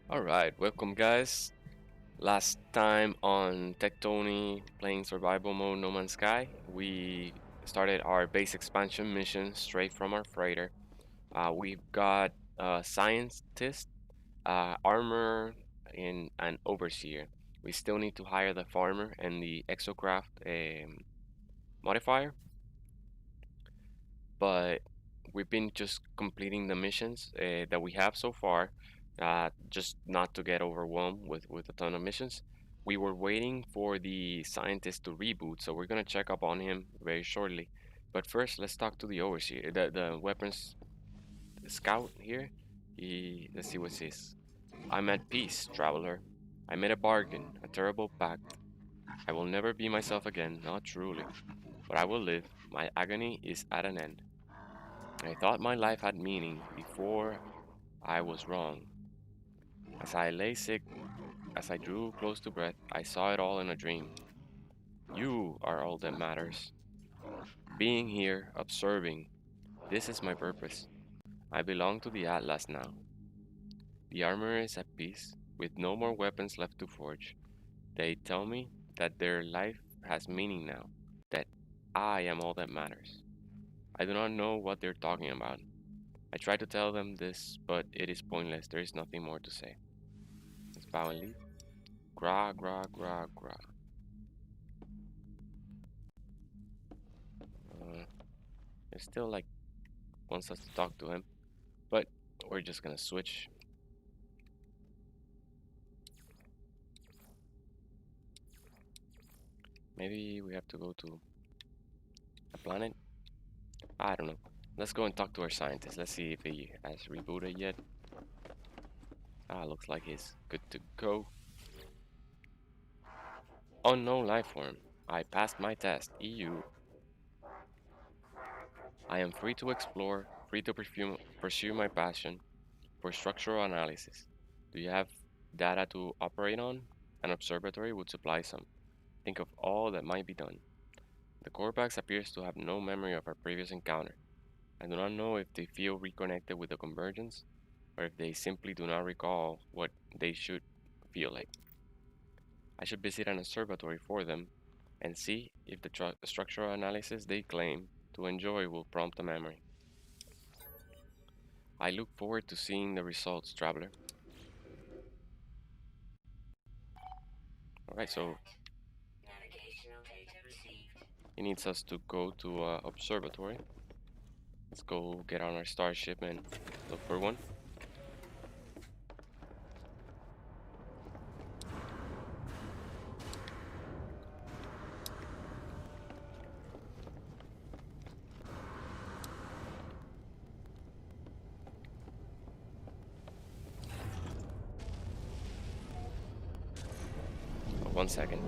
Alright, welcome guys. Last time on Tectony playing survival mode No Man's Sky, we started our base expansion mission straight from our freighter. We've got a scientist, armor, and an overseer. We still need to hire the farmer and the exocraft modifier, but we've been just completing the missions that we have so far, just not to get overwhelmed with a ton of missions. We were waiting for the scientist to reboot, so we're gonna check up on him very shortly. But first, let's talk to the overseer, the weapons scout here. Let's see what it says. I'm at peace, traveler. I made a bargain, a terrible pact. I will never be myself again, not truly. But I will live. My agony is at an end. I thought my life had meaning before I was wrong. As I lay sick, as I drew close to breath, I saw it all in a dream. You are all that matters. Being here, observing, this is my purpose. I belong to the Atlas now. The armor is at peace, with no more weapons left to forge. They tell me that their life has meaning now, that I am all that matters. I do not know what they're talking about. I try to tell them this, but it is pointless. There is nothing more to say. Let's bow and leave. Gra, gra, gra, gra. It still like wants us to talk to him, but we're just gonna switch. Maybe we have to go to a planet. I don't know. Let's go and talk to our scientist. Let's see if he has rebooted yet. Looks like he's good to go. Unknown life form. I passed my test. EU. I am free to explore, free to pursue my passion for structural analysis. Do you have data to operate on? An observatory would supply some. Think of all that might be done. The Corvax appears to have no memory of our previous encounter. I do not know if they feel reconnected with the convergence, or if they simply do not recall what they should feel like. I should visit an observatory for them and see if the structural analysis they claim to enjoy will prompt a memory. I look forward to seeing the results, traveler. Alright, so he needs us to go to observatory. Let's go get on our starship and look for one. Oh, 1 second.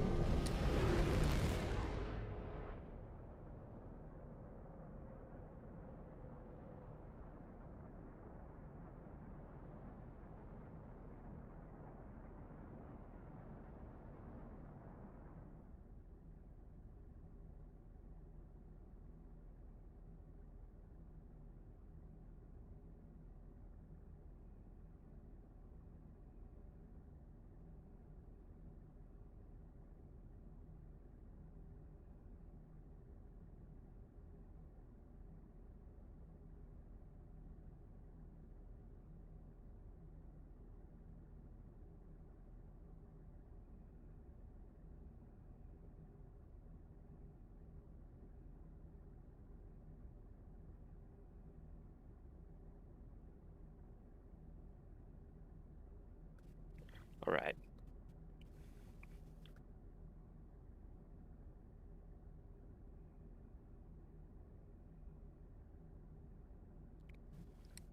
Alright.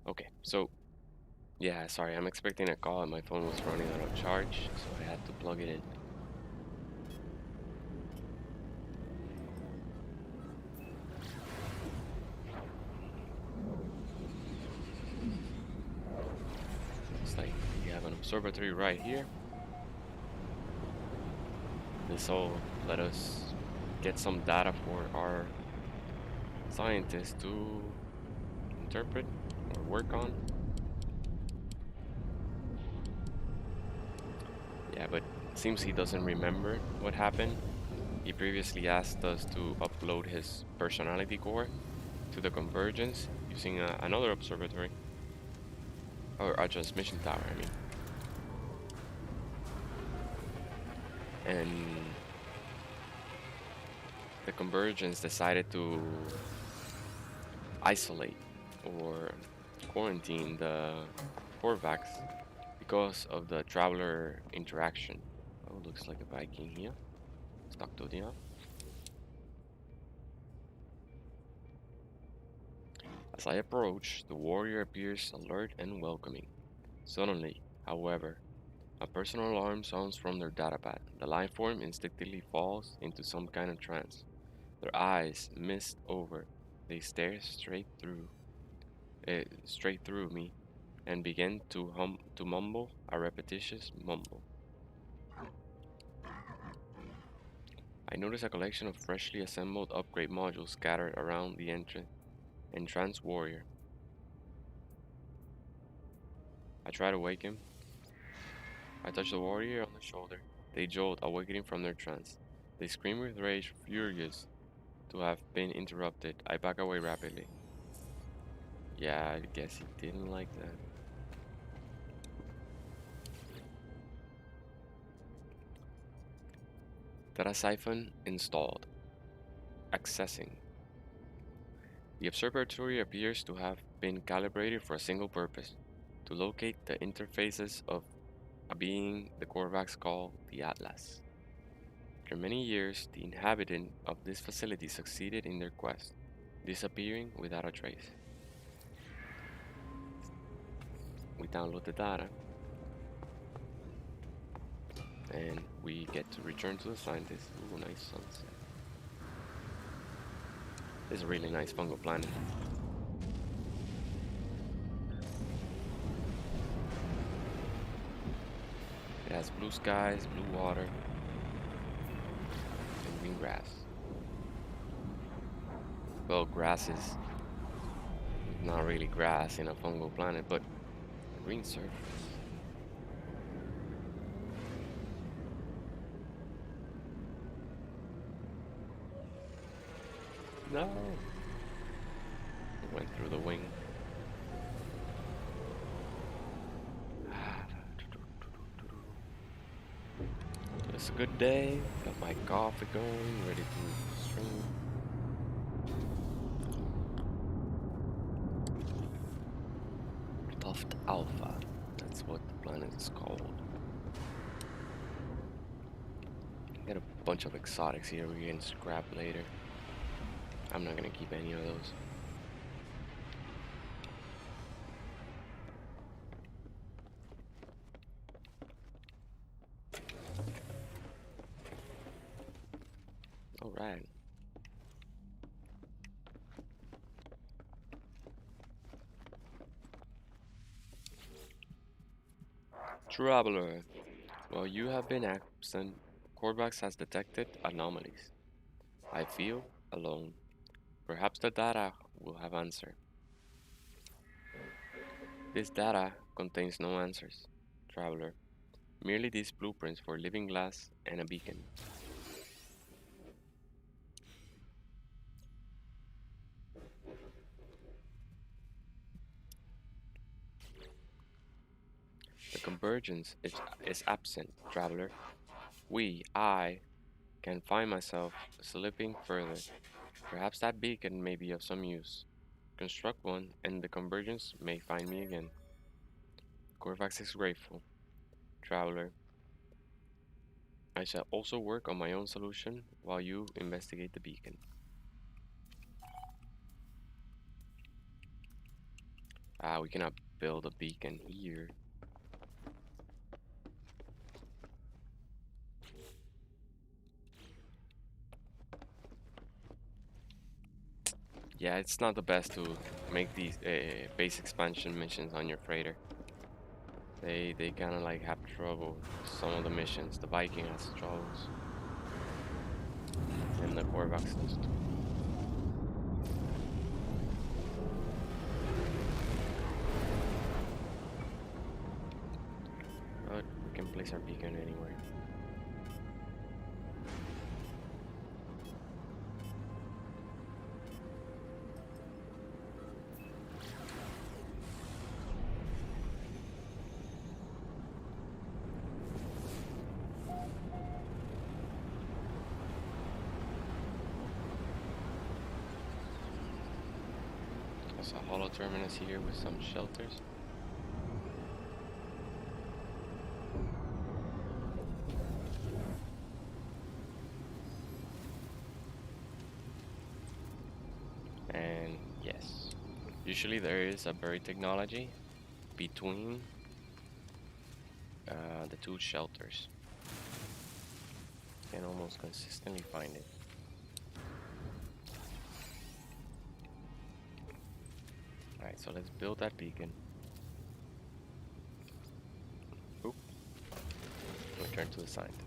Okay, so yeah, sorry, I'm expecting a call and my phone was running out of charge, so I had to plug it in. Looks like we have an observatory right here. This will let us get some data for our scientists to interpret or work on. Yeah, but it seems he doesn't remember what happened. He previously asked us to upload his personality core to the convergence using another observatory, or a transmission tower, I mean. And the convergence decided to isolate or quarantine the Korvax because of the traveler interaction. Oh, looks like a Viking here. Stuck to the As I approach, the warrior appears alert and welcoming. Suddenly, however, a personal alarm sounds from their datapad. The life form instinctively falls into some kind of trance. Their eyes mist over. They stare straight through me, and begin to mumble a repetitious mumble. I notice a collection of freshly assembled upgrade modules scattered around the entranced warrior. I try to wake him. I touch the warrior on the shoulder. They jolt, awakening from their trance. They scream with rage, furious to have been interrupted. I back away rapidly. Yeah, I guess he didn't like that. Data siphon installed. Accessing. The observatory appears to have been calibrated for a single purpose, to locate the interfaces of a being the Korvax call the Atlas. After many years, the inhabitant of this facility succeeded in their quest, disappearing without a trace. We download the data, and we get to return to the scientist. Ooh, nice sunset. This is a really nice fungal planet. It has blue skies, blue water, and green grass. Well, grass is not really grass in a fungal planet, but a green surface. No! It went through the wing. It's a good day. Got my coffee going, ready to stream. Tuft Alpha. That's what the planet is called. Get a bunch of exotics here we can scrap later. I'm not gonna keep any of those. Alright. Traveler, while you have been absent, Corvax has detected anomalies. I feel alone. Perhaps the data will have answer. This data contains no answers, Traveler. Merely these blueprints for living glass and a beacon. The convergence is absent, Traveler. I, can find myself slipping further. Perhaps that beacon may be of some use. Construct one, and the convergence may find me again. Corvax is grateful. Traveler, I shall also work on my own solution while you investigate the beacon. We cannot build a beacon here. Yeah, it's not the best to make these base expansion missions on your freighter. They kind of like have trouble with some of the missions. The Viking has troubles, and the Korvax does too. But we can play place our beacon anywhere. There's a hollow terminus here with some shelters. And yes, usually there is a buried technology between the two shelters. You can almost consistently find it. Alright, so let's build that beacon. Oop. Return to the scientist.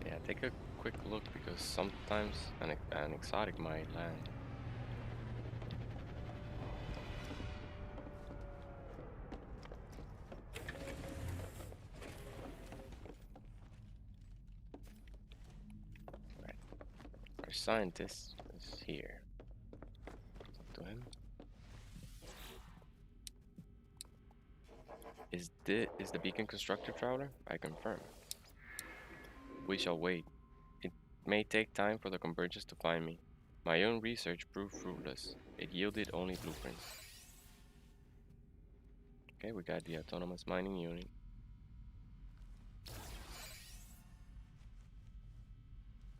Yeah, take a quick look because sometimes an exotic might land. Right. Our scientist is here. Talk to him. Is the beacon constructed, Traveler? I confirm. We shall wait. It may take time for the convergence to find me. My own research proved fruitless. It yielded only blueprints. Okay, we got the autonomous mining unit.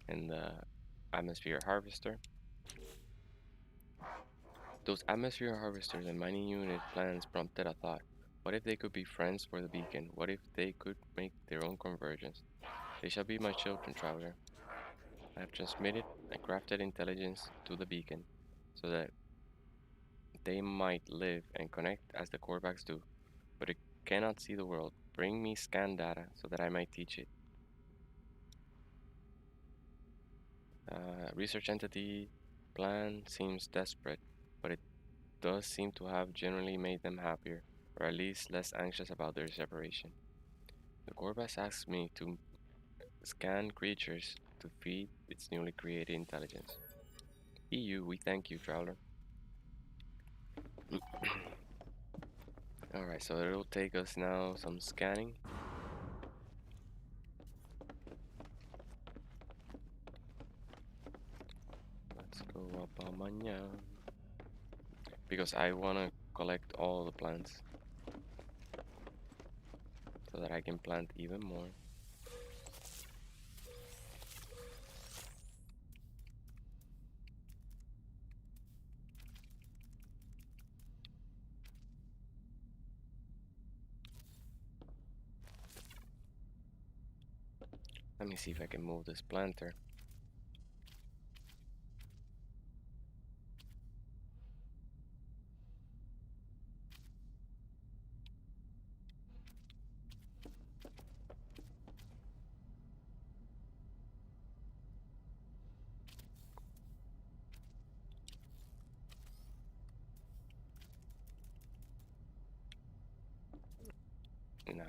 And the atmosphere harvester. Those atmosphere harvesters and mining unit plans prompted a thought. What if they could be friends for the beacon? What if they could make their own convergence? They shall be my children, Traveler. I have transmitted and crafted intelligence to the beacon so that they might live and connect as the Korbaks do, but it cannot see the world. Bring me scan data so that I might teach it. Research entity plan seems desperate, but it does seem to have generally made them happier, or at least less anxious about their separation. The Korbas asks me to scan creatures to feed its newly created intelligence. EU, we thank you, Traveler. Alright, so it'll take us now some scanning. Let's go up on Mañana. Because I want to collect all the plants so that I can plant even more. Let me see if I can move this planter. No.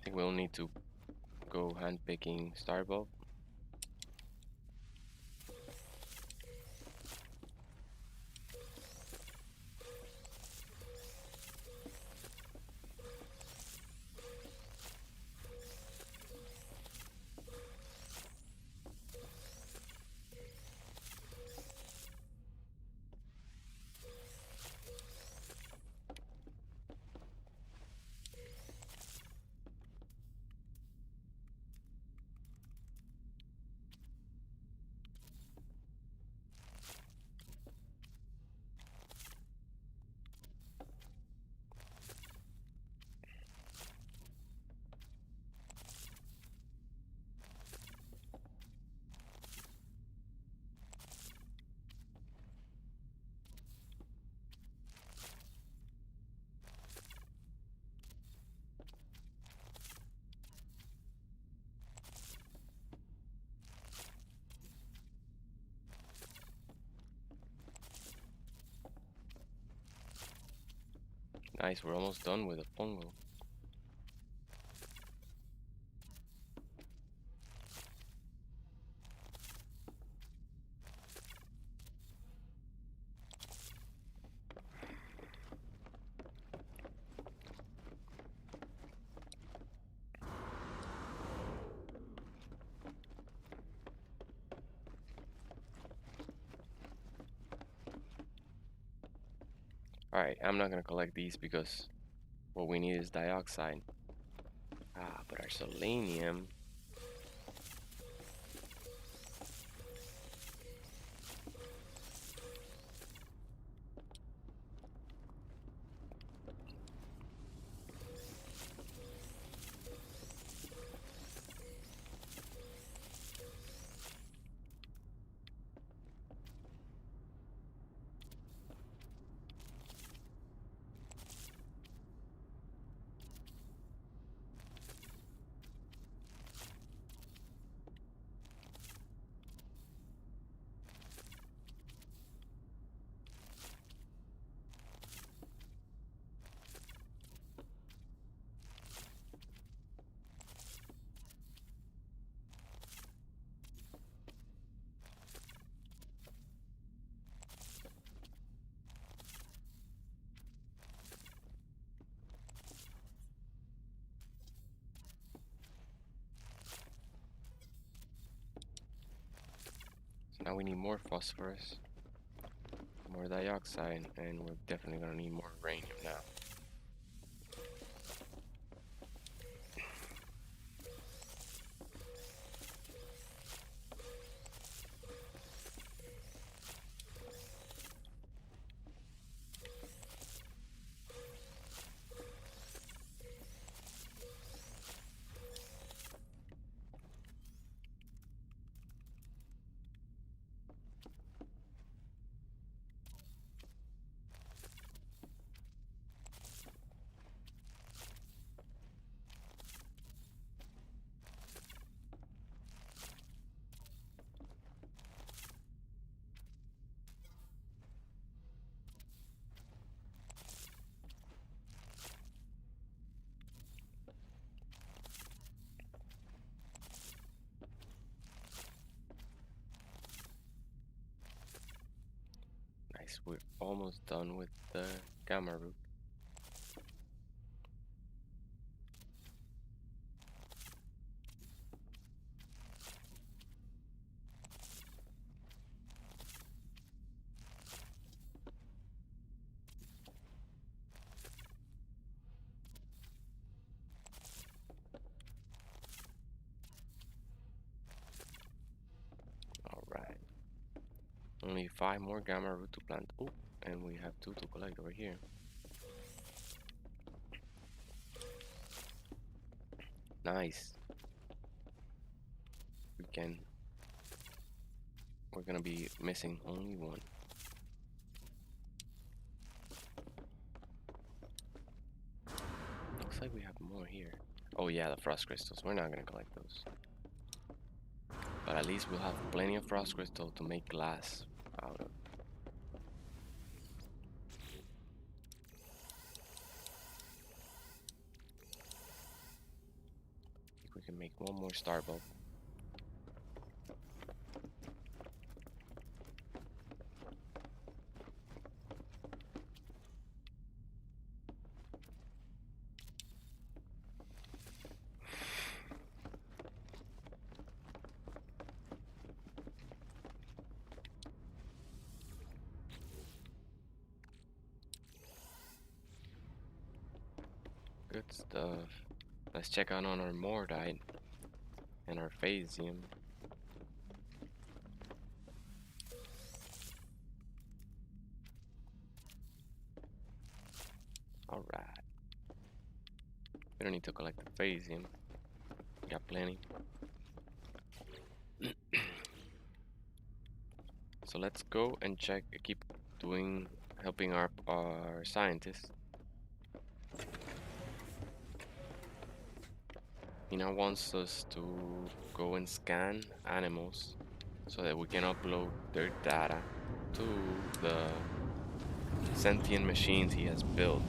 think we'll need to go hand picking star bulb. Nice, we're almost done with the fungal. Alright, I'm not gonna collect these because what we need is dioxide. Ah, but our selenium. So now we need more phosphorus, more dioxide, and we're definitely gonna need more uranium now. Nice, we're almost done with the gamma root. Alright. Only 5 more gamma root to plant. Oh, and we have 2 to collect over here. Nice. We're gonna be missing only 1. Looks like we have more here. Oh yeah, the frost crystals. We're not gonna collect those. But at least we'll have plenty of frost crystal to make glass out of. can make one more star bulb. Good stuff. Let's check out on our Mordite and our Phasium. Alright. We don't need to collect the Phasium. Got plenty. So let's go and check, keep helping our scientists. He now wants us to go and scan animals so that we can upload their data to the sentient machines he has built.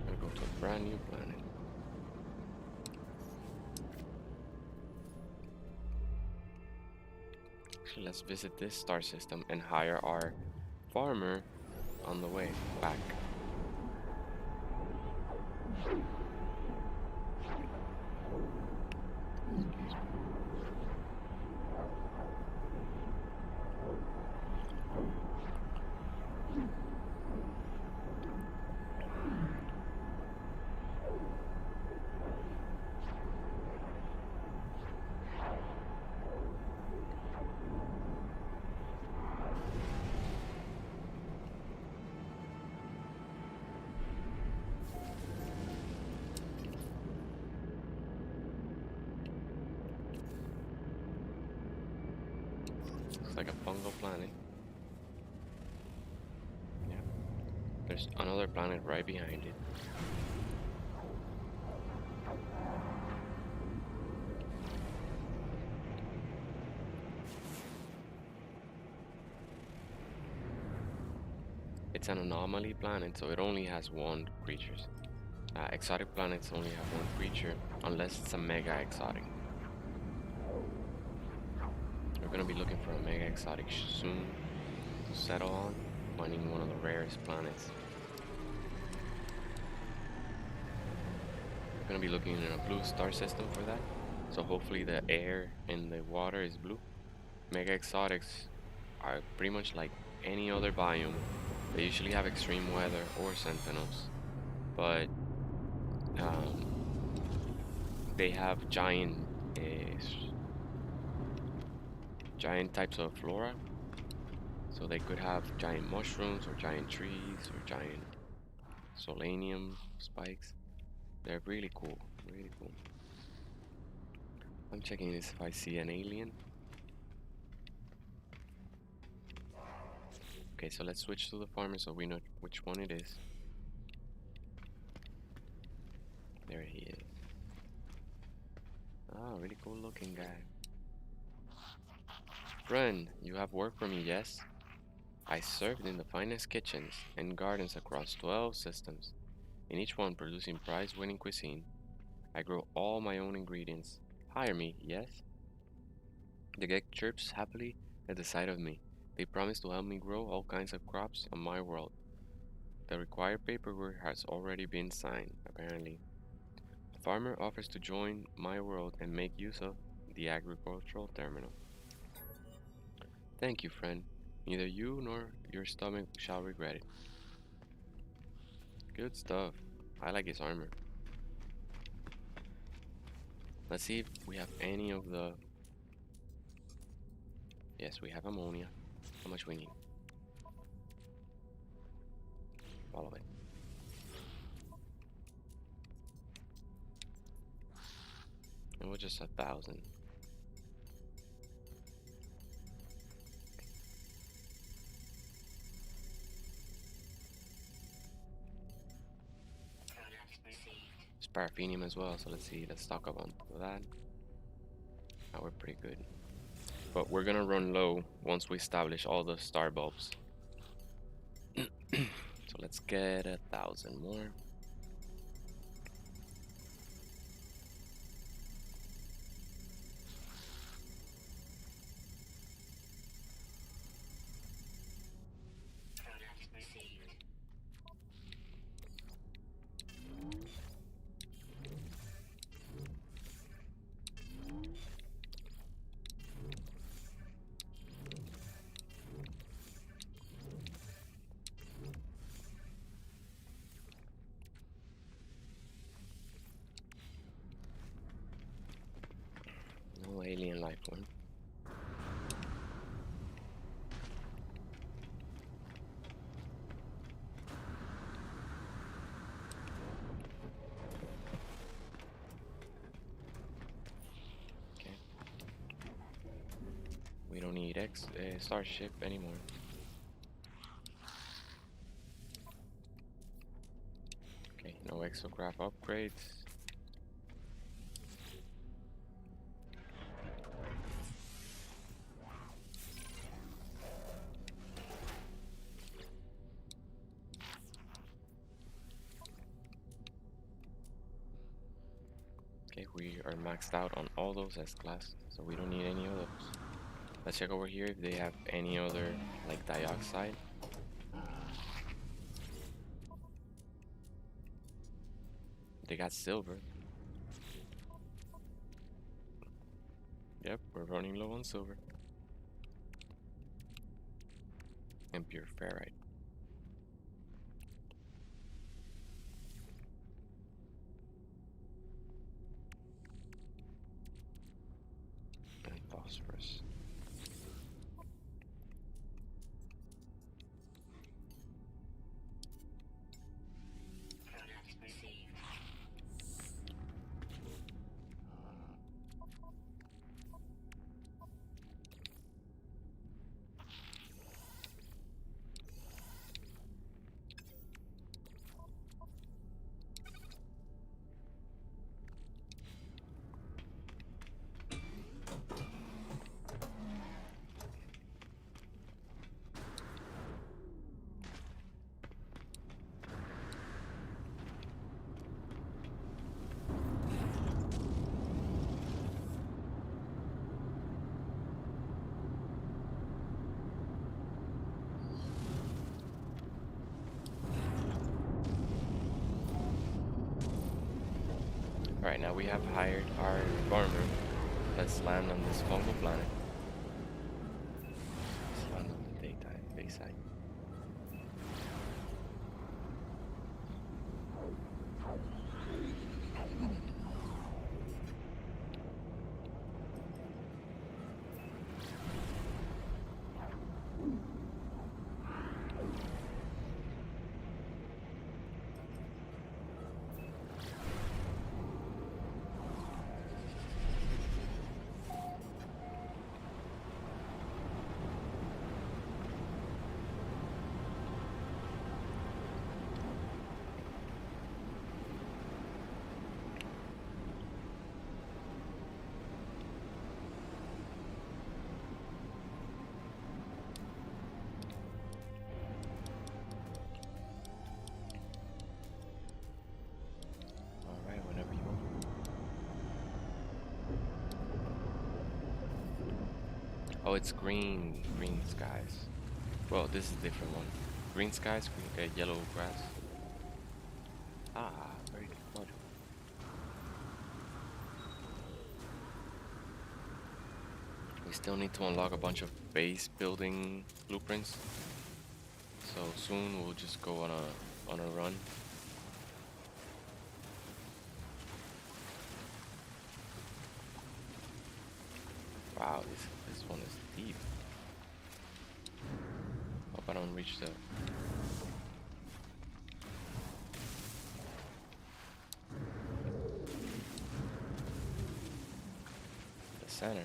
Gonna go to a brand new planet. Actually, let's visit this star system and hire our farmer on the way back. Looks like a fungal planet. Yeah. There's another planet right behind it. It's an anomaly planet, so it only has one creature. Exotic planets only have one creature, unless it's a mega exotic. We're gonna be looking for a mega exotic soon to settle on, finding one of the rarest planets. We're gonna be looking in a blue star system for that, so hopefully the air and the water is blue. Mega exotics are pretty much like any other biome. They usually have extreme weather or sentinels, but they have giant types of flora. So they could have giant mushrooms or giant trees or giant solanium spikes. They're really cool, really cool. I'm checking this if I see an alien. Okay, so let's switch to the farmer so we know which one it is. There he is. Oh, really cool looking guy. Friend, you have work for me, yes? I served in the finest kitchens and gardens across 12 systems, in each one producing prize-winning cuisine. I grow all my own ingredients. Hire me, yes? The gecko chirps happily at the sight of me. They promise to help me grow all kinds of crops on my world. The required paperwork has already been signed, apparently. A farmer offers to join my world and make use of the agricultural terminal. Thank you, friend. Neither you nor your stomach shall regret it. Good stuff. I like his armor. Let's see if we have any of the... Yes, we have ammonia. How much we need? All of it. And we're just 1,000. It's paraffinium as well, so let's see. Let's stock up on that. Now we're pretty good. but we're gonna run low once we establish all the star bulbs. So let's get 1,000 more. No alien life form. Okay. We don't need Starship anymore. Okay, no exocraft upgrades. Okay, we are maxed out on all those S-class, so we don't need any of those. Let's check over here if they have any other, like, dioxide. They got silver. Yep, we're running low on silver. And pure ferrite. And phosphorus. Alright, now we have hired our farmer. Let's land on this fungal planet. Let's land on the bayside. Alright, whenever you want. Oh, it's green skies. Well, this is a different one. Green skies, yellow grass. Ah, very good module. We still need to unlock a bunch of base building blueprints. So soon we'll just go on a run. Wow, this one is deep. Hope I don't reach the center.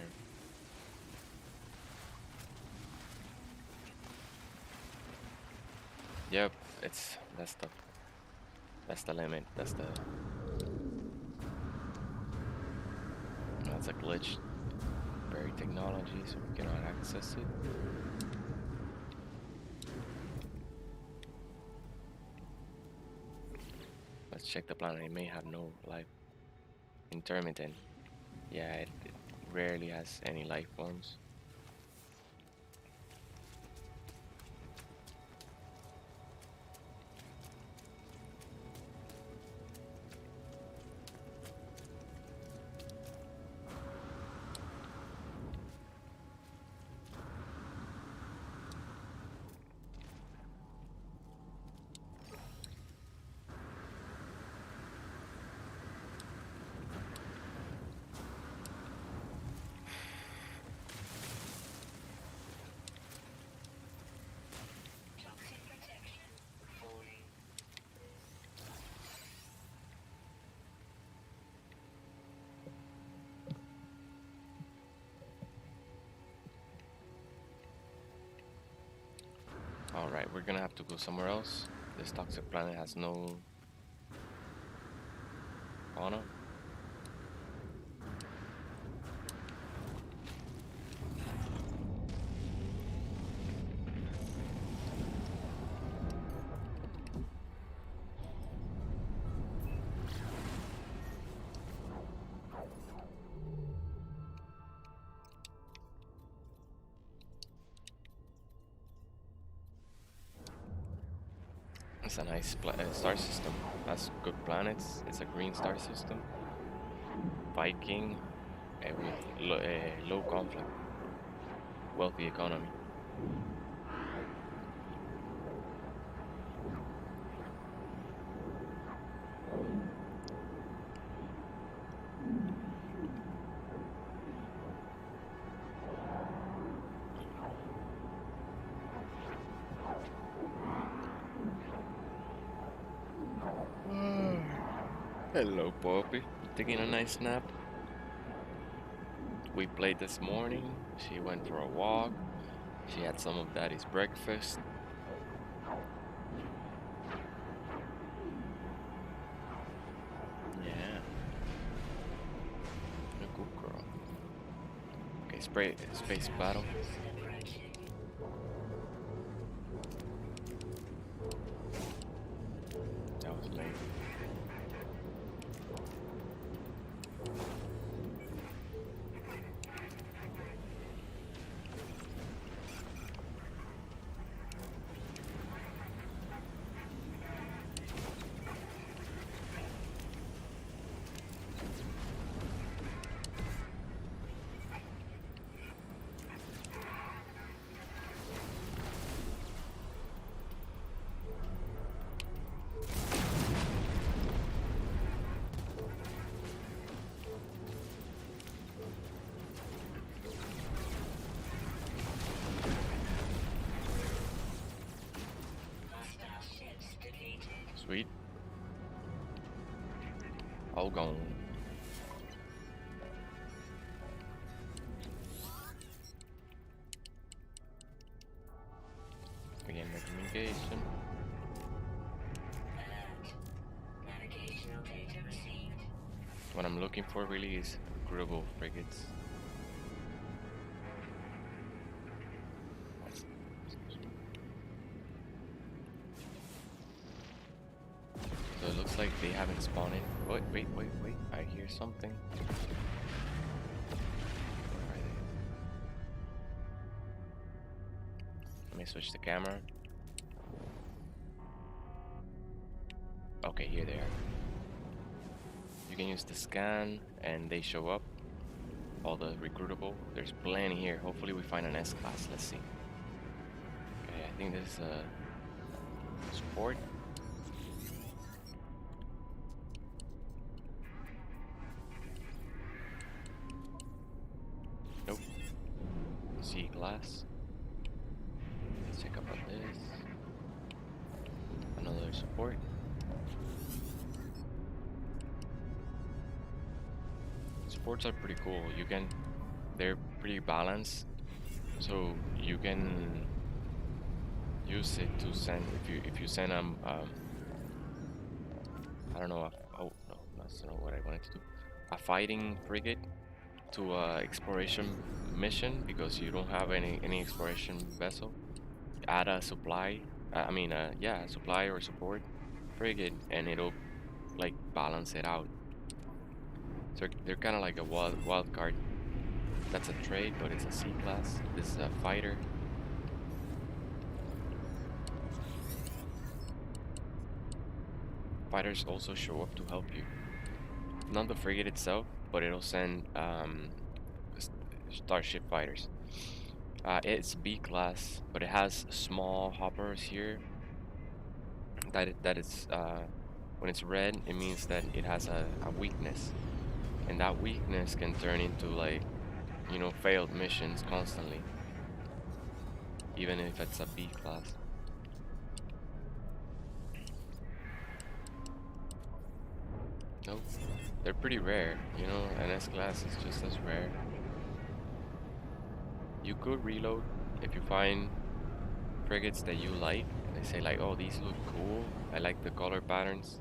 Yep, that's the limit. That's a glitch. temporary technology, so we cannot access it. Let's check the planet. It may have no life. Intermittent. Yeah, it rarely has any life forms. Alright, we're gonna have to go somewhere else. This toxic planet has no fauna. It's a nice star system. Has good planets. It's a green star system. Viking, with low conflict, wealthy economy. Hello, puppy. Taking a nice nap. We played this morning. She went for a walk. She had some of daddy's breakfast. Yeah. A good girl. Okay, space battle. That was late. Sweet. All gone. Begin the communication. What I'm looking for really is recruitable frigates. So it looks like they haven't spawned in. Wait, I hear something. Where are they? Let me switch the camera. Okay, here they are. You can use the scan and they show up. All the recruitable. There's plenty here. Hopefully we find an S-class. Let's see. Okay, I think this is a support. Nope. C-class. Let's check up on this. Another support. Supports are pretty cool. They're pretty balanced, so you can use it to send if you send I don't know. Oh no, that's not what I wanted to do. A fighting frigate to a exploration mission because you don't have any exploration vessel. Add a supply. Yeah, supply or support frigate, and it'll like balance it out. So they're kind of like a wild card. That's a trade, but it's a C class. This is a fighter. Fighters also show up to help you. Not the frigate itself, but it'll send starship fighters. It's B class, but it has small hoppers here. That is when it's red, it means that it has a weakness, and that weakness can turn into like failed missions constantly, even if it's a B class. Nope, they're pretty rare. An S class is just as rare. You could reload if you find frigates that you like. They say like, oh, these look cool. I like the color patterns.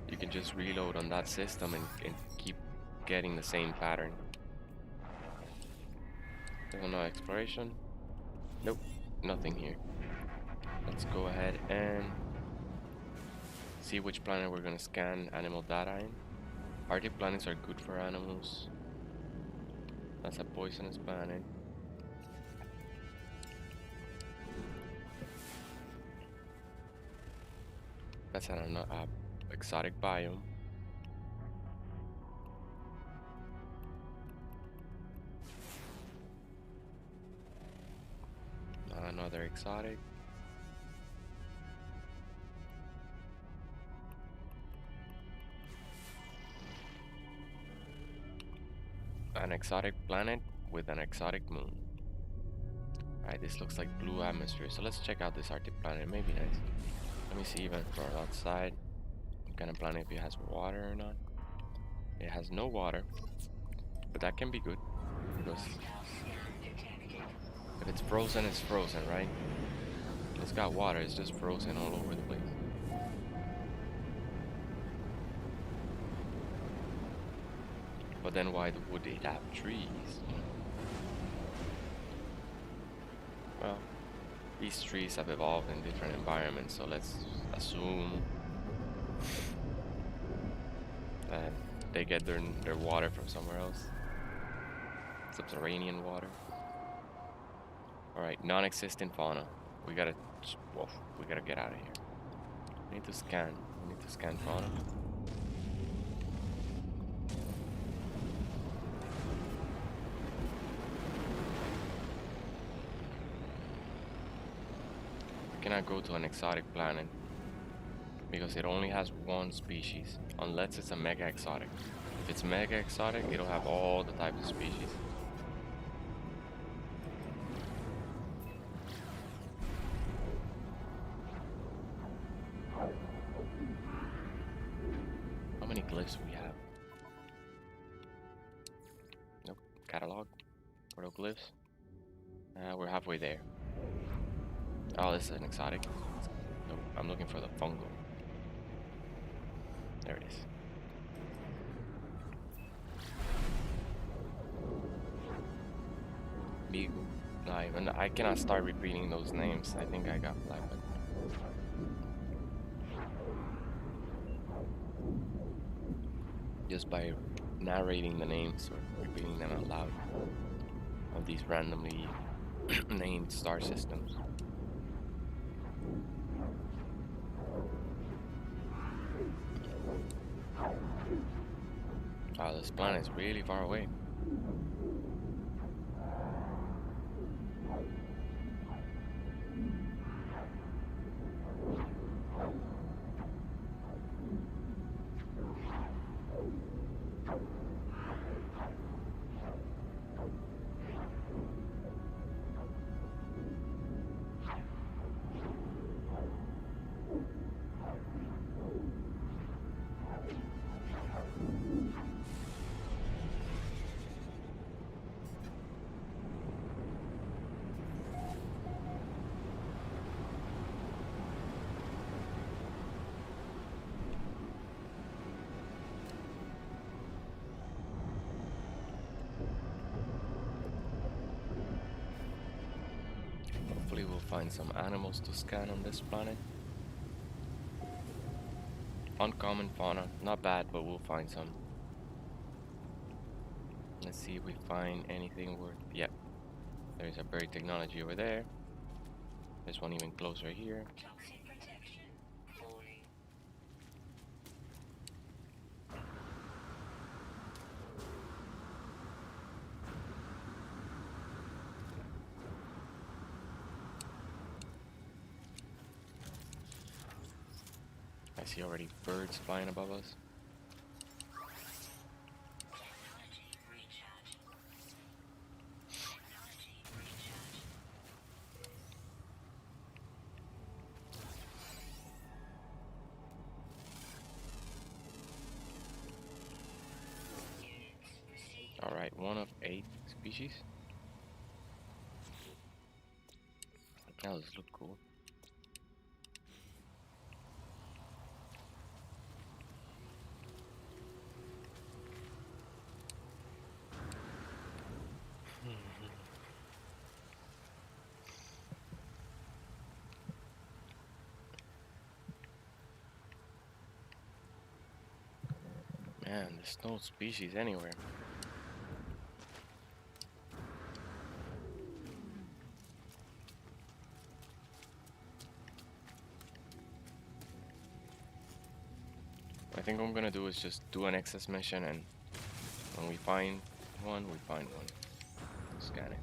You can just reload on that system and keep getting the same pattern. There's no exploration. Nope, nothing here. Let's go ahead and see which planet we're gonna scan animal data in. Arctic planets are good for animals. That's a poisonous planet. That's an exotic biome. Another exotic. An exotic planet with an exotic moon. Alright, this looks like blue atmosphere, so let's check out this Arctic planet. It may be nice. Let me see even from outside what kind of planet, if it has water or not. It has no water, but that can be good because if it's frozen, it's frozen, right? If it's got water, it's just frozen all over the place. But then why would it have trees? Well, these trees have evolved in different environments, so let's assume that they get their water from somewhere else. Subterranean water. Alright, non-existent fauna. We gotta get out of here. We need to scan. We need to scan fauna. We cannot go to an exotic planet because it only has one species, unless it's a mega exotic. If it's mega exotic, it'll have all the types of species. How many glyphs we have? Nope. Catalog. Protoglyphs. We're halfway there. Oh, this is an exotic. Nope. I'm looking for the fungal. There it is. Beagle. No, I cannot start repeating those names. I think I got black. Just by narrating the names or repeating them out loud of these randomly named star systems. Wow, this planet is really far away. find some animals to scan on this planet. Uncommon fauna, not bad, but we'll find some. Let's see if we find anything worth. Yep, there's a buried technology over there. There's one even closer here. I see already birds flying above us. Alright, one of 8 species. That does look cool. Man, there's no species anywhere. I think what I'm gonna do is just do an excess mission, and when we find one, we find one. Scan it.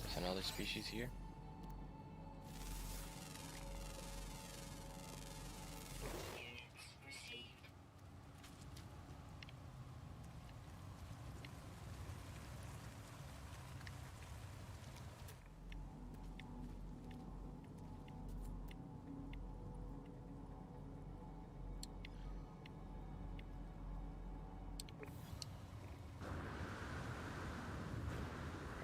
There's another species here.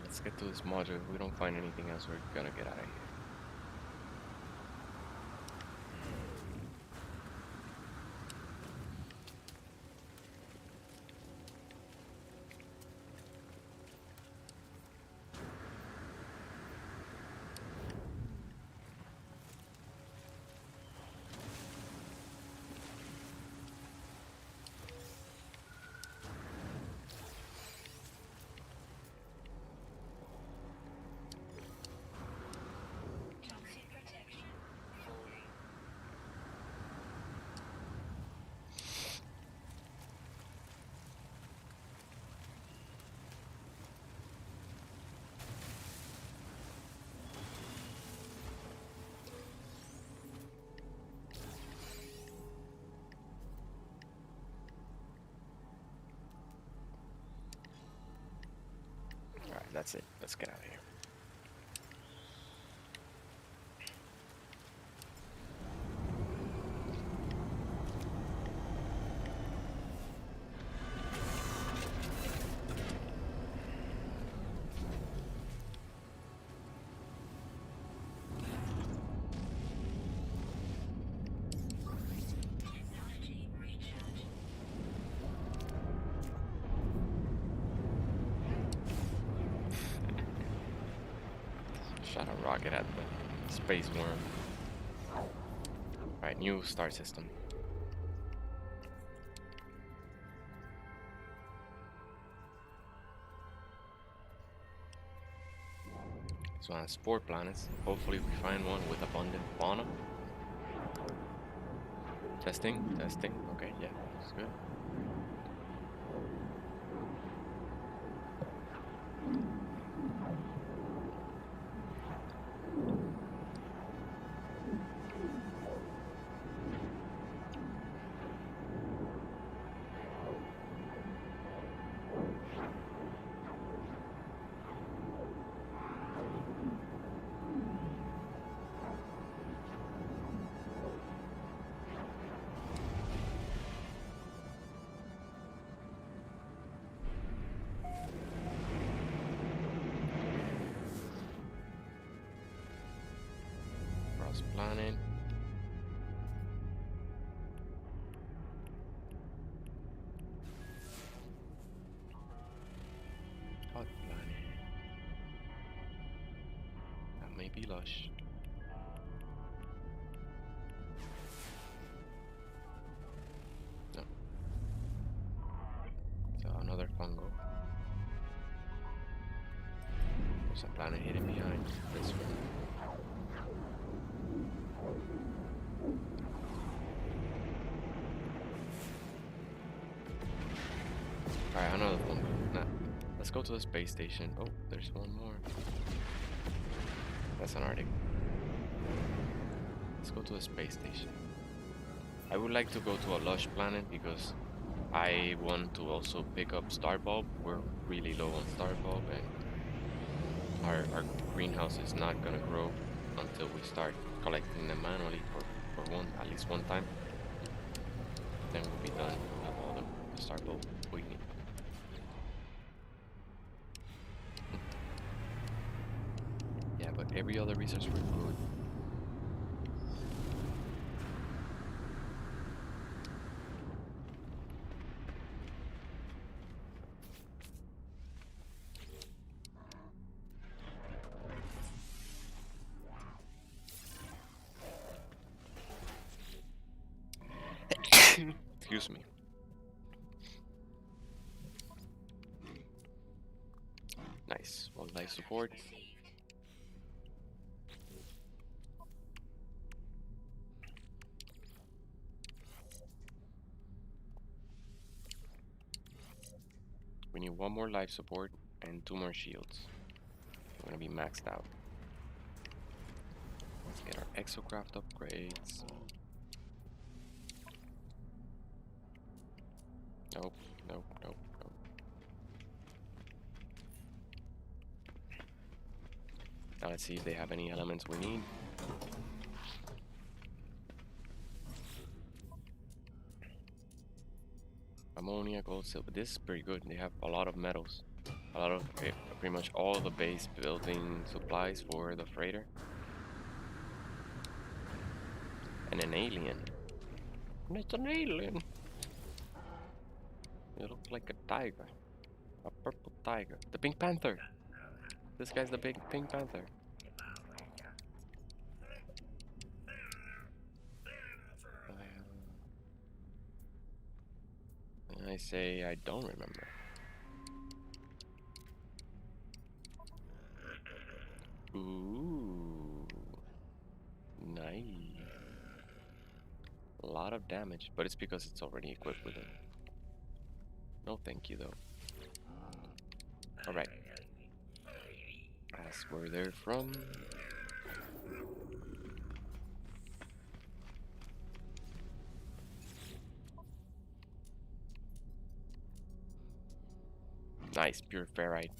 Let's get to this module. If we don't find anything else, we're gonna get out of here. Alright, that's it. Let's get out of here. Shot a rocket at the space worm. Alright, new star system. This one has 4 planets. Hopefully we find one with abundant fauna. Testing, testing. Okay, yeah, that's good. Cross planet. Hot planet. That may be lush. No. So another fungo. There's a planet hidden behind this one. Alright, another fungo. Nah. Let's go to the space station. Oh, there's one more. That's an Arctic. Let's go to the space station. I would like to go to a lush planet because I want to also pick up star bulb. We're really low on star bulb and our greenhouse is not gonna grow until we start collecting them manually for at least one time. Then we'll be done with all the star bulb we need. Yeah, but every other resource we're good. Excuse me. Nice. One life support. We need one more life support and 2 more shields. We're gonna be maxed out. Let's get our exocraft upgrades. Nope, nope, nope, nope. Now let's see if they have any elements we need. Ammonia, gold, silver. This is pretty good. They have a lot of metals. A lot of, pretty much all the base building supplies for the freighter. And an alien. It's an alien. It looks like a tiger. A purple tiger. The Pink Panther. This guy's the big Pink Panther. I say I don't remember. Ooh. Nice. A lot of damage, but it's because it's already equipped with it. No thank you though. Alright. Ask where they're from. Nice, pure ferrite.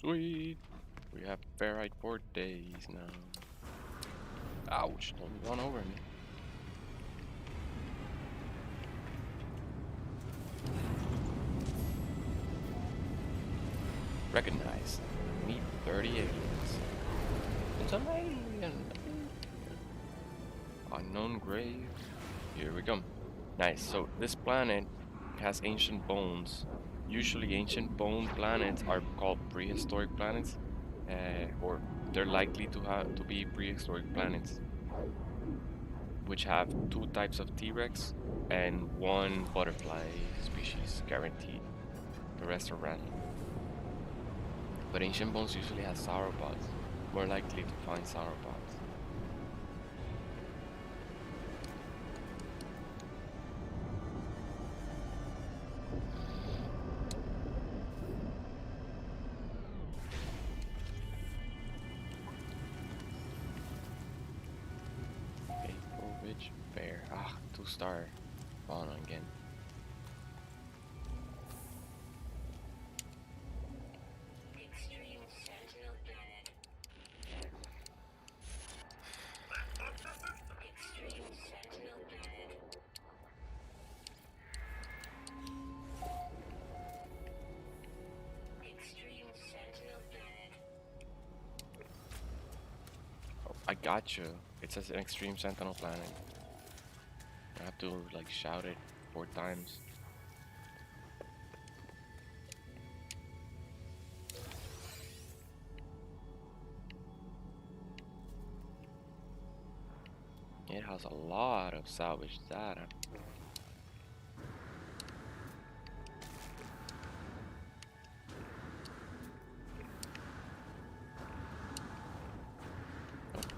Sweet. We have ferrite for days now. Ouch, don't run over me. Recognize. Meet 30 aliens. It's an alien. Unknown grave. Here we come. Nice. So this planet has ancient bones. Usually ancient bone planets are called prehistoric planets, or they're likely to be prehistoric planets, which have two types of T-Rex and one butterfly species guaranteed. The rest are random. But ancient bones usually have sauropods. More likely to find sauropods. April Ridge Bear. Ah, 2-star. Fauna again. Oh, I got you. It says an extreme sentinel planet. I have to like shout it 4 times. It has a lot of salvage data.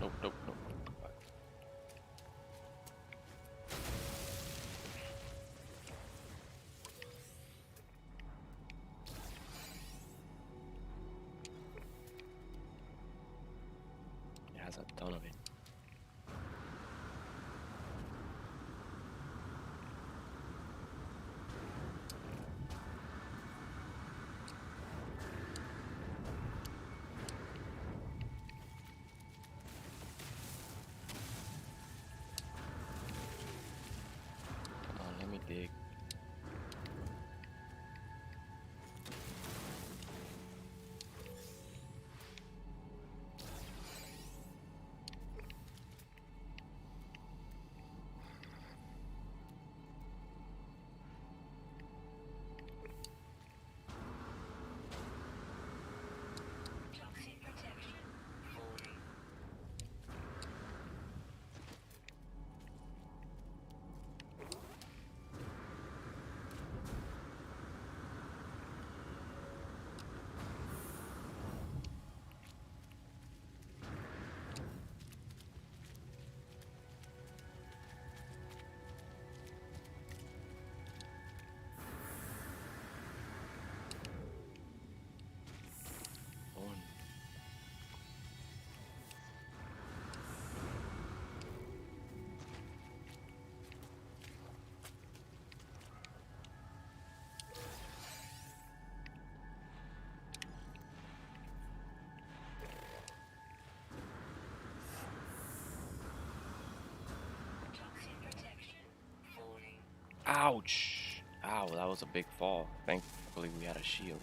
Nope, nope, nope, nope, nope. It has a ton of it. Come on, let me dig. One. Ouch! Ow, that was a big fall. Thankfully we had a shield.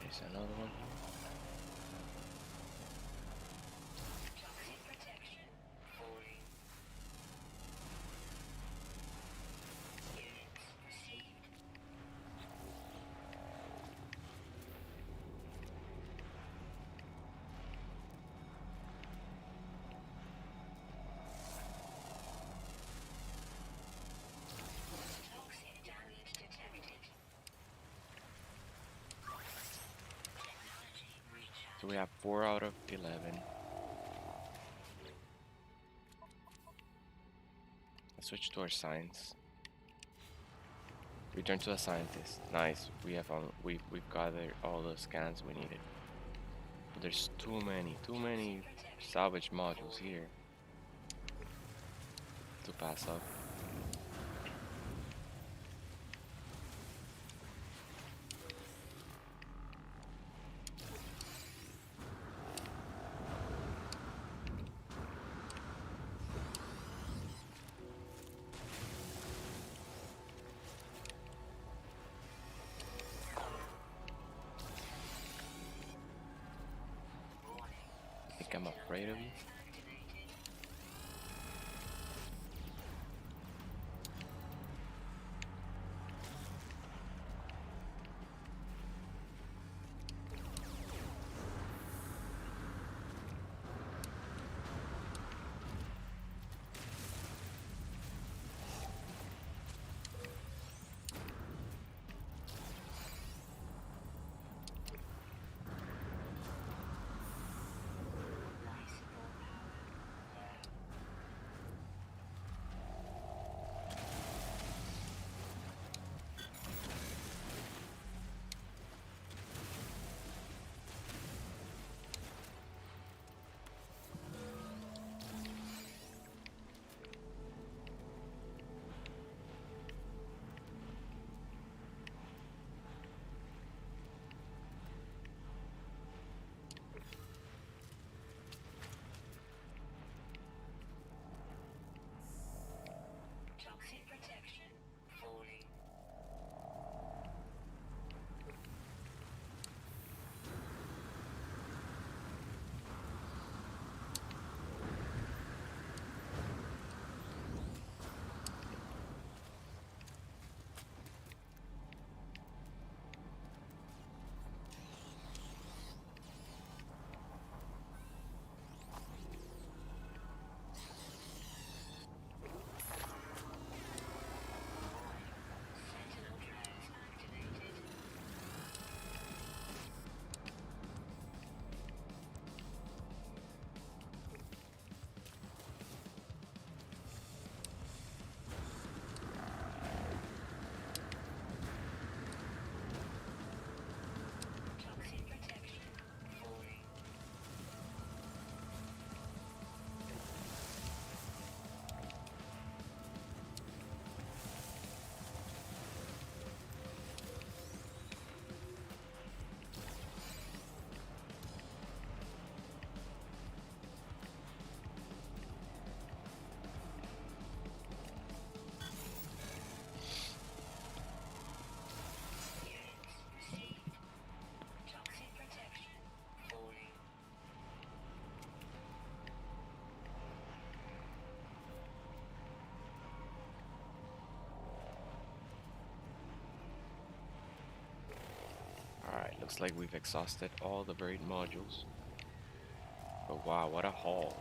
There's another one. So we have 4 out of 11. Let's switch to our science. Return to a scientist. Nice. We've gathered all the scans we needed. But there's too many salvage modules here to pass up. I think I'm afraid of you. Alright, looks like we've exhausted all the buried modules. But wow, what a haul.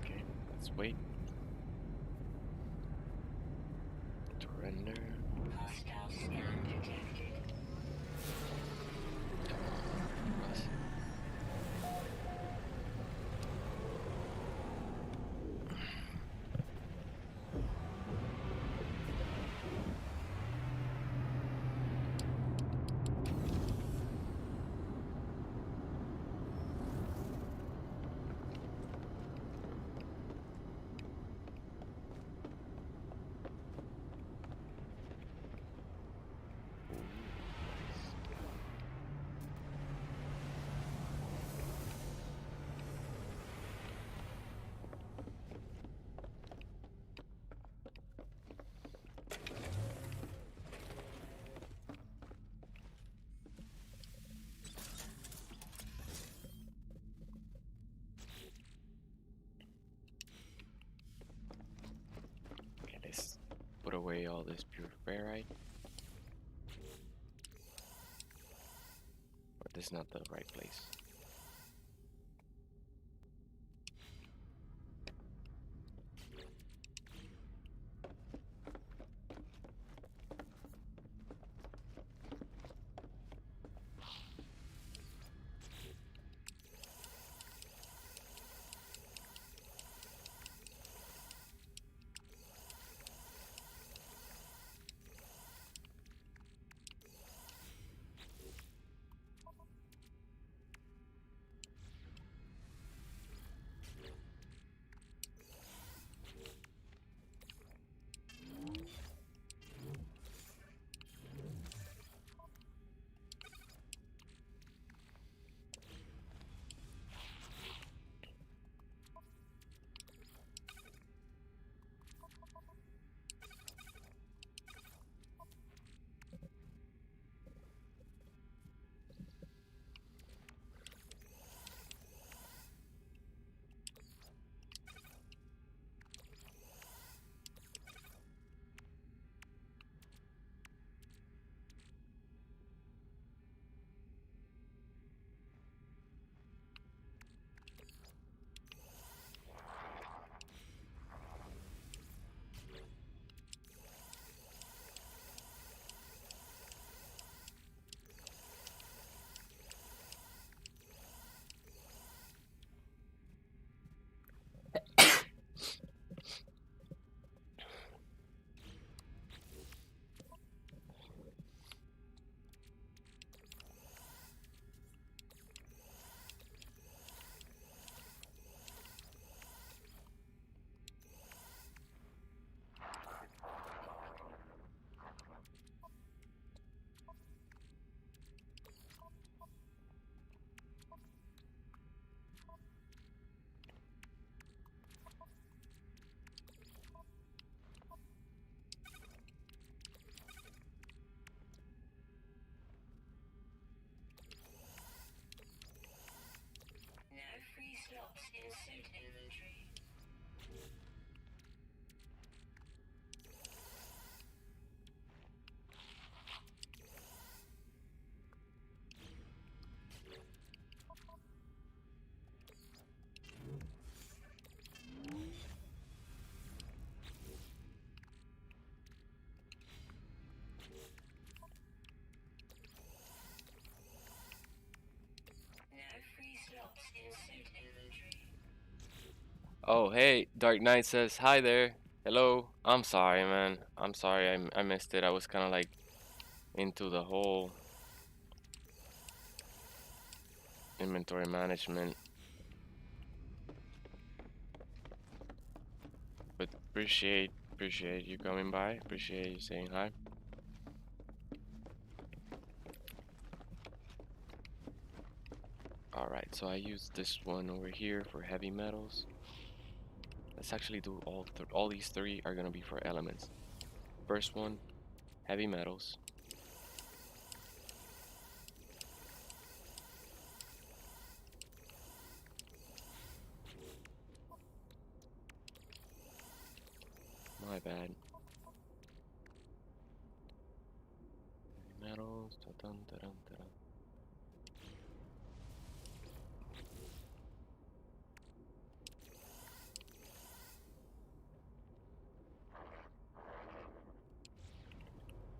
Okay, let's wait. To render. Us. put away all this pure ferrite. But this is not the right place. Oh, hey, Dark Knight says, hi there. Hello. I'm sorry, man. I'm sorry I missed it. I was kind of like into the whole inventory management. But appreciate you coming by. Appreciate you saying hi. Alright, so I use this one over here for heavy metals. Let's actually do all these three are gonna be for elements. First one, heavy metals. My bad. Heavy metals. Ta-dun, ta-dun, ta-dun.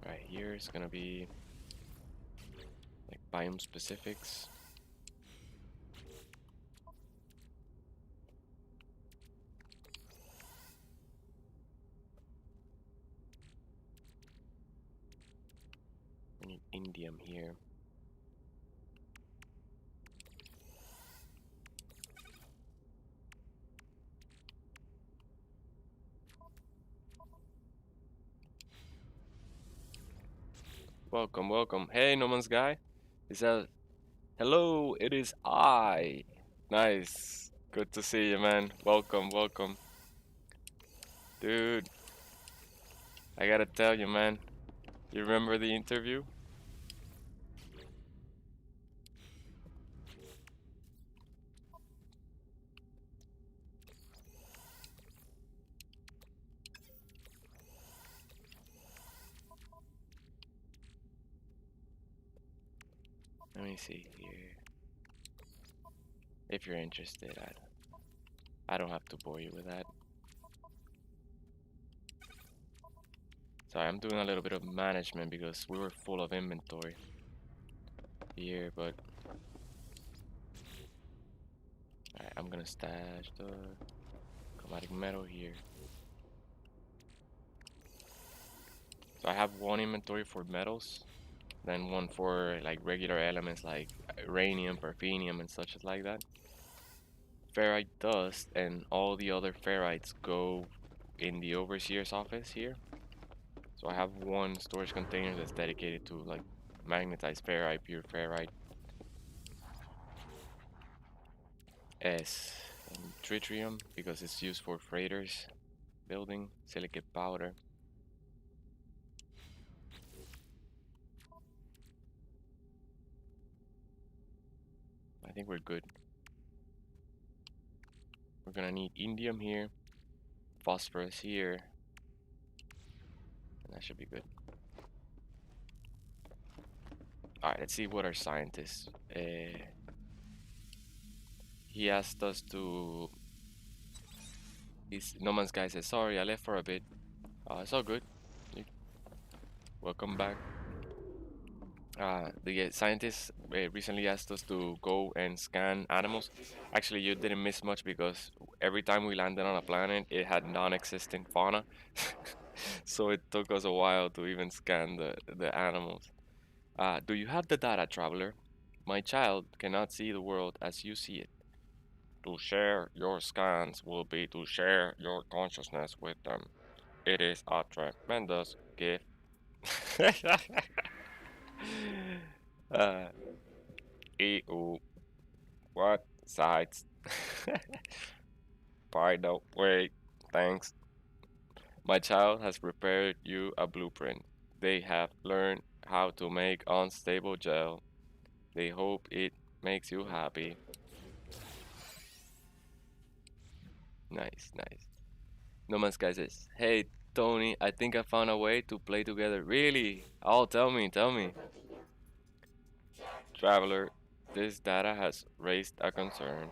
Right here is gonna be like biome specifics. We need indium here. Welcome, welcome. Hey, No Man's Guy. Is that hello? It is I. Nice. Good to see you, man. Welcome, welcome. Dude, I gotta tell you, man. You remember the interview? Let me see here. If you're interested, I don't have to bore you with that. Sorry, I'm doing a little bit of management because we were full of inventory here, but alright, I'm gonna stash the chromatic metal here. So I have one inventory for metals, then one for like regular elements like uranium, perfinium, and such like that. Ferrite dust and all the other ferrites go in the overseer's office here. So I have one storage container that's dedicated to like magnetized ferrite, pure ferrite, S and tritium because it's used for freighters, building, silicate powder. I think we're good. We're gonna need indium here, phosphorus here, and that should be good. Alright, let's see what our scientist. He asked us to. No Man's Guy says, sorry, I left for a bit. It's all good. Welcome back. The scientists recently asked us to go and scan animals. Actually, you didn't miss much because every time we landed on a planet, it had non-existent fauna. So it took us a while to even scan the animals. Do you have the data, traveler? My child cannot see the world as you see it. To share your scans will be to share your consciousness with them. It is a tremendous gift. uh, EU, what sides? By the way, thanks. My child has prepared you a blueprint. They have learned how to make unstable gel. They hope it makes you happy. Nice, nice. No Man's Sky says, hey, Tony, I think I found a way to play together. Really? Oh, tell me, tell me. Traveler, this data has raised a concern.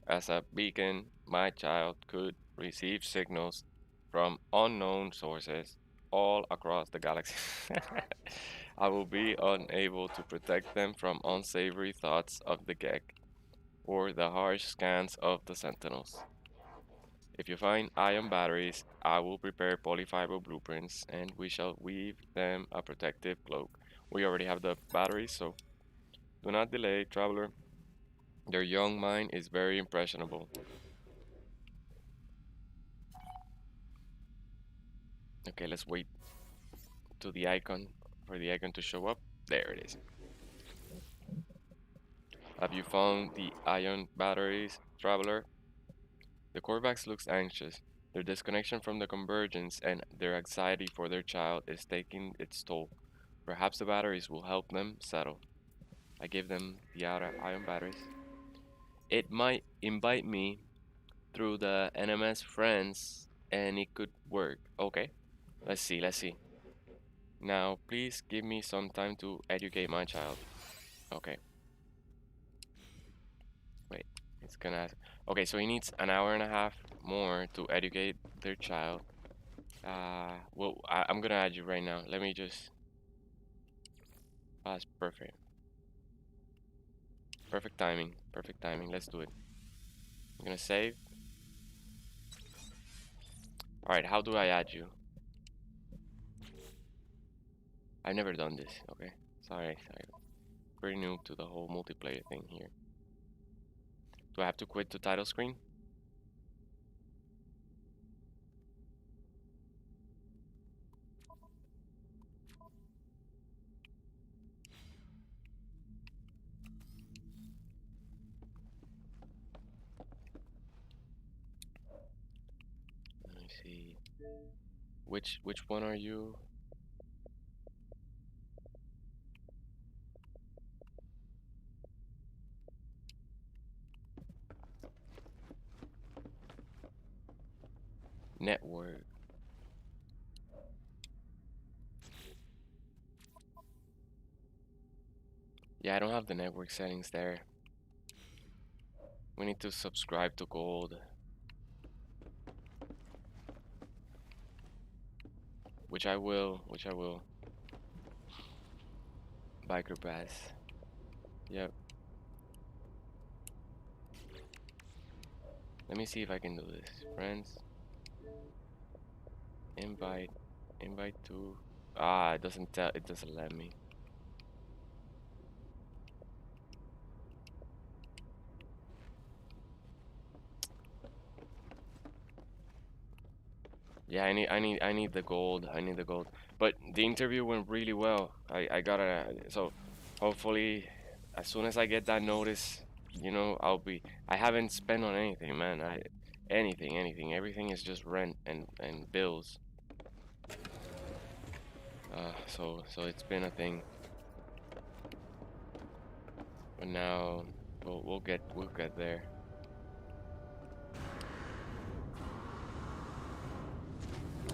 As a beacon, my child could receive signals from unknown sources all across the galaxy. I will be unable to protect them from unsavory thoughts of the Gek or the harsh scans of the Sentinels. If you find ion batteries, I will prepare polyfiber blueprints and we shall weave them a protective cloak. We already have the batteries, so do not delay, traveler. Your young mind is very impressionable. Okay, let's wait to the icon for the icon to show up. There it is. Have you found the ion batteries, traveler? The Korvax looks anxious. Their disconnection from the convergence and their anxiety for their child is taking its toll. Perhaps the batteries will help them settle. I give them the outer ion batteries. It might invite me through the NMS friends and it could work. Okay, let's see, let's see. Now, please give me some time to educate my child. Okay, wait, it's gonna ask. Okay, so he needs an hour and a half more to educate their child. Well, I'm gonna add you right now. Let me just. That's perfect. Perfect timing. Perfect timing. Let's do it. I'm gonna save. Alright, how do I add you? I've never done this. Okay. Sorry. Pretty new to the whole multiplayer thing here. Do I have to quit the title screen? Let me see. Which one are you? Network. Yeah, I don't have the network settings there. We need to subscribe to gold, which I will. Biker pass. Yep. Let me see if I can do this. Friends, invite, invite to. Ah, it doesn't tell. It doesn't let me. Yeah, I need the gold. I need the gold. But the interview went really well. I got so hopefully as soon as I get that notice, I'll be. I haven't spent on anything, man. Anything. Everything is just rent and bills. So it's been a thing. But now we'll get there.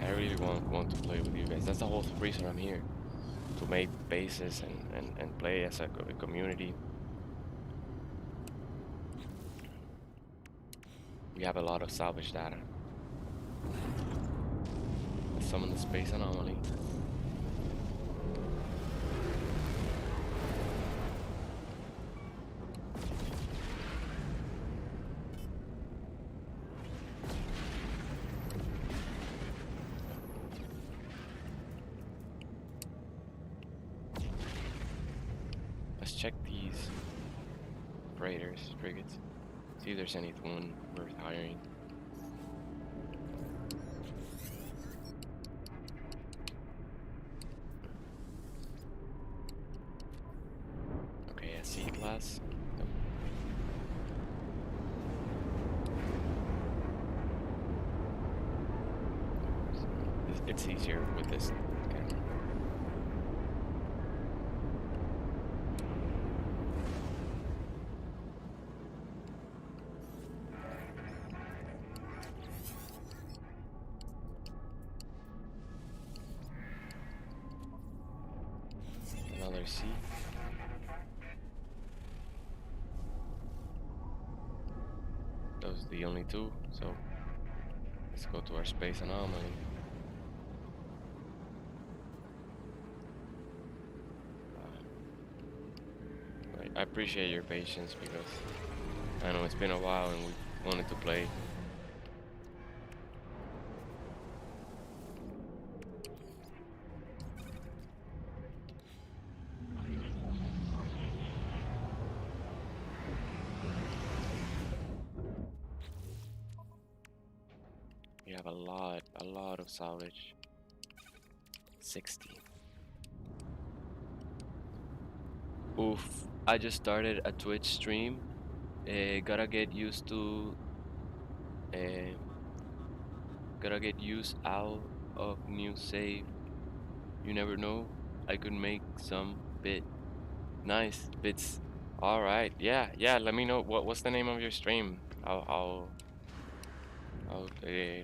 I really want to play with you guys. That's the whole reason I'm here, to make bases and play as a community. We have a lot of salvage data. Let's summon the space anomaly. Let's check these freighters, frigates. See if there's anyone worth hiring. Okay, a C class. Nope. It's easier with this camera. Another C. Those are the only two, so let's go to our space anomaly. I appreciate your patience because I know it's been a while and we wanted to play. We have a lot of salvage. 60. Oof, I just started a Twitch stream. Gotta get used to, uh, gotta get used out of new save. You never know. I could make some bit nice bits. All right, yeah. Let me know what's the name of your stream. I'll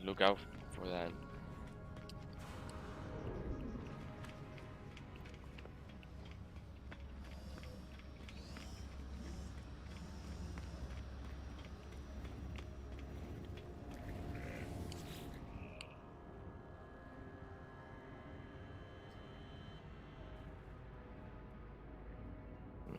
look out for that. Mm.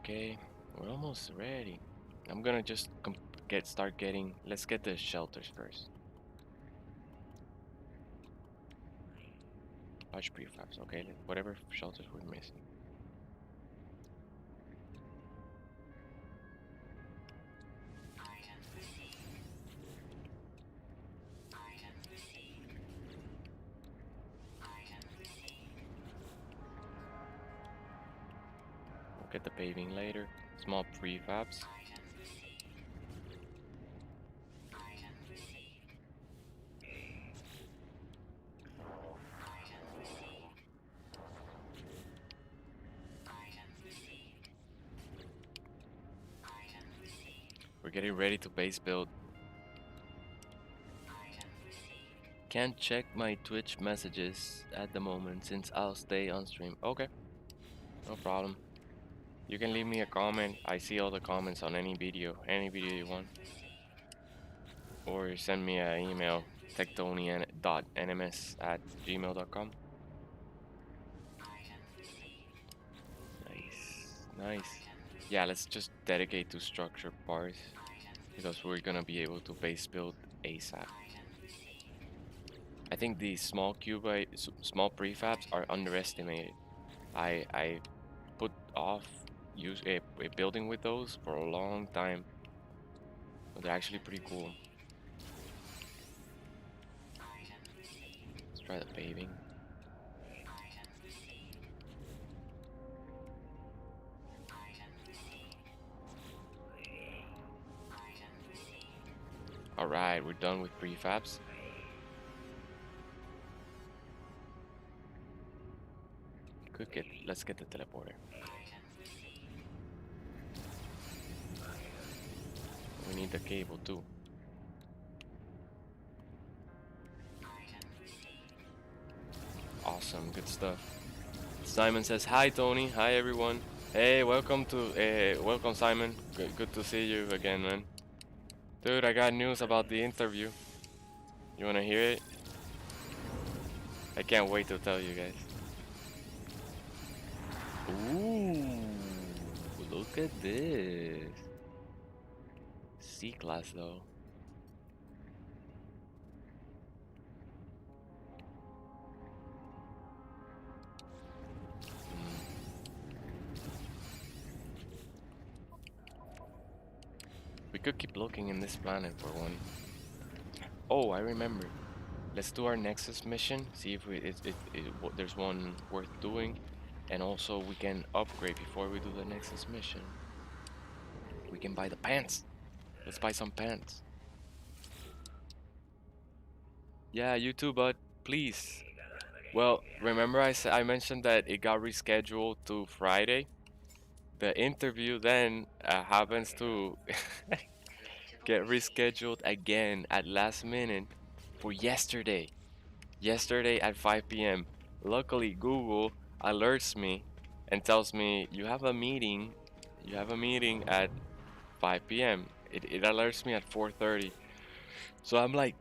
Okay, we're almost ready. I'm gonna just start getting. Let's get the shelters first. Large prefabs. Okay, whatever shelters we're missing. We'll get the paving later. Small prefabs. getting ready to base build. Can't check my Twitch messages at the moment since I'll stay on stream. Okay, no problem. You can leave me a comment. I see all the comments on any video you want. Or send me an email, tectonian.nms@gmail.com. Nice, nice. Yeah, let's just dedicate to structure parts because we're gonna be able to base build ASAP. I think these small prefabs are underestimated. I put off building with those for a long time, but they're actually pretty cool. Let's try the paving. Alright, we're done with prefabs. Let's get the teleporter. We need the cable too. Awesome, good stuff. Simon says, hi Tony, hi everyone. Hey, welcome Simon. Good to see you again, man. Dude, I got news about the interview. You wanna hear it? I can't wait to tell you guys. Ooh, look at this. C-class though. We could keep looking in this planet for one. Oh, I remember. Let's do our Nexus mission. See if there's one worth doing, and also we can upgrade before we do the Nexus mission. We can buy the pants. Let's buy some pants. Yeah, you too, bud. Please. Well, remember I mentioned that it got rescheduled to Friday. The interview then happens to get rescheduled again at last minute for yesterday. Yesterday at 5 p.m. Luckily, Google alerts me and tells me you have a meeting. You have a meeting at 5 p.m. It alerts me at 4:30. So I'm like,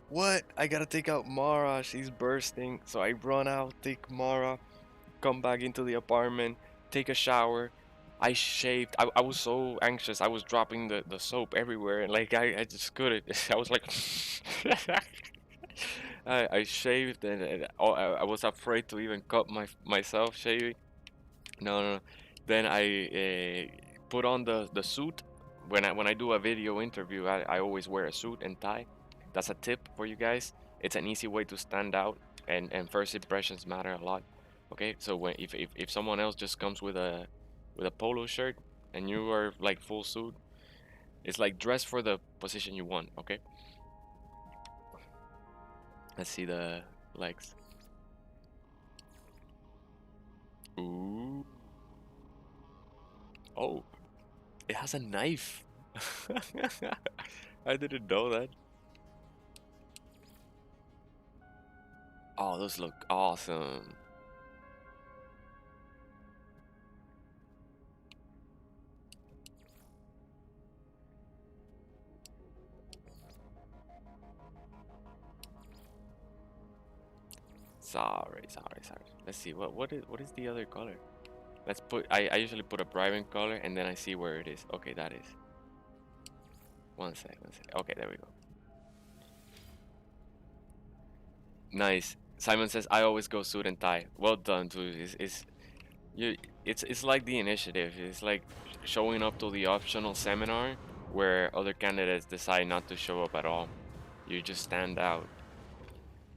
what? I gotta take out Mara. She's bursting. So I run out, take Mara, come back into the apartment, take a shower. I shaved. I was so anxious. I was dropping the soap everywhere, and like I just couldn't. I was like, I shaved, and I was afraid to even cut myself shaving. No, no, no. Then I put on the suit. When I do a video interview, I always wear a suit and tie. That's a tip for you guys. It's an easy way to stand out, and first impressions matter a lot. Okay, so if someone else just comes with a polo shirt and you are like full suit, it's like dress for the position you want. Okay. Let's see the legs. Ooh. Oh, it has a knife. I didn't know that. Oh, those look awesome. Sorry. Let's see what is the other color? Let's put I usually put a private color and then I see where it is. Okay, that is. One sec. Okay, there we go. Nice. Simon says I always go suit and tie. Well done, dude. It's like the initiative. It's like showing up to the optional seminar where other candidates decide not to show up at all. You just stand out.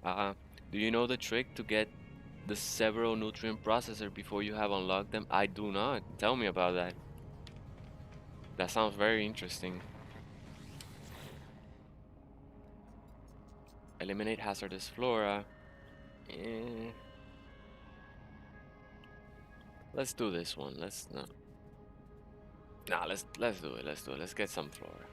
Uh, do you know the trick to get the several nutrient processor before you have unlocked them? I do not. Tell me about that. That sounds very interesting. Eliminate hazardous flora. Eh. Let's do this one. Let's do it. Let's get some flora.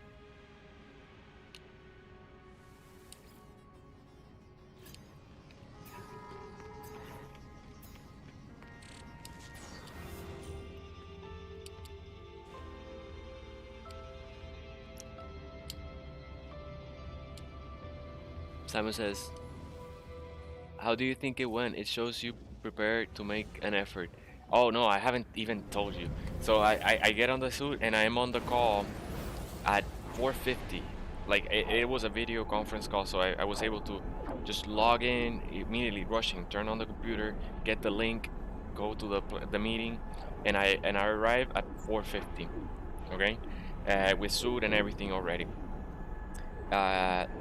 Simon says, "How do you think it went? It shows you prepared to make an effort." Oh no, I haven't even told you. So I get on the suit and I'm on the call at 4:50. Like it was a video conference call, so I was able to just log in immediately, rushing, turn on the computer, get the link, go to the meeting, and I arrive at 4:50. Okay, with suit and everything already.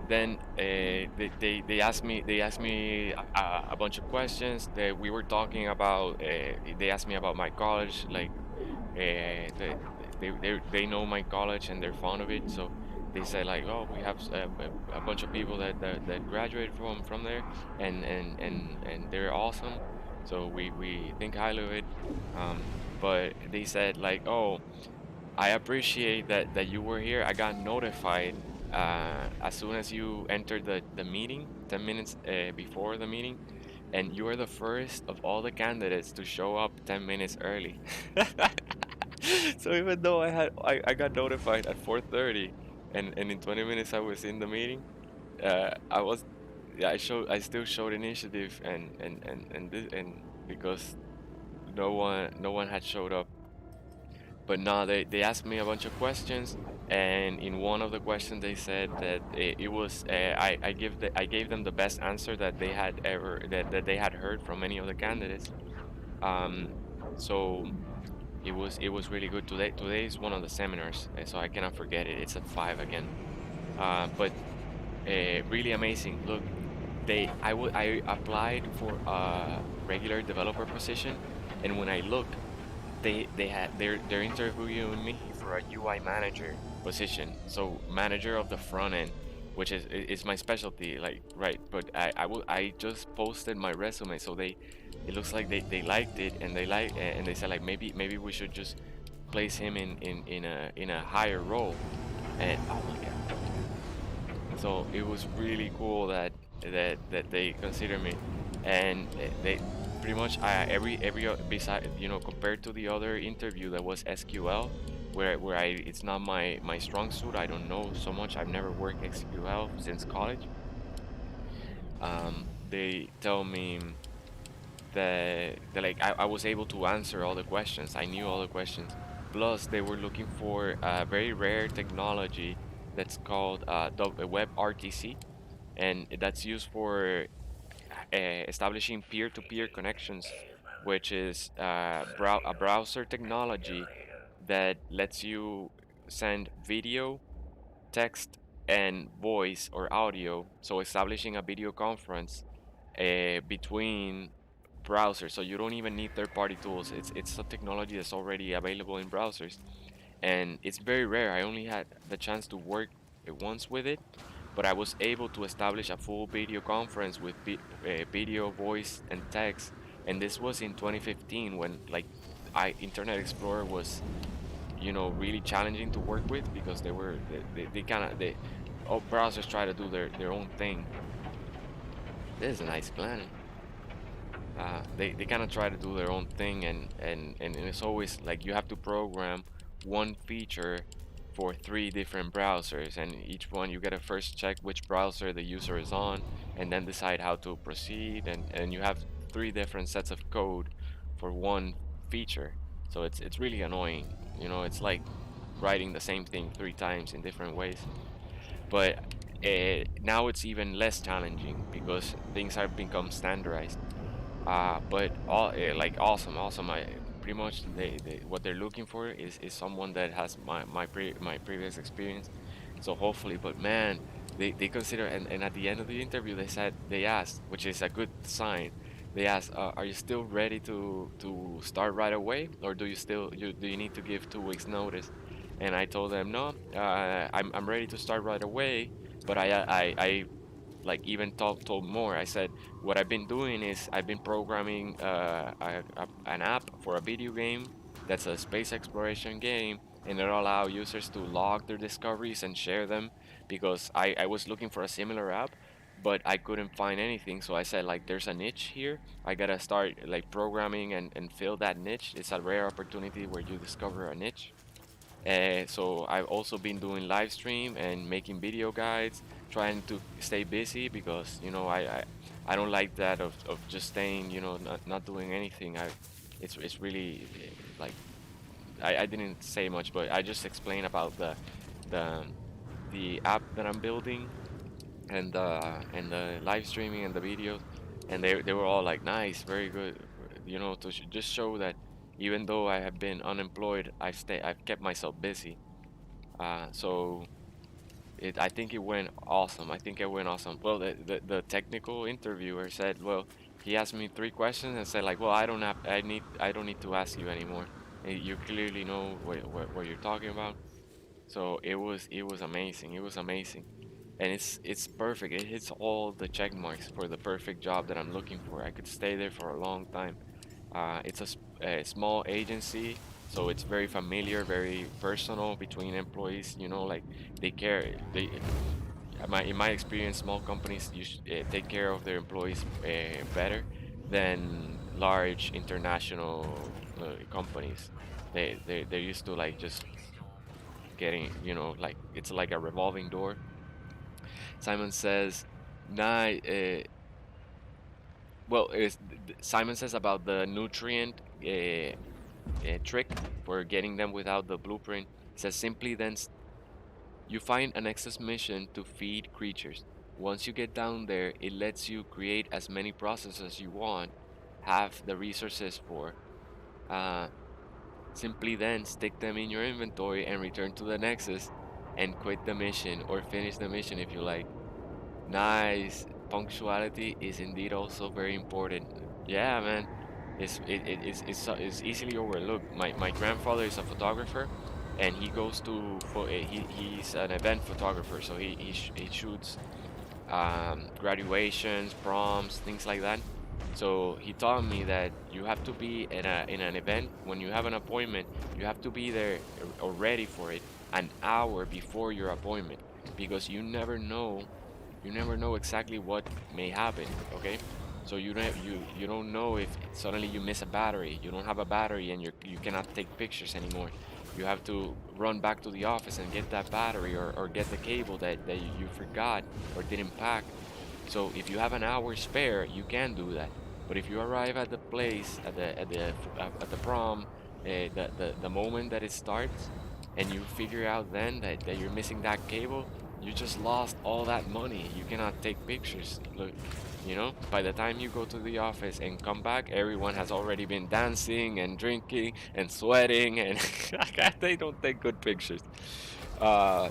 Then they asked me a bunch of questions that we were talking about. They asked me about my college, like they know my college and they're fond of it, so they said like, oh, we have a bunch of people that graduated from there, and they're awesome, so we think highly of it. But they said like, oh, I appreciate that you were here. I got notified as soon as you entered the meeting, 10 minutes before the meeting, and you are the first of all the candidates to show up 10 minutes early. So even though I got notified at 4:30, and in 20 minutes I was in the meeting, I was yeah, I still showed initiative, and because no one had showed up. But no, they asked me a bunch of questions, and in one of the questions they said that it was I gave them the best answer that they had ever that they had heard from any of the candidates. Um, so it was really good. Today is one of the seminars, so I cannot forget it. It's at 5 again. But really amazing. Look, I applied for a regular developer position, and when I look, they're interviewing me for a UI manager position. So manager of the front end, which is my specialty, like, right. But I just posted my resume, so it looks like they liked it, and they said like, maybe we should just place him in a higher role. And oh my god, so it was really cool that they consider me, and they pretty much beside, compared to the other interview that was SQL, where I it's not my strong suit. I don't know so much. I've never worked SQL since college. They tell me that like I was able to answer all the questions. I knew all the questions. Plus, they were looking for a very rare technology that's called WebRTC, and that's used for establishing peer-to-peer connections, which is a browser technology that lets you send video, text, and voice or audio. So establishing a video conference between browsers, so you don't even need third-party tools. It's a technology that's already available in browsers, and it's very rare. I only had the chance to work once with it, but I was able to establish a full video conference with video, voice, and text. And this was in 2015 when like Internet Explorer was, really challenging to work with because they kind of they all browsers try to do their own thing. This is a nice planet. They kind of try to do their own thing, and it's always like you have to program one feature for three different browsers, and each one you gotta first check which browser the user is on, and then decide how to proceed, and you have three different sets of code for one feature. So it's really annoying. It's like writing the same thing three times in different ways. But now it's even less challenging because things have become standardized. But all like awesome. I pretty much what they're looking for is someone that has my previous experience. So hopefully, but man, they consider, and at the end of the interview they asked, which is a good sign. They asked, are you still ready to start right away, or do you need to give 2 weeks notice? And I told them no, I'm ready to start right away, but I like even told more. I said what I've been doing is I've been programming an app for a video game that's a space exploration game, and it'll allow users to log their discoveries and share them because I was looking for a similar app, but I couldn't find anything. So I said like there's a niche here. I gotta start like programming and fill that niche. It's a rare opportunity where you discover a niche. So I've also been doing live stream and making video guides. trying to stay busy because I don't like that of just staying, not doing anything. It's really like I didn't say much, but I just explained about the the app that I'm building and the live streaming and the videos, and they were all like nice, very good, to just show that even though I have been unemployed, I've kept myself busy. So I think it went awesome. I think it went awesome. Well, the technical interviewer said, well, he asked me three questions and said like, well, I don't need to ask you anymore. You clearly know what you're talking about. So it was amazing. It was amazing. And it's perfect. It hits all the check marks for the perfect job that I'm looking for. I could stay there for a long time. It's a small agency, so it's very familiar, very personal between employees. Like they care. In my experience, small companies take care of their employees better than large international companies. They're used to like just getting, like it's like a revolving door. Simon says, "Nah." Well, Simon says about the nutrient trick for getting them without the blueprint. He says simply then you find an excess mission to feed creatures. Once you get down there, it lets you create as many processes as you want, have the resources for. Uh, Simply then stick them in your inventory and return to the Nexus and quit the mission or finish the mission if you like. Nice. Punctuality is indeed also very important. Yeah, man. It's easily overlooked. My grandfather is a photographer, and he goes to he's an event photographer, so he shoots graduations, proms, things like that. So he taught me that you have to be in an event when you have an appointment. You have to be there or ready for it an hour before your appointment because you never know exactly what may happen. Okay, so you don't know if suddenly you miss a battery, you don't have a battery, and you cannot take pictures anymore. You have to run back to the office and get that battery or get the cable that you forgot or didn't pack. So if you have an hour spare, you can do that. But if you arrive at the place at the prom, the moment that it starts, and you figure out then that you're missing that cable, you just lost all that money. You cannot take pictures. Look, by the time you go to the office and come back, everyone has already been dancing and drinking and sweating, and they don't take good pictures. Uh,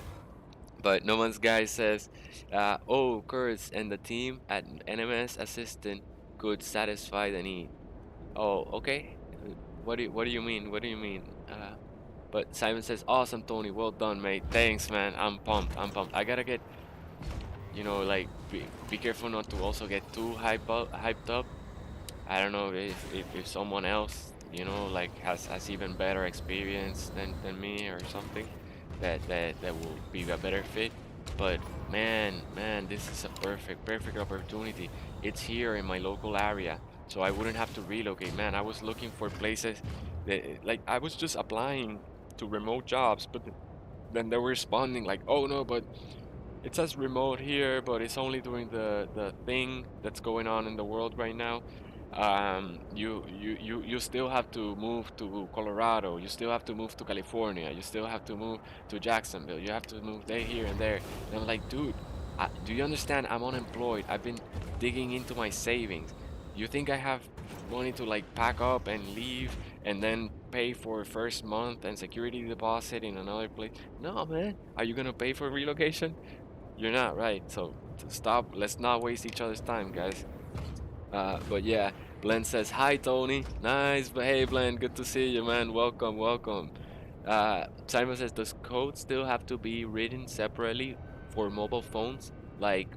but No Man's Guy says, "Oh, Kurtz and the team at NMS Assistant could satisfy the need." Oh, okay. What do you mean? What do you mean? But Simon says, "Awesome, Tony. Well done, mate. Thanks, man. I'm pumped. I'm pumped. I gotta get, like, be careful not to also get too hyped up. I don't know if someone else, like has even better experience than me or something that will be a better fit. But man, this is a perfect opportunity. It's here in my local area, so I wouldn't have to relocate. Man, I was looking for places that like I was just applying to remote jobs, but then they were responding like, "Oh no, but it says remote here, but it's only doing the thing that's going on in the world right now. You still have to move to Colorado. You still have to move to California. You still have to move to Jacksonville. You have to move there, here, and there." And I'm like, dude, do you understand? I'm unemployed. I've been digging into my savings. You think I have money to like pack up and leave and then pay for first month and security deposit in another place? No, man. Are you gonna pay for relocation? You're not, right. So stop. Let's not waste each other's time, guys. But yeah, Glenn says hi, Tony. Nice, but hey, Glenn, good to see you, man. Welcome, welcome. Simon says, does code still have to be written separately for mobile phones, like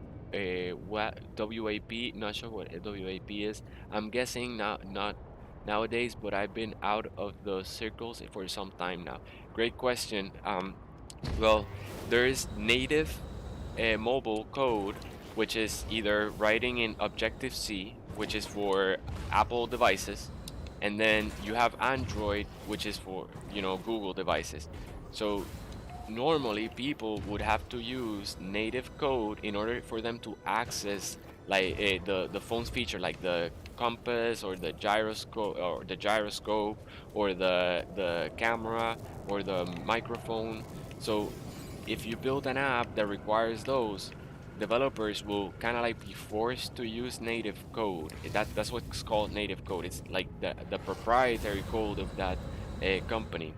what WAP? Not sure what WAP is. I'm guessing not nowadays, but I've been out of the circles for some time now. Great question. Well, there is native mobile code, which is either writing in Objective C, which is for Apple devices, and then you have Android, which is for Google devices. So normally people would have to use native code in order for them to access like the phone's feature, like the compass or the gyroscope or the camera or the microphone. So if you build an app that requires those, developers will kind of like be forced to use native code. That's what's called native code. It's like the proprietary code of that company.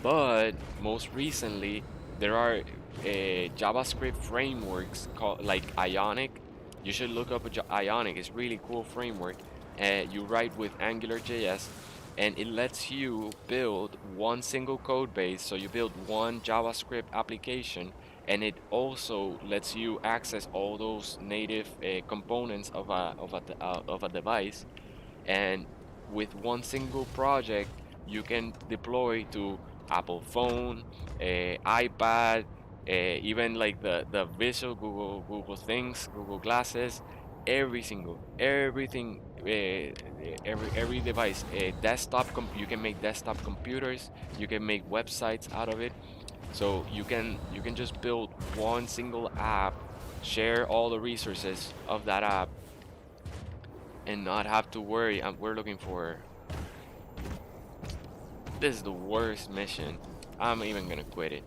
But most recently, there are JavaScript frameworks called like Ionic. You should look up Ionic. It's a really cool framework. You write with AngularJS, and it lets you build one single code base. So you build one JavaScript application, and it also lets you access all those native components of a device, and with one single project you can deploy to Apple phone, iPad, even like the visual Google things, Google glasses, everything, every device, you can make desktop computers, you can make websites out of it. So you can just build one single app, share all the resources of that app, and not have to worry. We're looking for, this is the worst mission. I'm even gonna quit it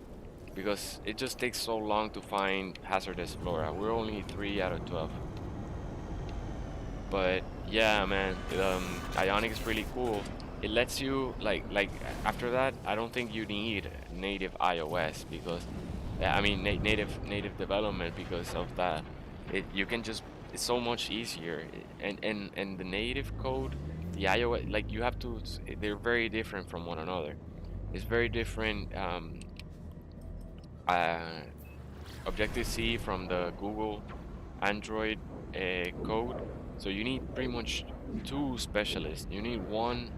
because it just takes so long to find hazardous flora. We're only 3 out of 12. But yeah, man, Ionic is really cool. It lets you like after that, I don't think you need native iOS because I mean native development because of that. You can just, it's so much easier. And the native code, the iOS, like you have to, they're very different from one another. It's very different. Uh, Objective C from the Google Android code. So you need pretty much two specialists. You need one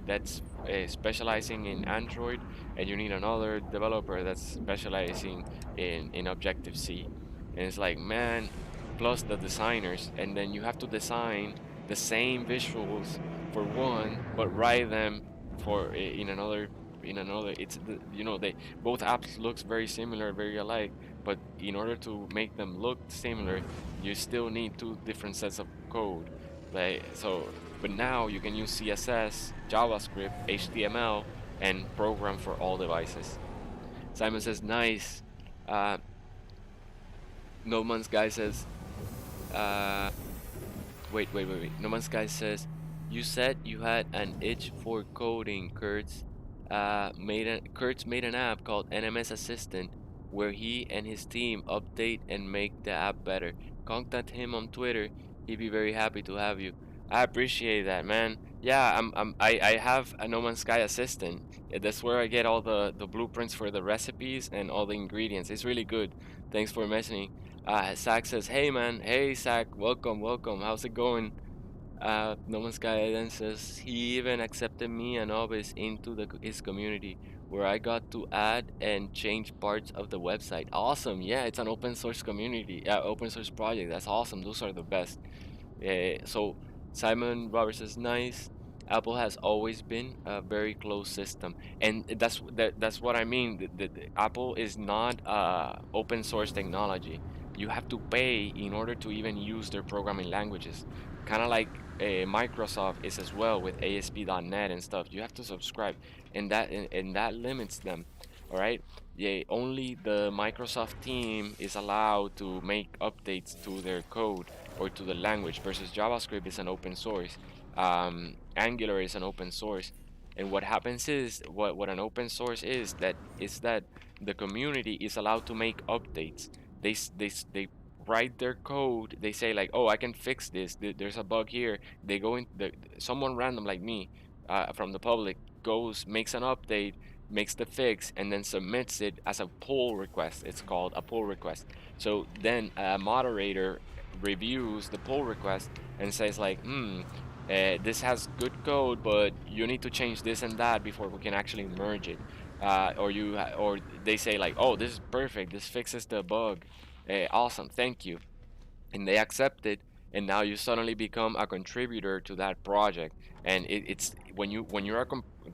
that's specializing in Android, and you need another developer that's specializing in Objective C. And it's like, man, plus the designers, and then you have to design the same visuals for one, but write them for in another. In another, it's they both apps looks very similar, very alike, but in order to make them look similar, you still need two different sets of code. But now you can use CSS, JavaScript, HTML, and program for all devices. Simon says, nice. Uh, no Man's Guy says, uh, wait. No Man's Guy says, you said you had an itch for coding, Kurtz. Kurtz made an app called NMS Assistant where he and his team update and make the app better. Contact him on Twitter. He'd be very happy to have you. I appreciate that, man. Yeah, I have a No Man's Sky assistant. That's where I get all the blueprints for the recipes and all the ingredients. It's really good. Thanks for mentioning. Zach says, "Hey man, hey Zach, welcome. How's it going?" No Man's Sky then says he even accepted me and Obis into his community where I got to add and change parts of the website. Awesome. Yeah, it's an open source community, open source project. That's awesome. Those are the best. So Simon Roberts says nice. Apple has always been a very closed system, and that's what I mean. The Apple is not open source technology. You have to pay in order to even use their programming languages. Kind of like Microsoft is as well with ASP.NET and stuff. You have to subscribe, and that limits them. All right. Yeah, only the Microsoft team is allowed to make updates to their code or to the language versus JavaScript is an open source. Angular is an open source. And what happens is what an open source is that the community is allowed to make updates. They write their code. They say like, oh, I can fix this. There's a bug here. They go in. Someone random like me, from the public, goes, makes an update, makes the fix, and then submits it as a pull request. It's called a pull request. So then a moderator reviews the pull request and says like, this has good code, but you need to change this and that before we can actually merge it. Or they say like, oh, this is perfect. This fixes the bug. Awesome, thank you, and they accept it, and now you suddenly become a contributor to that project. And it's when you're a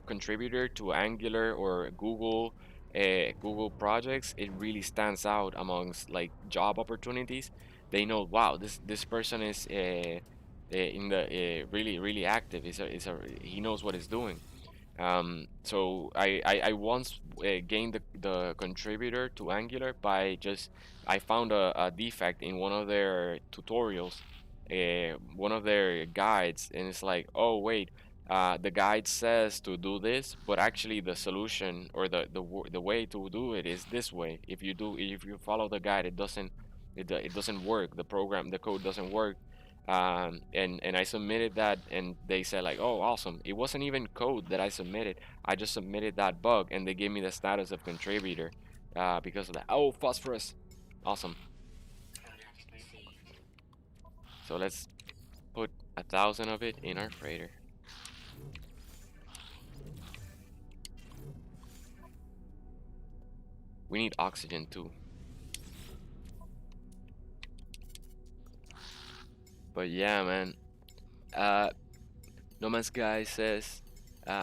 contributor to Angular or Google Google projects, it really stands out amongst like job opportunities. They know, wow, this person is in the really active. He knows what he's doing. So I once gained the contributor to Angular by just I found a defect in one of their tutorials, one of their guides, and it's like, oh wait, the guide says to do this, but actually the solution or the way to do it is this way. If you follow the guide, it doesn't work. The code doesn't work. And I submitted that, and they said like, oh, awesome. It wasn't even code that I submitted. I just submitted that bug, and they gave me the status of contributor because of that. Oh, phosphorus, awesome. So let's put 1,000 of it in our freighter. We need oxygen too. But yeah, man. Uh, No Man's Sky says,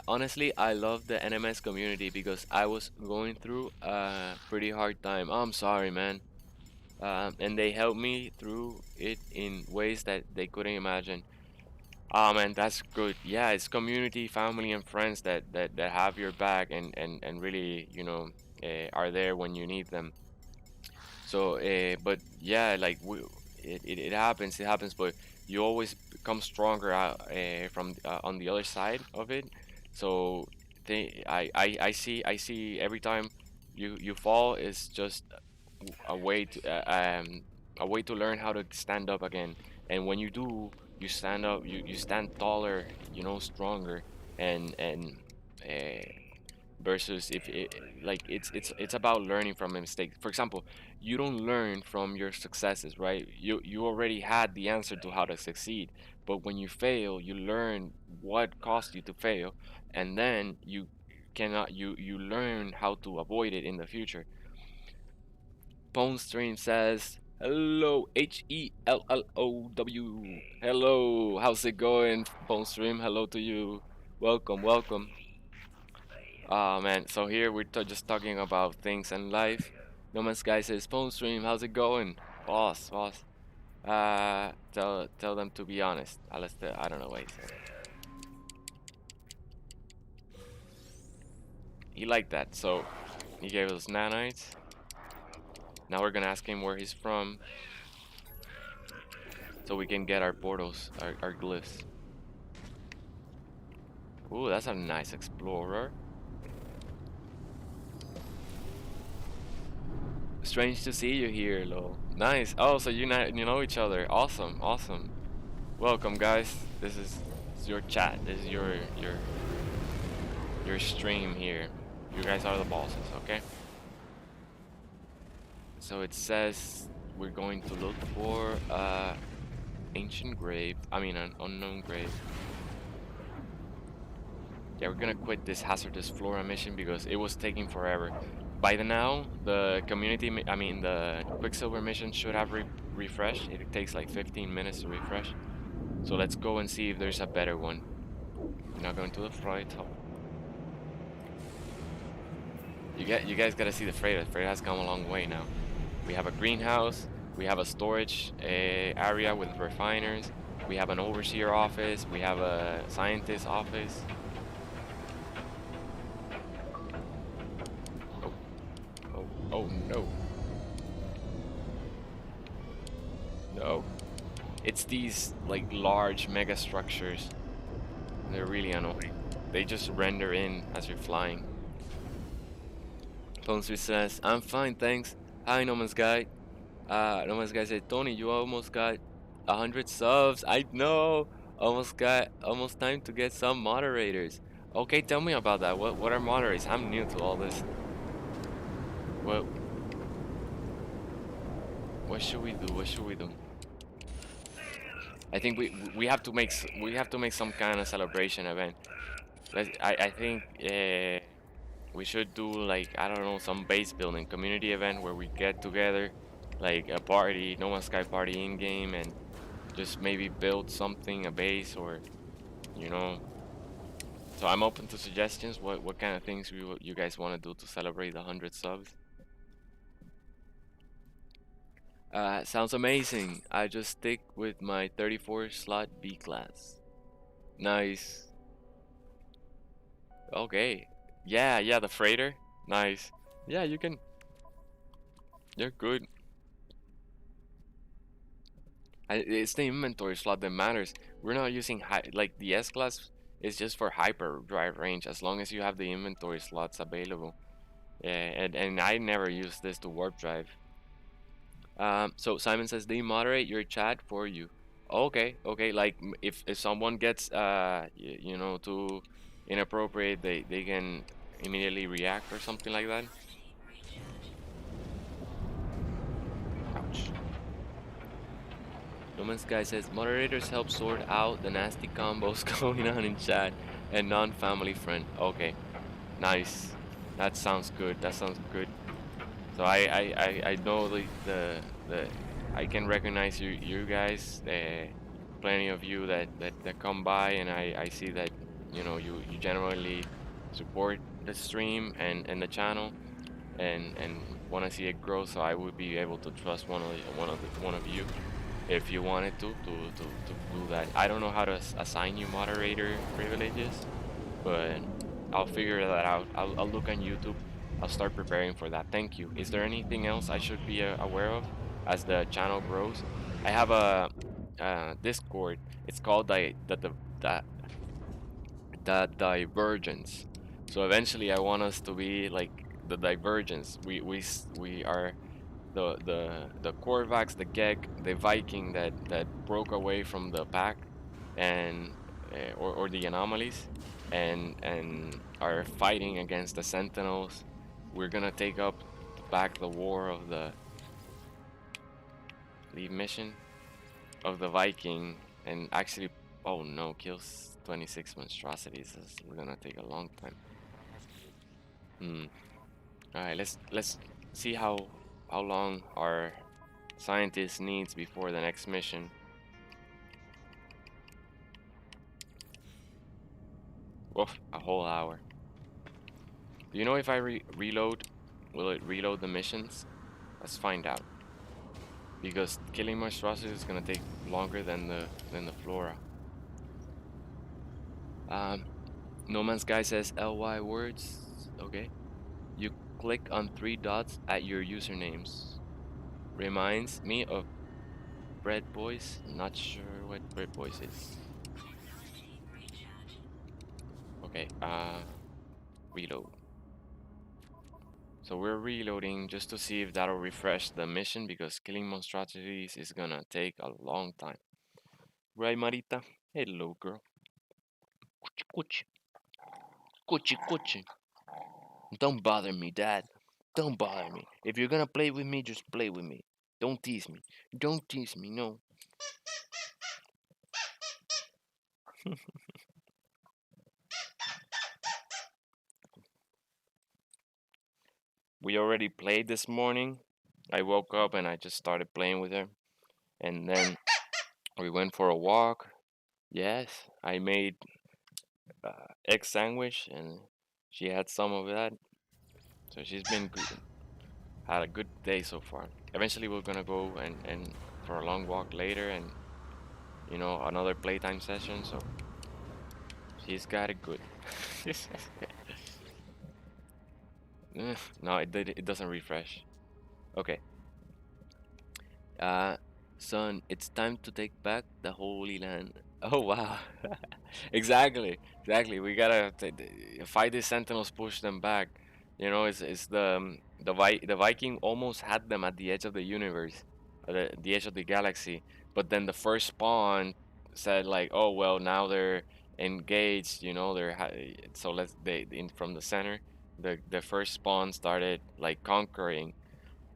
honestly, I love the NMS community because I was going through a pretty hard time. Oh, I'm sorry, man. And they helped me through it in ways that they couldn't imagine. Ah, man, that's good. Yeah, it's community, family, and friends that have your back and really, are there when you need them. So, but yeah, like it happens, but you always become stronger from on the other side of it. So, I see every time you fall is just a way to a way to learn how to stand up again. And when you do, you stand up, you stand taller, stronger, and uh, versus if it, like it's about learning from a mistake. For example, you don't learn from your successes, right? You already had the answer to how to succeed, but when you fail, you learn what caused you to fail, and then you learn how to avoid it in the future. Phone Stream says, hello, HELLOW. Hello, how's it going, Phone Stream? Hello to you. Welcome, welcome. Man, so here we're just talking about things in life. No Man's Sky says, Phone Stream, how's it going? Boss. Tell them to be honest. I don't know what he said. He liked that, so he gave us nanites. Now we're gonna ask him where he's from, so we can get our portals, our glyphs. Ooh, that's a nice explorer. Strange to see you here, lol. Nice. Oh, so you know each other. Awesome, awesome. Welcome, guys. This is your chat. This is your stream here. You guys are the bosses, okay? So it says we're going to look for ancient grave. I mean, an unknown grave. Yeah, we're gonna quit this hazardous flora mission because it was taking forever. By the now, the the Quicksilver mission should have refreshed. It takes like 15 minutes to refresh. So let's go and see if there's a better one. We're not going to the Freud. You guys gotta see the freighter. The freighter has come a long way now. We have a greenhouse. We have a storage area with refiners. We have an overseer office. We have a scientist office. Oh no. No. It's these like large mega structures. They're really annoying. They just render in as you're flying. Ponsu says, I'm fine, thanks. Hi, No Man's Guy. No Man's Guy said, Tony, you almost got 100 subs. I know. Almost time to get some moderators. Okay, tell me about that. What are moderators? I'm new to all this. What what should we do? What should we do? I think we have to make some kind of celebration event. I think we should do like I don't know some base building community event where we get together, like a party, No Man's Sky party in game, and just maybe build something, a base, or you know So I'm open to suggestions. What kind of things you guys want to do to celebrate the 100 subs? Sounds amazing. I just stick with my 34 slot B class. Nice. Okay. Yeah, yeah, the freighter. Nice. Yeah, you can. You're good. It's the inventory slot that matters. We're not using like the S class is just for hyper drive range as long as you have the inventory slots available. Yeah, and I never use this to warp drive. So Simon says they moderate your chat for you. Okay, okay. Like if someone gets you know too inappropriate, they can immediately react or something like that. Ouch. No Man's Sky says moderators help sort out the nasty combos going on in chat and non-family friend. Okay, nice. That sounds good. That sounds good. So I know the I can recognize you guys. Plenty of you that come by, and I see that you know you generally support the stream and the channel and want to see it grow. So I would be able to trust one of you if you wanted to do that. I don't know how to assign you moderator privileges, but I'll figure that out. I'll look on YouTube. I'll start preparing for that. Thank you. Is there anything else I should be aware of as the channel grows? I have a Discord. It's called the, the Divergence. So eventually, I want us to be like the Divergence. We are the Korvax, the Gek, the Viking that broke away from the pack, and or the anomalies, and are fighting against the Sentinels. We're gonna take up back the war of the leave mission of the Viking, and actually, oh no, kills 26 monstrosities. We're gonna take a long time. Hmm. All right, let's see how long our scientist needs before the next mission. Woof, a whole hour. Do you know if I reload, will it reload the missions? Let's find out. Because killing monstrosities is gonna take longer than the flora. Um, No Man's Sky says ly words. Okay. You click on three dots at your usernames. Reminds me of Bread Boys. Not sure what Bread Boys is. Okay. Reload. So we're reloading just to see if that'll refresh the mission because killing monstrosities is gonna take a long time. Right, Marita? Hello, girl. Cuchi, cuchi. Cuchi, cuchi. Don't bother me, Dad. Don't bother me. If you're gonna play with me, just play with me. Don't tease me. Don't tease me, no. We already played this morning. I woke up and I just started playing with her. And then we went for a walk. Yes, I made egg sandwich and she had some of that. So she's been good. Had a good day so far. Eventually we're gonna go and for a long walk later and you know another playtime session. So she's got it good. No, it doesn't refresh. Okay. Uh, son, it's time to take back the Holy Land. Oh wow. Exactly, exactly. We gotta fight the Sentinels, push them back. You know, it's the Viking almost had them at the edge of the universe, the edge of the galaxy. But then the first spawn said like, oh well, now they're engaged. You know, so let's they in from the center. The first spawn started like conquering,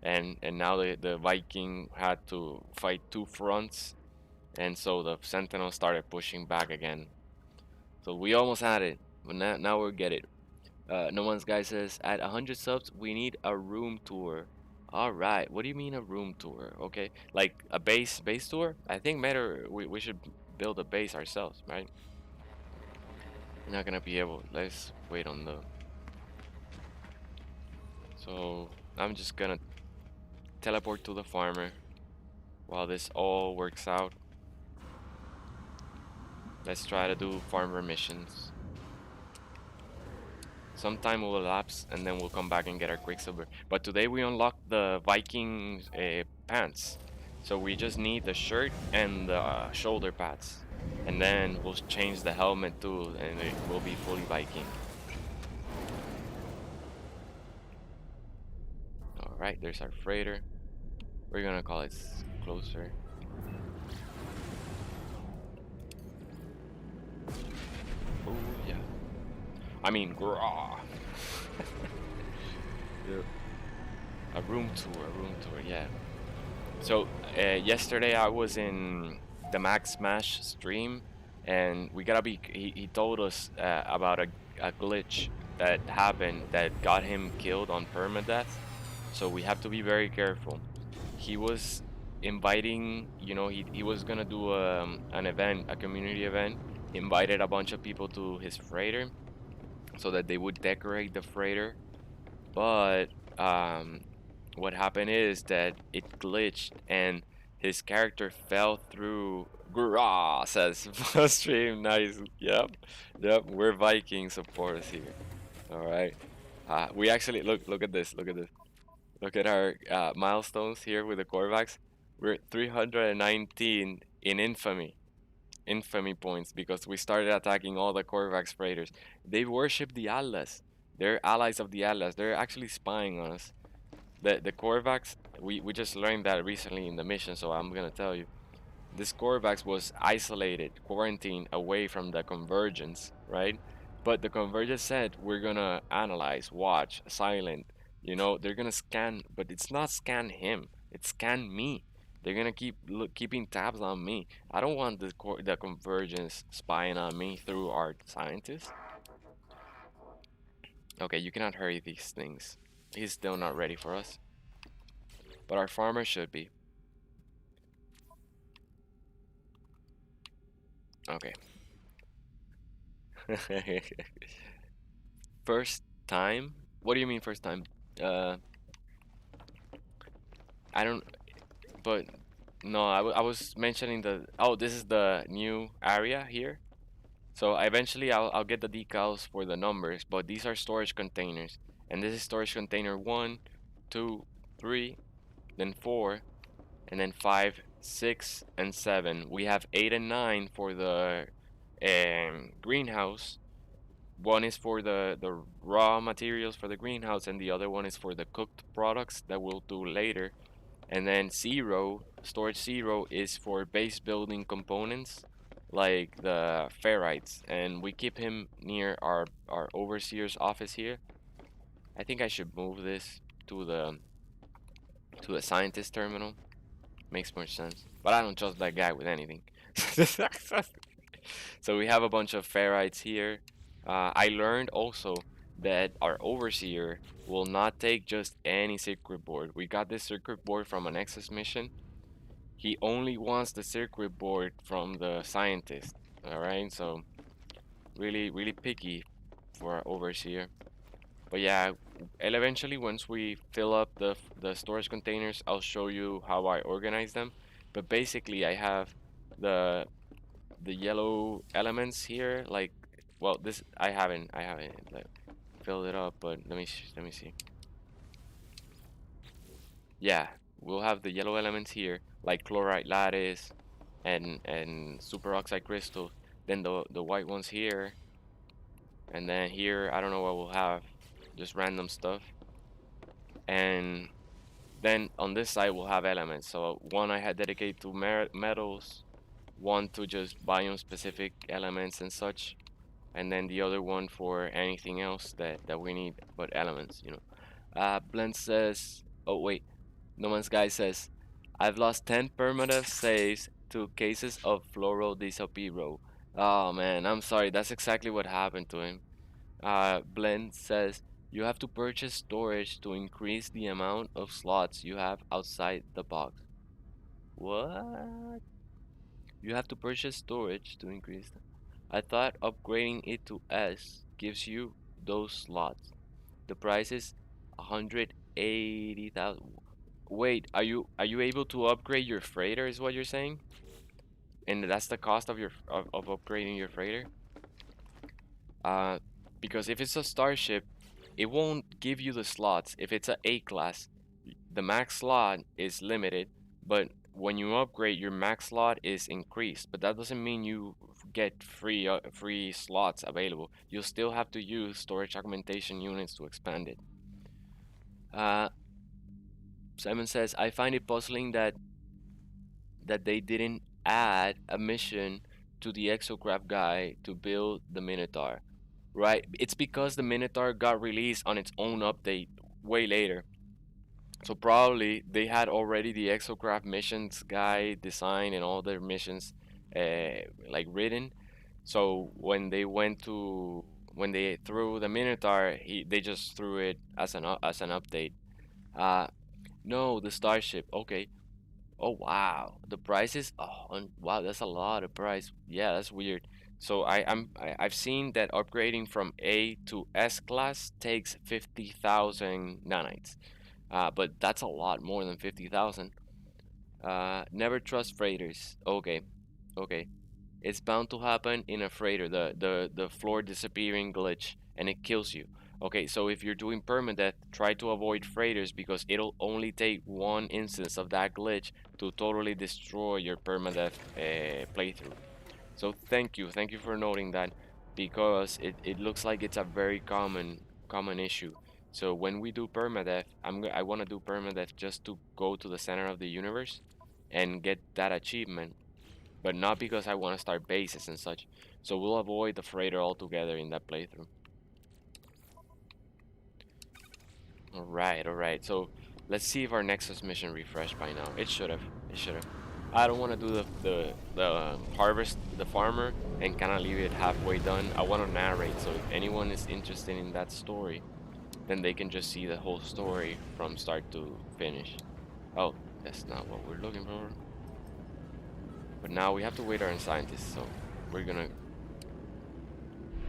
and now the Viking had to fight two fronts, and so the Sentinels started pushing back again. So we almost had it, but now we'll get it. No One's Guy says, at 100 subs, we need a room tour. All right, what do you mean a room tour? Okay, like a base tour? I think better we should build a base ourselves, right? Not gonna be able. Let's wait on the. So I'm just gonna teleport to the farmer while this all works out. Let's try to do farmer missions. Some time will elapse and then we'll come back and get our Quicksilver. But today we unlocked the Viking pants. So we just need the shirt and the shoulder pads. And then we'll change the helmet too and it will be fully Viking. Alright, there's our freighter. We're gonna call it closer. Oh yeah. I mean, grah. Yeah. A room tour, yeah. So yesterday I was in the Max Smash stream, and we gotta be. He told us about a glitch that happened that got him killed on permadeath. So we have to be very careful. He was inviting, he was gonna do an event, a community event. He invited a bunch of people to his freighter so that they would decorate the freighter, but um, what happened is that it glitched and his character fell through. Grah says stream. Nice. Yep, yep. We're Viking supporters here. All right. We actually look at this. Look at this. Look at our milestones here with the Corvax. We're 319 in infamy points because we started attacking all the Corvax freighters. They worship the Atlas. They're allies of the Atlas. They're actually spying on us. The Corvax, we just learned that recently in the mission, so I'm gonna tell you. This Corvax was isolated, quarantined away from the convergence, right? But the convergence said we're gonna analyze, watch, silent. They're gonna scan, but it's not scan him. It's scan me. They're gonna keeping tabs on me. I don't want the convergence spying on me through our scientists. Okay, you cannot hurry these things. He's still not ready for us, but our farmer should be. Okay. First time? What do you mean first time? Uh, I don't. But no, I was mentioning the. Oh, this is the new area here. So eventually I'll get the decals for the numbers, but these are storage containers, and this is storage container 1, 2, 3, then 4, and then 5, 6, and 7. We have 8 and 9 for the greenhouse. One is for the raw materials for the greenhouse, and the other one is for the cooked products that we'll do later. And then storage 0 is for base building components like the ferrites, and we keep him near our overseer's office here. I think I should move this to the scientist terminal. Makes more sense. But I don't trust that guy with anything. So we have a bunch of ferrites here. I learned also that our overseer will not take just any circuit board. We got this circuit board from an Nexus mission. He only wants the circuit board from the scientist. Alright, so really, really picky for our overseer. But yeah, eventually once we fill up the storage containers, I'll show you how I organize them. But basically I have the the yellow elements here, like, well, this I haven't like, filled it up, but let me see. Yeah, we'll have the yellow elements here, like chlorite lattice and superoxide crystals. Then the white ones here, and then here I don't know what we'll have, just random stuff. And then on this side we'll have elements. So one I had dedicated to metals, one to just biome specific elements and such, and then the other one for anything else that we need but elements. Blend says, oh wait, No Man's Sky says, I've lost 10 permanent saves to cases of floral disapiro. Oh man, I'm sorry, that's exactly what happened to him. Blend says, you have to purchase storage to increase the amount of slots you have outside the box. What? You have to purchase storage to increase. I thought upgrading it to S gives you those slots. The price is 180,000. Wait, are you able to upgrade your freighter is what you're saying? And that's the cost of of upgrading your freighter? Uh, because if it's a starship, it won't give you the slots. If it's a A class, the max slot is limited, but when you upgrade, your max slot is increased. But that doesn't mean you get free slots available. You'll still have to use storage augmentation units to expand it. Uh, Simon says, I find it puzzling that they didn't add a mission to the exocraft guy to build the Minotaur. Right? It's because the Minotaur got released on its own update way later. So probably they had already the exocraft missions guide design and all their missions like written. So when they threw the Minotaur, they just threw it as as an update. Uh no, the Starship. Okay. Oh wow, the price is wow, that's a lot of price. Yeah, that's weird. So I've seen that upgrading from A to S class takes 50,000 nanites. But that's a lot more than 50,000. Never trust freighters. Okay, okay. It's bound to happen in a freighter, the floor disappearing glitch, and it kills you. Okay, so if you're doing permadeath, try to avoid freighters because it'll only take one instance of that glitch to totally destroy your permadeath playthrough. So thank you for noting that because it looks like it's a very common issue. So when we do permadeath, I want to do permadeath just to go to the center of the universe and get that achievement, but not because I want to start bases and such. So we'll avoid the freighter altogether in that playthrough. All right. So let's see if our Nexus mission refreshed by now. It should have. It should have. I don't want to do the harvest the farmer and kind of leave it halfway done. I want to narrate. So if anyone is interested in that story, then they can just see the whole story from start to finish. Oh, that's not what we're looking for. But now we have to wait our scientists. So we're gonna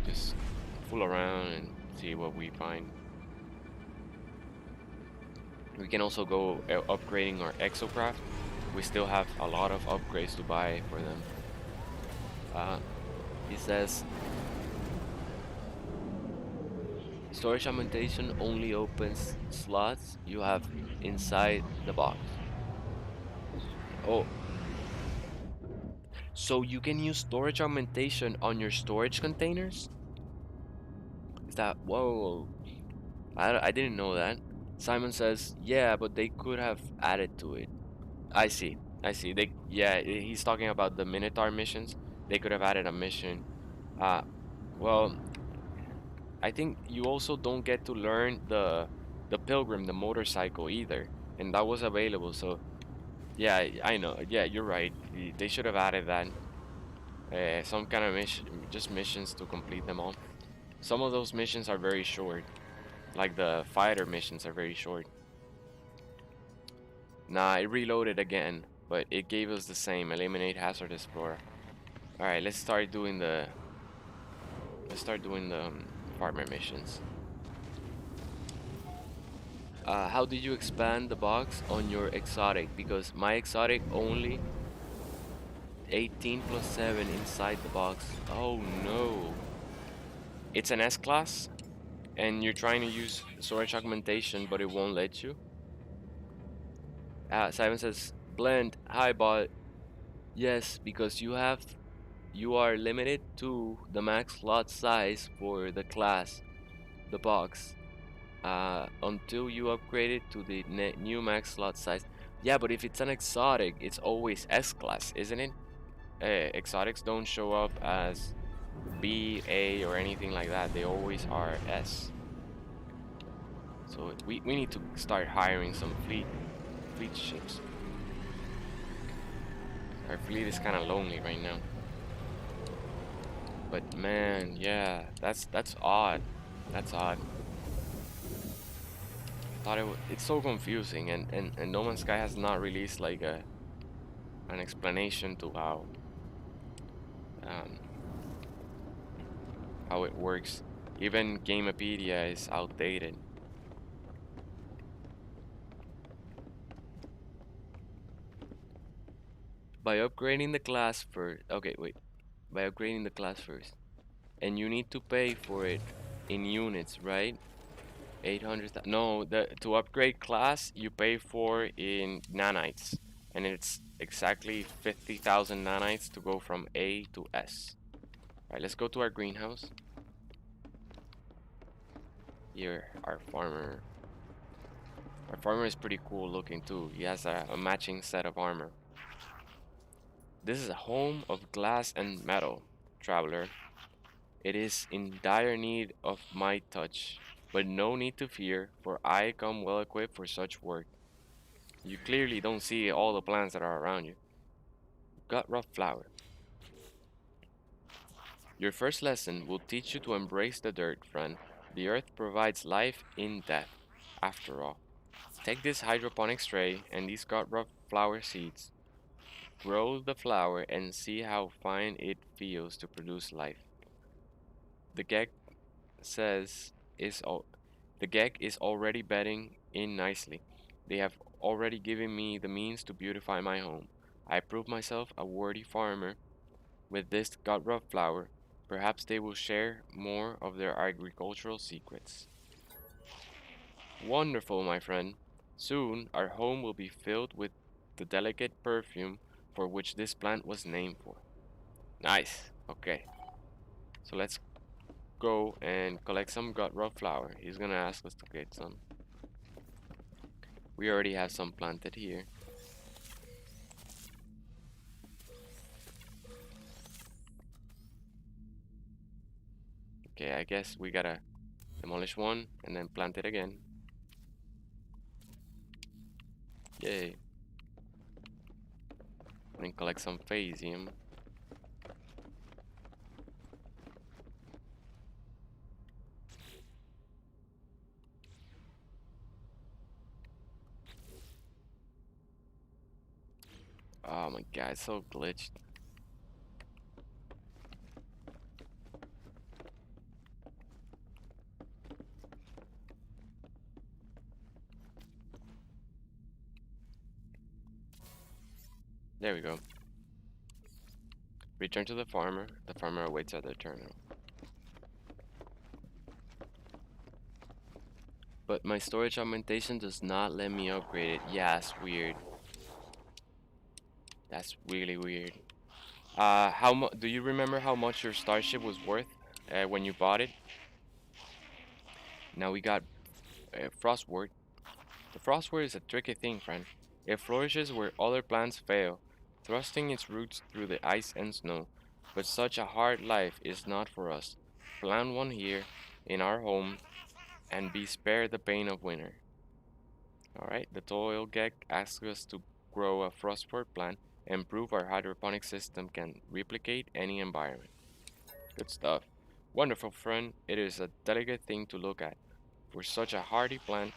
just fool around and see what we find. We can also go upgrading our exocraft. We still have a lot of upgrades to buy for them. Uh, he says storage augmentation only opens slots you have inside the box. Oh, so you can use storage augmentation on your storage containers? Is that whoa? I didn't know that. Simon says, yeah, but they could have added to it. I see. I see. He's talking about the Minotaur missions. They could have added a mission. Uh, well, I think you also don't get to learn the Pilgrim, the motorcycle either, and that was available. So yeah, I know. Yeah, you're right. They should have added that. Some kind of mission, just missions to complete them all. Some of those missions are very short, like the fighter missions are very short. Nah, it reloaded again, but it gave us the same. Eliminate hazardous flora. All right, let's start doing the farmer missions. How did you expand the box on your exotic? Because my exotic only 18 plus 7 inside the box. Oh no. It's an S class, and you're trying to use storage augmentation, but it won't let you. Simon says, blend, hi bot. Yes, because you are limited to the max slot size for the class, the box, until you upgrade it to the new max slot size. Yeah, but if it's an exotic, it's always S class, isn't it? Exotics don't show up as B, A, or anything like that. They always are S. So we need to start hiring some fleet ships. Our fleet is kind of lonely right now. But man, yeah, that's odd. That's odd. Thought it's so confusing, and No Man's Sky has not released like an explanation to how um how it works. Even Gamepedia is outdated. By upgrading the class first. Okay, wait. By upgrading the class first. And you need to pay for it in units, right? 800. No, the to upgrade class you pay for in nanites, and it's exactly 50,000 nanites to go from A to S. All right, let's go to our greenhouse. Here, our farmer. Our farmer is pretty cool looking too. He has a matching set of armor. This is a home of glass and metal, traveler. It is in dire need of my touch, but no need to fear, for I come well equipped for such work. You clearly don't see all the plants that are around you. Gut rough flower. Your first lesson will teach you to embrace the dirt, friend. The earth provides life in death, after all. Take this hydroponic tray and these gut rough flower seeds. Grow the flower and see how fine it feels to produce life. The gag says is all the gag is already bedding in nicely. They have already given me the means to beautify my home. I prove myself a worthy farmer with this gut-rub flower. Perhaps they will share more of their agricultural secrets. Wonderful, my friend. Soon our home will be filled with the delicate perfume for which this plant was named for. Nice. Okay. So let's go and collect some gut-rub flower. He's gonna ask us to get some. We already have some planted here. Okay, I guess we gotta demolish one and then plant it again. Yay. And collect some phasium. Oh my god, it's so glitched. There we go. Return to the farmer. The farmer awaits at the terminal. But my storage augmentation does not let me upgrade it. Yeah, it's weird. That's really weird. How much? Do you remember how much your starship was worth when you bought it? Now we got frostwort. The frostwort is a tricky thing, friend. It flourishes where other plants fail, thrusting its roots through the ice and snow. But such a hard life is not for us. Plant one here, in our home, and be spared the pain of winter. Alright, the toil gag asks us to grow a frostwort plant and prove our hydroponic system can replicate any environment. Good stuff. Wonderful, friend. It is a delicate thing to look at. For such a hardy plant,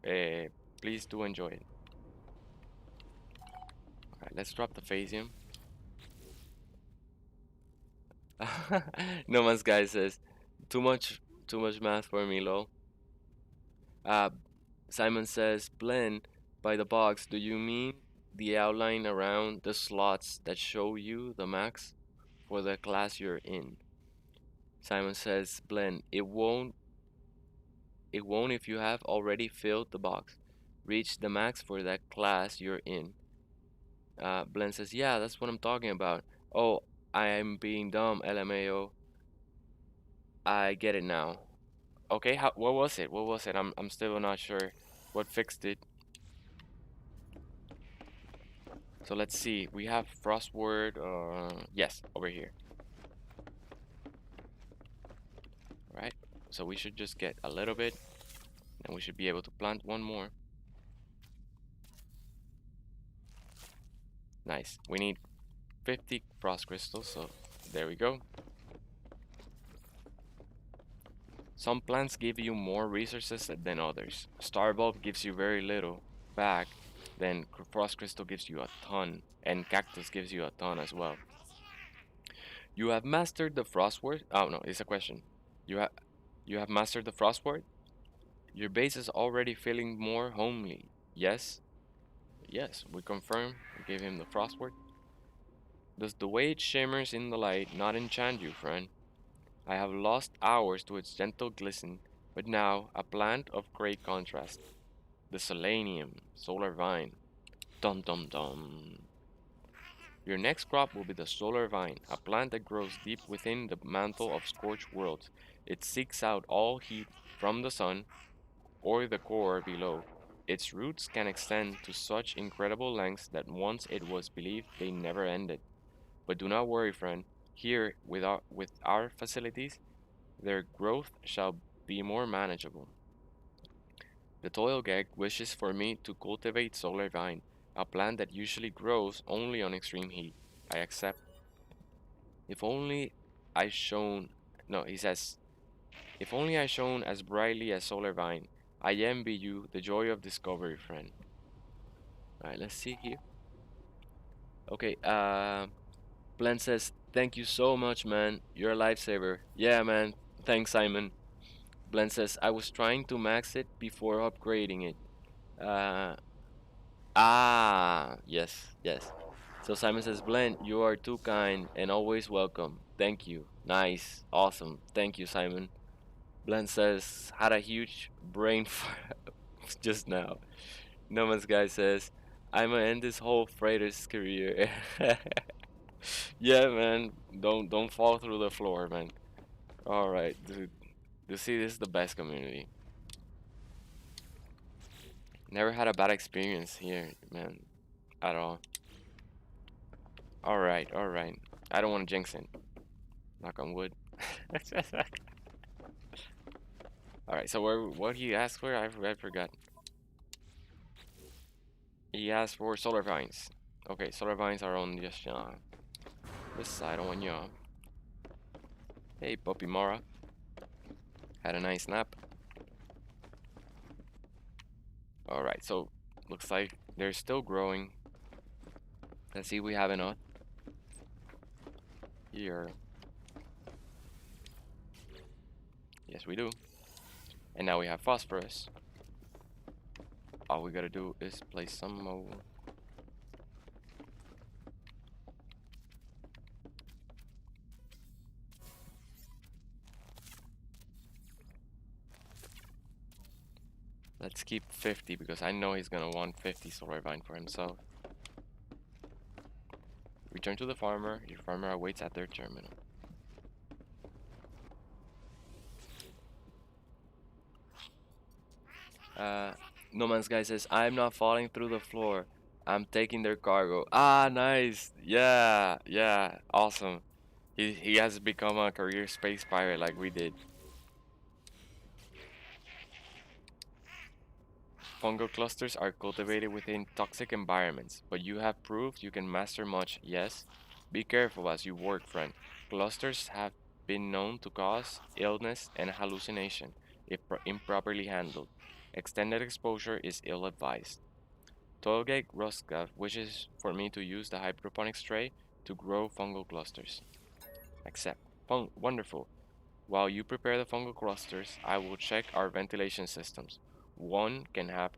uh, please do enjoy it. Alright, let's drop the phasium. No Man's Guy says, too much, too much math for me, lol. Uh, Simon says, blend by the box. Do you mean the outline around the slots that show you the max for the class you're in? Simon says, blend. It won't if you have already filled the box. Reach the max for that class you're in. Blend says, yeah, that's what I'm talking about. Oh, I am being dumb, LMAO. I get it now. Okay, what was it? What was it? I'm still not sure what fixed it. So let's see. We have frostword. Yes, over here. Right. So we should just get a little bit, and we should be able to plant one more. Nice. We need 50 frost crystals, so there we go. Some plants give you more resources than others. Starbulb gives you very little back, then frost crystal gives you a ton, and cactus gives you a ton as well. You have mastered the frostword. Oh no, it's a question. You have you have mastered the frostword. Your base is already feeling more homely. Yes, yes, we confirm. We gave him the frostword. Does the way it shimmers in the light not enchant you, friend? I have lost hours to its gentle glisten, but now a plant of great contrast. The Selenium, Solar Vine. Dum dum dum. Your next crop will be the solar vine, a plant that grows deep within the mantle of scorched worlds. It seeks out all heat from the sun or the core below. Its roots can extend to such incredible lengths that once it was believed they never ended. But do not worry, friend. Here, with our facilities, their growth shall be more manageable. The toil gag wishes for me to cultivate solar vine, a plant that usually grows only on extreme heat. I accept. If only I shone. No, he says, if only I shone as brightly as solar vine. I envy you the joy of discovery, friend. Alright, let's see here. Okay, Glenn says, thank you so much, man. You're a lifesaver. Yeah, man. Thanks, Simon. Glenn says, I was trying to max it before upgrading it. Uh, yes, yes. So Simon says, Glenn, you are too kind and always welcome. Thank you. Nice. Awesome. Thank you, Simon. Glenn says, had a huge brain just now. No Man's Guy says, I'ma end this whole freighter's career. Yeah, man. Don't fall through the floor, man. All right, dude. You see, this is the best community. Never had a bad experience here, man, at all. All right, all right. I don't want to jinx it. Knock on wood. All right. So what he asked for, I forgot. He asked for solar vines. Okay, solar vines are on just this side on you. Hey, Puppy Mara. Had a nice nap. All right. So looks like they're still growing. Let's see if we have enough here. Yes, we do. And now we have phosphorus. All we gotta do is place some more. Let's keep 50 because I know he's gonna want 50 solar vine for himself. Return to the farmer. Your farmer awaits at their terminal. Uh, No Man's Guy says, I'm not falling through the floor. I'm taking their cargo. Ah, nice. Yeah, yeah, awesome. He has become a career space pirate like we did. Fungal clusters are cultivated within toxic environments, but you have proved you can master much, yes? Be careful as you work, friend. Clusters have been known to cause illness and hallucination if improperly handled. Extended exposure is ill advised. Tolgate Roskav wishes for me to use the hydroponics tray to grow fungal clusters. Accept. Wonderful. While you prepare the fungal clusters, I will check our ventilation systems. One can have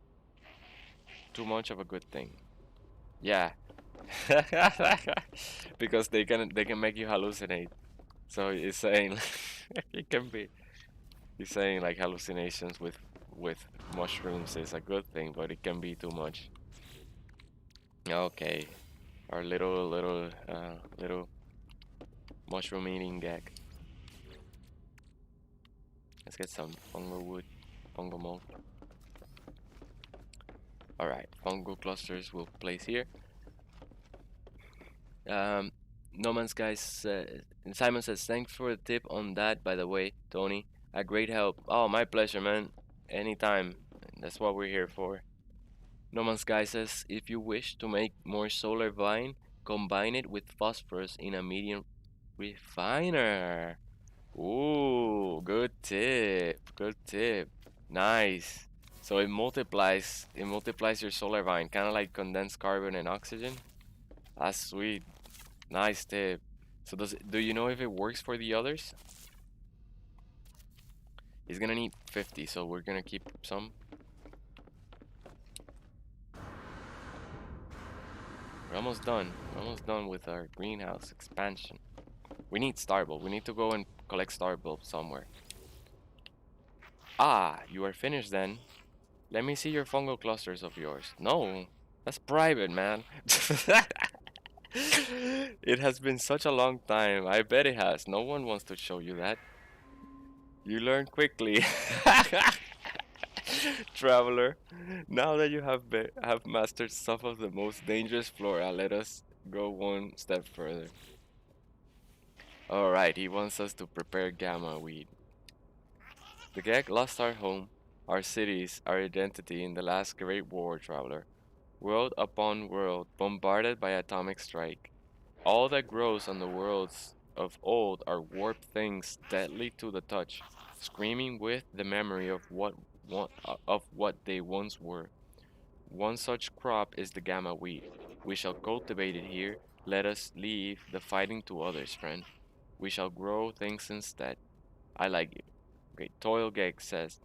too much of a good thing. Yeah. Because they can make you hallucinate. So it's saying it can be he's saying like hallucinations with mushrooms is a good thing, but it can be too much. Okay. Our little mushroom eating gag. Let's get some fungal wood, fungal mold. Alright, fungal clusters will place here. Um, No Man's Guys Simon says, thanks for the tip on that, by the way, Tony. A great help. Oh, my pleasure, man. Anytime. That's what we're here for. No Man's Guy says, if you wish to make more solar vine, combine it with phosphorus in a medium refiner. Ooh, good tip. Good tip. Nice. So it multiplies your solar vine, kind of like condensed carbon and oxygen. That's sweet. Nice tip. So do you know if it works for the others? He's gonna need 50, so we're gonna keep some. We're almost done. We're almost done with our greenhouse expansion. We need star bulb. We need to go and collect star bulbs somewhere. Ah, you are finished then. Let me see your fungal clusters of yours. No, that's private, man. It has been such a long time. I bet it has. No one wants to show you that. You learn quickly. Traveler, now that you have mastered some of the most dangerous flora, let us go one step further. Alright, he wants us to prepare gamma weed. The Gek lost our home, our cities, our identity in the last great war, traveler. World upon world, bombarded by atomic strike. All that grows on the worlds of old are warped things deadly to the touch, screaming with the memory of what they once were. One such crop is the gamma wheat. We shall cultivate it here. Let us leave the fighting to others, friend. We shall grow things instead. I like you. Okay, Toil Geg says,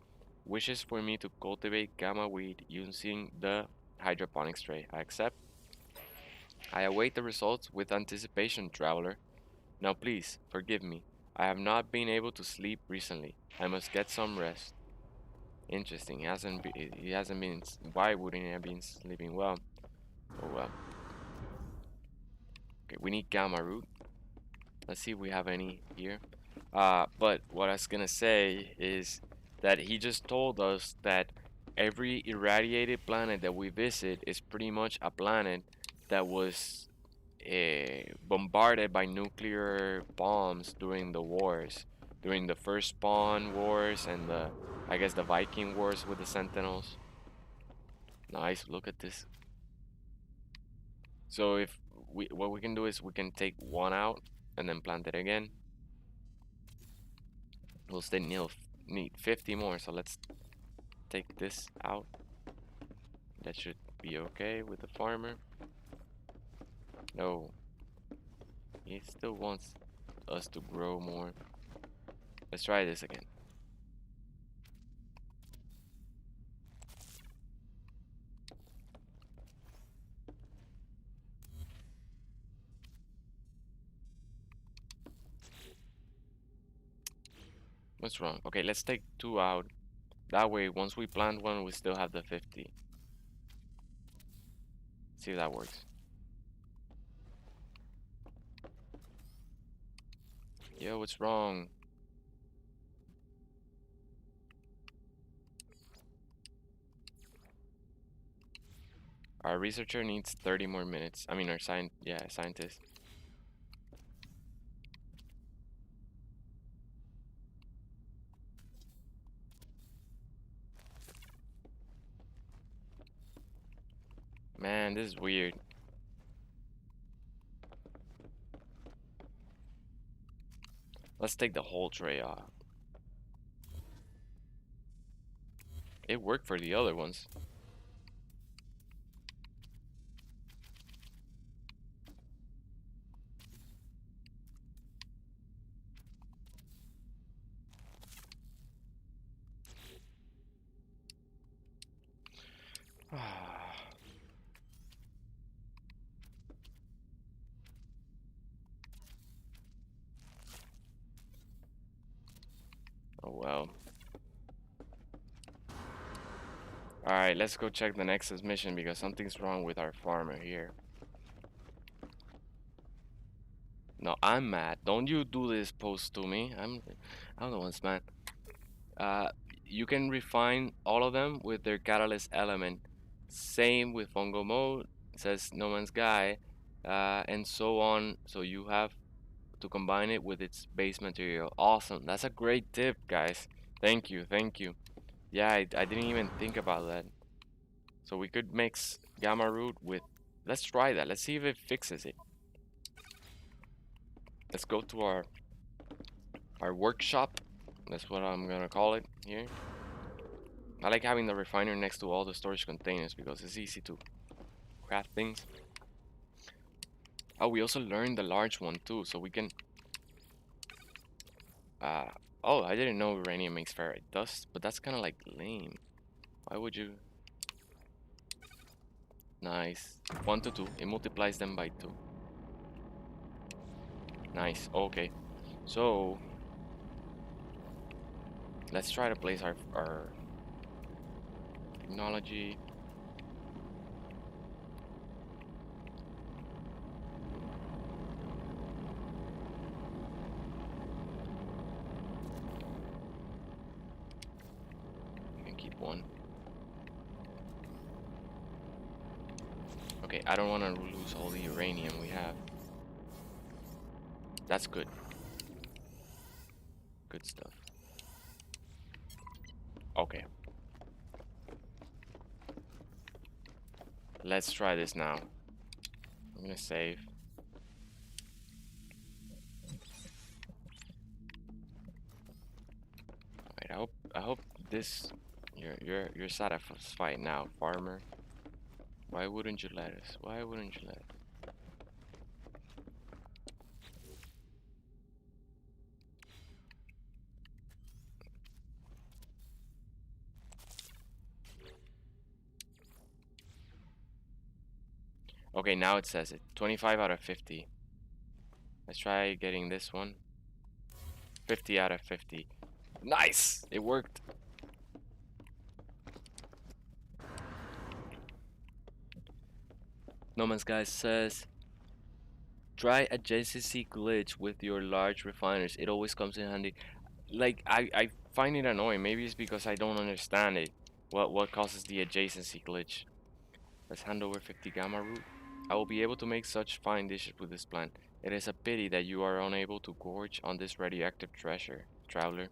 wishes for me to cultivate gamma weed using the hydroponics tray. I accept. I await the results with anticipation, traveler. Now please, forgive me. I have not been able to sleep recently. I must get some rest. Interesting. He hasn't been. Why wouldn't he have been sleeping well? Oh well. Okay, we need gamma root. Let's see if we have any here. But what I was gonna say is that he just told us that every irradiated planet that we visit is pretty much a planet that was bombarded by nuclear bombs during the wars, during the first Spawn wars and I guess the Viking wars with the Sentinels. Nice, look at this. So if what we can do is we can take one out and then plant it again. We'll still need 50 more, so let's take this out. That should be okay with the farmer. No, he still wants us to grow more. Let's try this again. What's wrong? Okay, let's take two out. That way, once we plant one, we still have the 50. See if that works. Yo, what's wrong? Our researcher needs 30 more minutes. I mean, our scientist. Man, this is weird. Let's take the whole tray off. It worked for the other ones. Oh well. Alright, let's go check the Nexus mission because something's wrong with our farmer here. No, I'm mad. Don't you do this post to me. I'm the one's mad. Uh, you can refine all of them with their catalyst element. Same with fungal mode, says No Man's Sky, and so on. So you have to combine it with its base material. Awesome. That's a great tip, guys. Thank you. Thank you. Yeah, I didn't even think about that. So we could mix gamma root with. Let's try that. Let's see if it fixes it. Let's go to our workshop. That's what I'm gonna call it here. I like having the refiner next to all the storage containers because it's easy to craft things. Oh, we also learned the large one too, so we can. Uh, oh, I didn't know uranium makes ferrite dust, but that's kind of like lame. Why would you? Nice. 1 to 2. It multiplies them by 2. Nice. Okay. So let's try to place our technology. We can keep one. Okay, I don't want to lose all the uranium we have. That's good. Good stuff. Okay. Let's try this now. I'm gonna save. Alright, I hope this you're satisfied now, farmer. Why wouldn't you let us? Why wouldn't you let us? Okay, now it says it. 25 out of 50. Let's try getting this one. 50 out of 50. Nice! It worked. No Man's Guy says, try adjacency glitch with your large refiners. It always comes in handy. Like, I find it annoying. Maybe it's because I don't understand it. What causes the adjacency glitch? Let's hand over 50 gamma root. I will be able to make such fine dishes with this plant. It is a pity that you are unable to gorge on this radioactive treasure, traveler.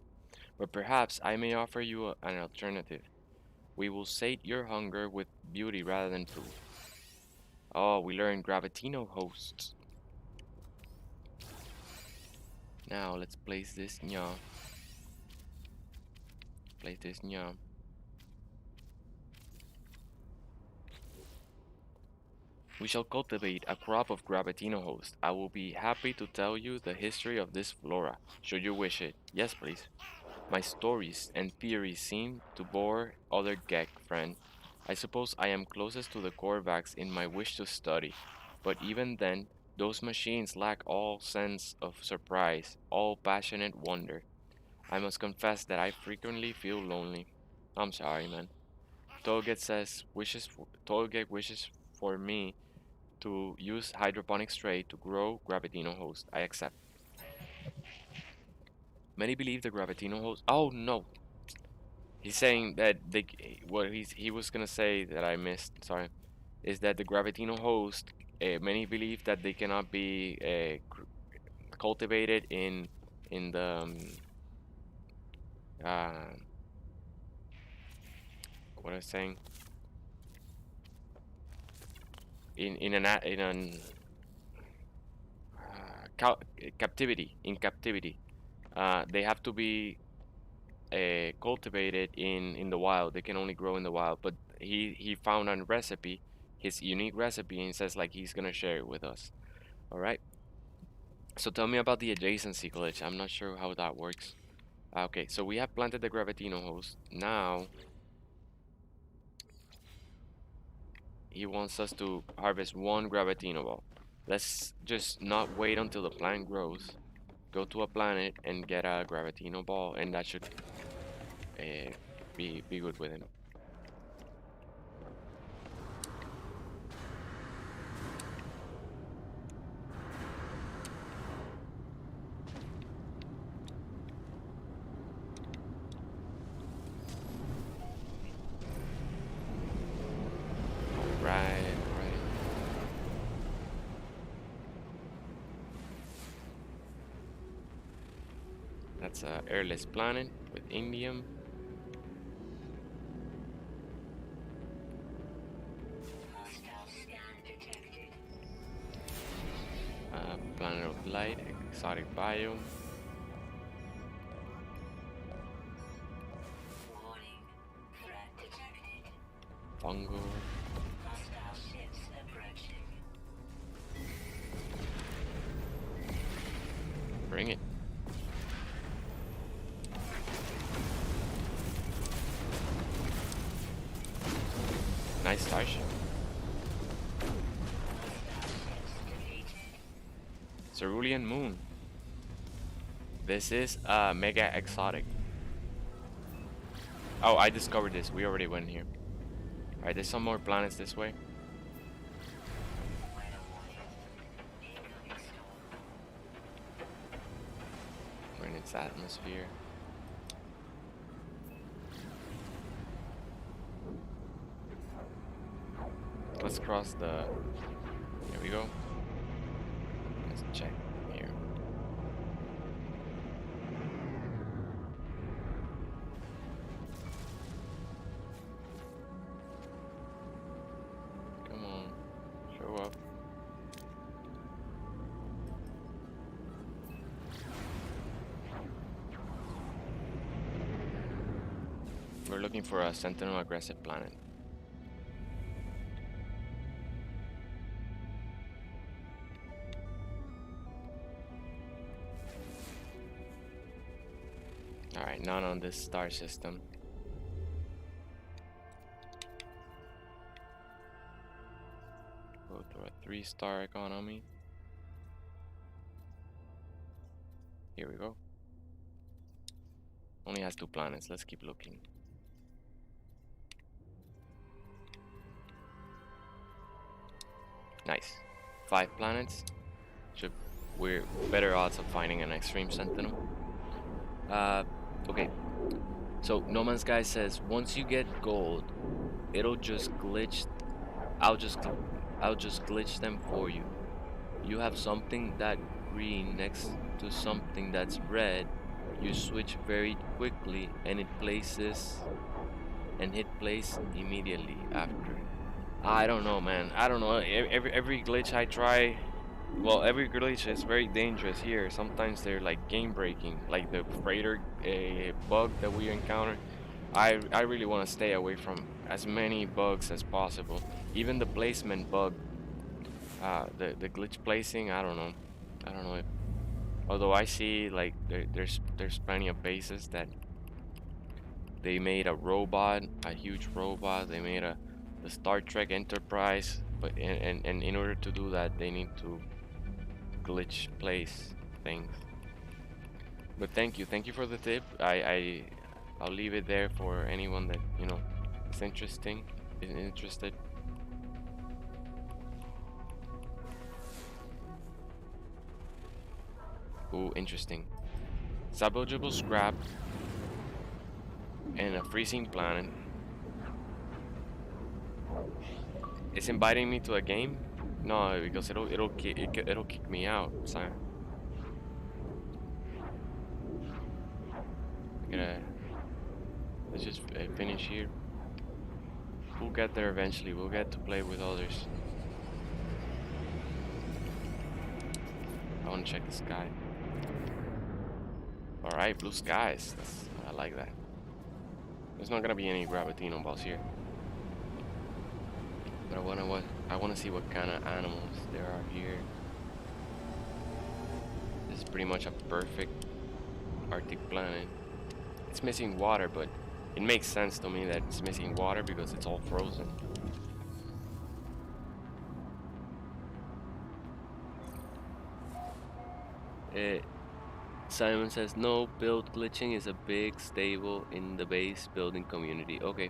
But perhaps I may offer you an alternative. We will sate your hunger with beauty rather than food. Oh, we learned Gravitino hosts. Now let's place this nya. Place this nya. We shall cultivate a crop of Gravitino host. I will be happy to tell you the history of this flora, should you wish it. Yes, please. My stories and theories seem to bore other Gek friend. I suppose I am closest to the Korvax in my wish to study, but even then, those machines lack all sense of surprise, all passionate wonder. I must confess that I frequently feel lonely. I'm sorry, man. Tolget wishes for me to use hydroponic tray to grow Gravitino host. I accept. Many believe the Gravitino host. Oh no, he's saying that what he was gonna say that I missed. Sorry, is that the Gravitino host? Many believe that they cannot be cultivated in the uh, what I was saying in an captivity in captivity. They have to be cultivated in the wild. They can only grow in the wild. But he found a recipe, his unique recipe, and says like he's gonna share it with us. All right. So tell me about the adjacency glitch. I'm not sure how that works. Okay, so we have planted the Gravitino host. Now he wants us to harvest one Gravitino ball. Let's just not wait until the plant grows. Go to a planet and get a Gravitino ball, and that should be good with him. Right, right. That's a airless planet with indium. Planet of light, exotic biome. Fungal. Nice starship. Cerulean Moon. This is mega exotic. Oh, I discovered this. We already went here. Alright, there's some more planets this way. We're in its atmosphere. Let's cross the... Here we go. Let's check here. Come on. Show up. We're looking for a sentinel aggressive planet. Alright, none on this star system. Go through a 3-star economy. Here we go. Only has 2 planets. Let's keep looking. Nice. 5 planets. We're better odds of finding an extreme sentinel. Okay. So No Man's Sky says once you get gold, it'll just glitch. I'll just glitch them for you. You have something that green next to something that's red. You switch very quickly, and it places and hit place immediately after. I don't know, man. I don't know. Every glitch I try, well, every glitch is very dangerous here. Sometimes they're like game breaking, like the freighter bug that we encounter. I really want to stay away from as many bugs as possible. Even the placement bug, the glitch placing. I don't know. I don't know if, although I see like there's plenty of bases that they made a robot, a huge robot. They made the Star Trek Enterprise, but and in order to do that, they need to glitch place things. But thank you for the tip. I'll leave it there for anyone that is interested. Ooh, interesting. Salvageable scrap and a freezing planet. It's inviting me to a game? No, because it'll kick me out. So let's just finish here. We'll get there eventually. We'll get to play with others. I want to check the sky. All right, blue skies. I like that. There's not gonna be any gravitino balls here. But I wanna see what kind of animals there are here. This is pretty much a perfect Arctic planet. It's missing water, but it makes sense to me that it's missing water because it's all frozen. Simon says no, build glitching is a big stable in the base building community. Okay.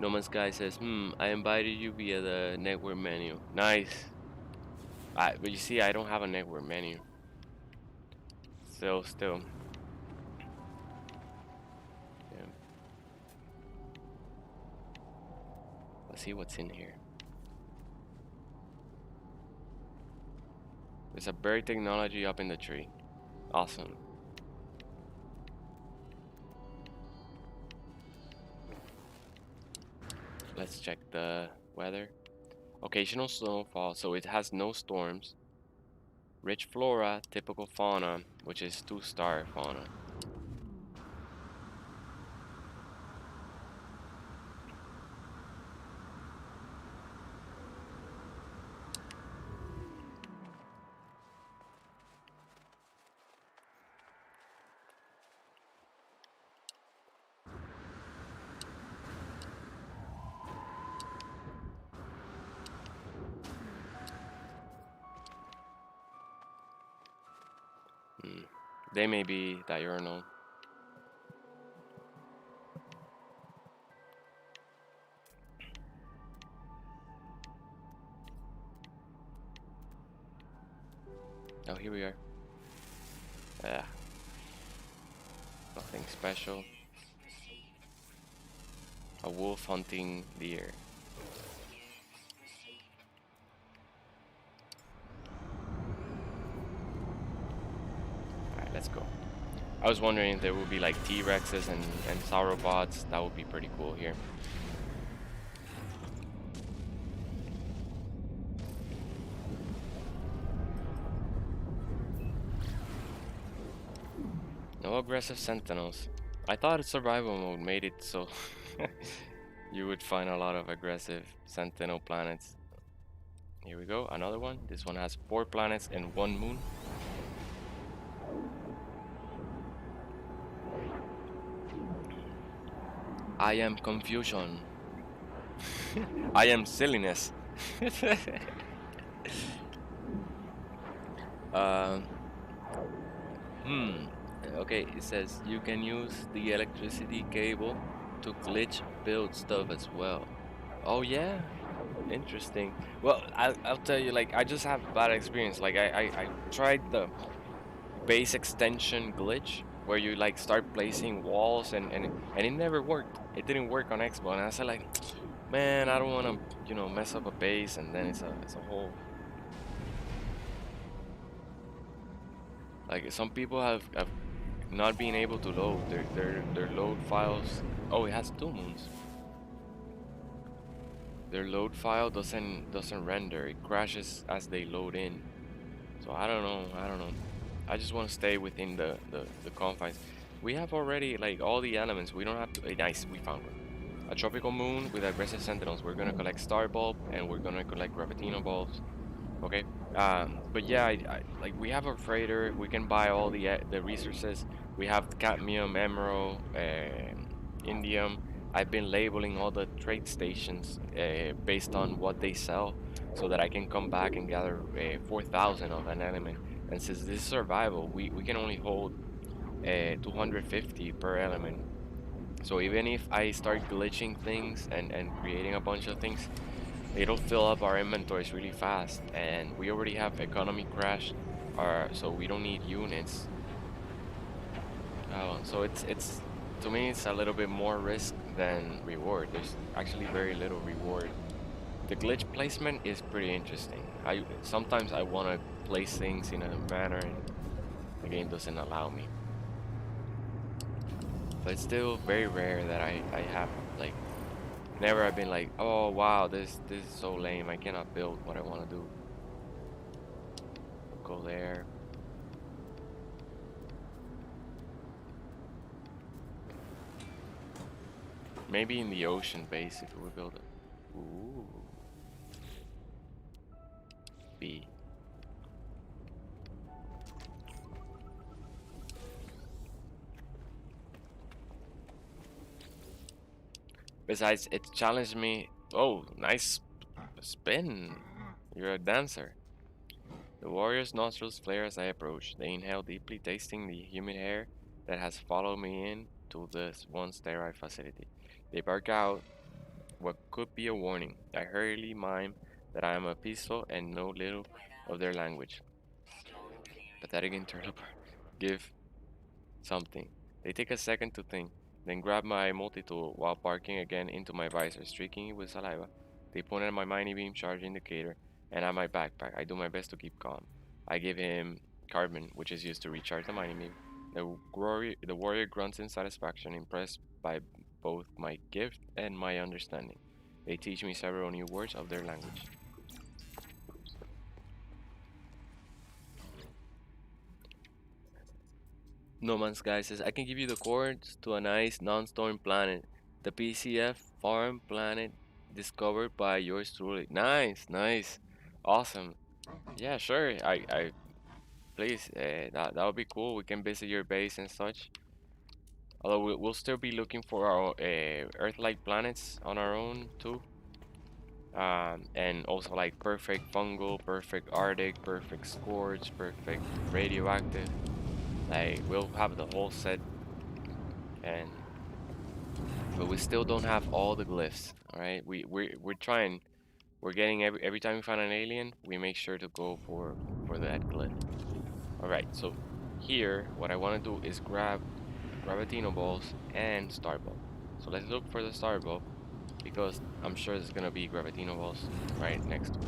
No Man's Sky says, I invited you via the network menu. Nice. But you see, I don't have a network menu. Still. Yeah. Let's see what's in here. There's a berry technology up in the tree. Awesome. Let's check the weather. Occasional snowfall, so it has no storms. Rich flora, typical fauna, which is 2-star fauna. They may be diurnal. Oh, here we are. Ah, nothing special. A wolf hunting deer. Alright, let's go. I was wondering if there would be like T-Rexes and Sauropods. That would be pretty cool here. No aggressive sentinels. I thought survival mode made it so you would find a lot of aggressive sentinel planets. Here we go, another one. This one has 4 planets and 1 moon. I am confusion. I am silliness. um, Okay, it says you can use the electricity cable to glitch build stuff as well. Oh yeah, interesting. Well, I'll tell you, like I just have bad experience. Like I tried the base extension glitch where you like start placing walls and it never worked. It didn't work on Xbox. And I said like, man, I don't want to mess up a base and then it's a whole like some people have not being able to load their load files. Oh, it has 2 moons. Their load file doesn't render. It crashes as they load in. So I don't know. I don't know. I just want to stay within the confines. We have already like all the elements. We don't have to. Nice, we found one. A tropical moon with aggressive sentinels. We're gonna collect star bulb and we're gonna collect gravitino bulbs. Okay. But yeah, like we have a freighter. We can buy all the resources. We have cadmium, emerald, indium. I've been labeling all the trade stations based on what they sell, so that I can come back and gather 4,000 of an element. And since this is survival, we can only hold 250 per element. So even if I start glitching things and creating a bunch of things, it'll fill up our inventories really fast, and we already have economy crash, so we don't need units. So it's to me it's a little bit more risk than reward. There's actually very little reward. The glitch placement is pretty interesting. I sometimes I want to place things in a manner and the game doesn't allow me. But it's still very rare that I have like never I've been like, oh wow, this is so lame. I cannot build what I want to do. Go there. Maybe in the ocean base if we build it. Ooh. B. Besides, it challenged me. Oh, nice spin. You're a dancer. The warrior's nostrils flare as I approach. They inhale deeply, tasting the humid air that has followed me in to this once sterile facility. They bark out what could be a warning. I hurriedly mime that I am a peaceful and know little of their language. Pathetic interloper. Give something. They take a second to think, then grab my multi-tool while barking again into my visor, streaking it with saliva. They point at my mighty beam charge indicator and at my backpack. I do my best to keep calm. I give him carbon, which is used to recharge the mighty beam. The warrior grunts in satisfaction, impressed by both my gift and my understanding. They teach me several new words of their language. No Man's Sky says, I can give you the coordinates to a nice non-storm planet. The PCF farm planet discovered by yours truly. Nice, nice. Awesome. Yeah, sure. I please, that would be cool. We can visit your base and such. Although we'll still be looking for our Earth-like planets on our own too. And also like perfect fungal, perfect Arctic, perfect scorch, perfect radioactive. Like we'll have the whole set, and but we still don't have all the glyphs. All right, we're trying. We're getting every time we find an alien, we make sure to go for that glyph. All right, so here, what I want to do is grab Gravitino balls and star bulb. So let's look for the star bulb because I'm sure there's gonna be Gravitino balls right next to it.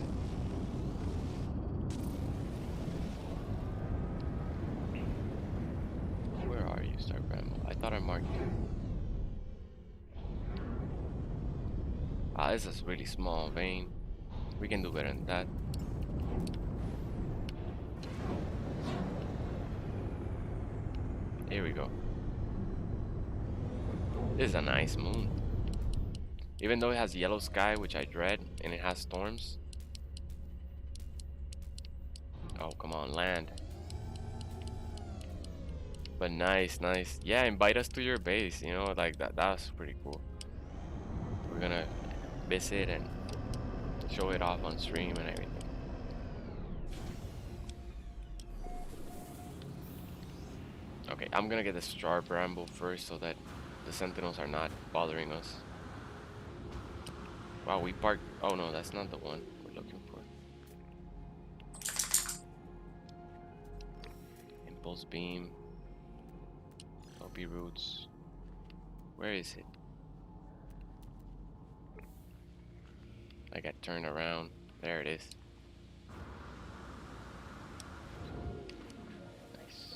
Where are you, Star Bramble? I thought I marked you. Ah, this is a really small vein. We can do better than that. Here we go. This is a nice moon. Even though it has yellow sky, which I dread, and it has storms. Oh, come on, land. But nice, nice. Yeah, invite us to your base, you know, like that's pretty cool. We're gonna visit and show it off on stream and everything. Okay, I'm gonna get the star bramble first so that the sentinels are not bothering us. Wow, we parked. Oh no, that's not the one we're looking for. Impulse beam. Lobby roots. Where is it? I got turned around. There it is. Nice.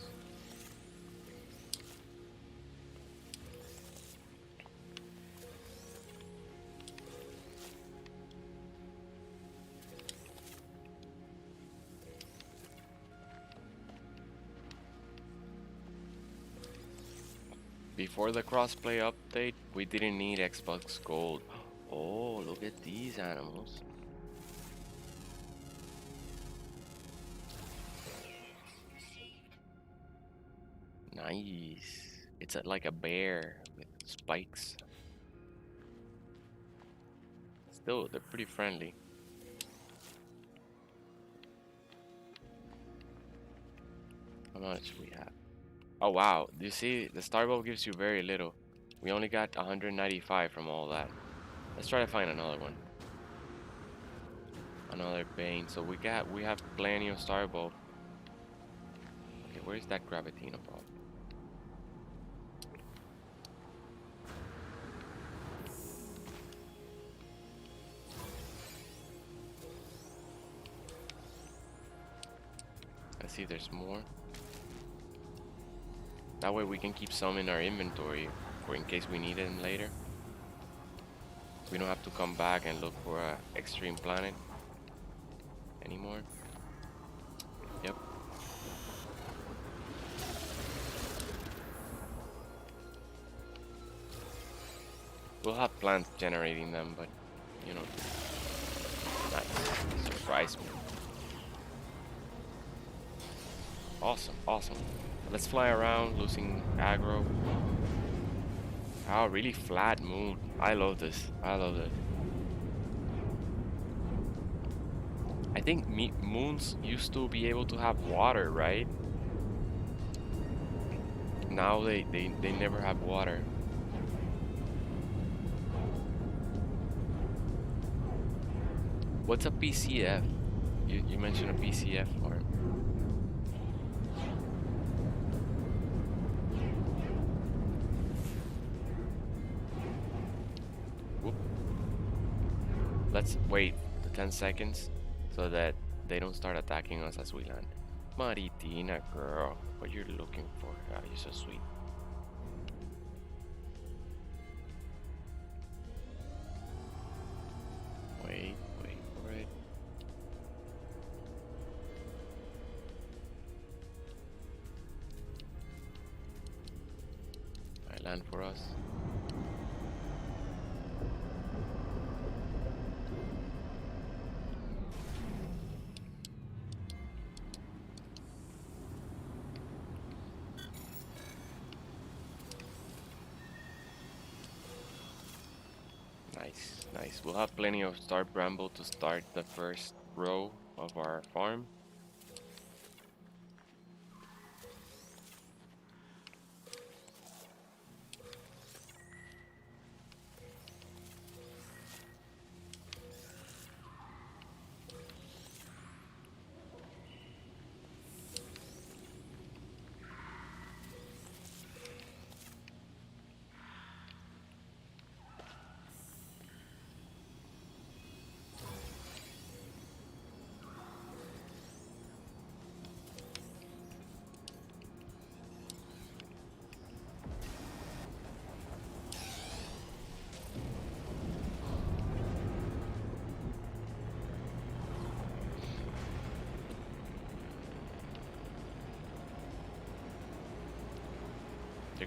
Before the crossplay update, we didn't need Xbox Gold. Oh, look at these animals. Nice. It's like a bear with spikes. Still, they're pretty friendly. How much we have? Oh wow, do you see the star bulb gives you very little. We only got 195 from all that. Let's try to find another one. Another bane. So we have plenty of star bulb. Okay, where's that Gravitino bulb? Let's see if there's more. That way we can keep some in our inventory for in case we need them later. We don't have to come back and look for a extreme planet anymore. Yep. We'll have plants generating them, but you know, nice. Surprise me. Awesome, awesome. Let's fly around, losing aggro. Oh, really flat moon. I love this. I love it. I think moons used to be able to have water, right? Now they never have water. What's a PCF? You mentioned a PCF farm. Whoop. Let's wait the 10 seconds so that they don't start attacking us as we land. Maritina girl, what you're looking for? Oh, you're so sweet. Wait for it. I land for us. Nice, nice. We'll have plenty of star bramble to start the first row of our farm.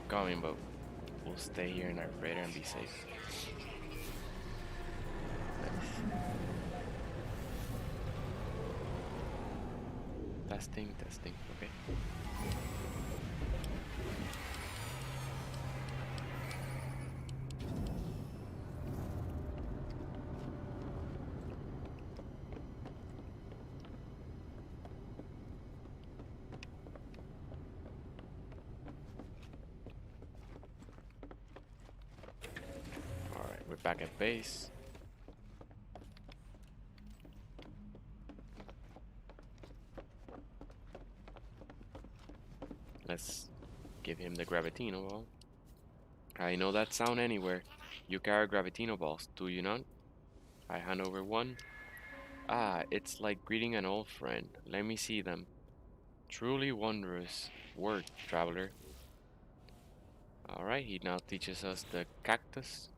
coming, but we'll stay here in our freighter and be safe. Nice. Testing, testing. Okay. All right, we're back at base. Let's give him the Gravitino ball. I know that sound anywhere. You carry Gravitino balls, do you not? I hand over one. Ah, it's like greeting an old friend. Let me see them. Truly wondrous work, traveler. Alright, he now teaches us the cactus.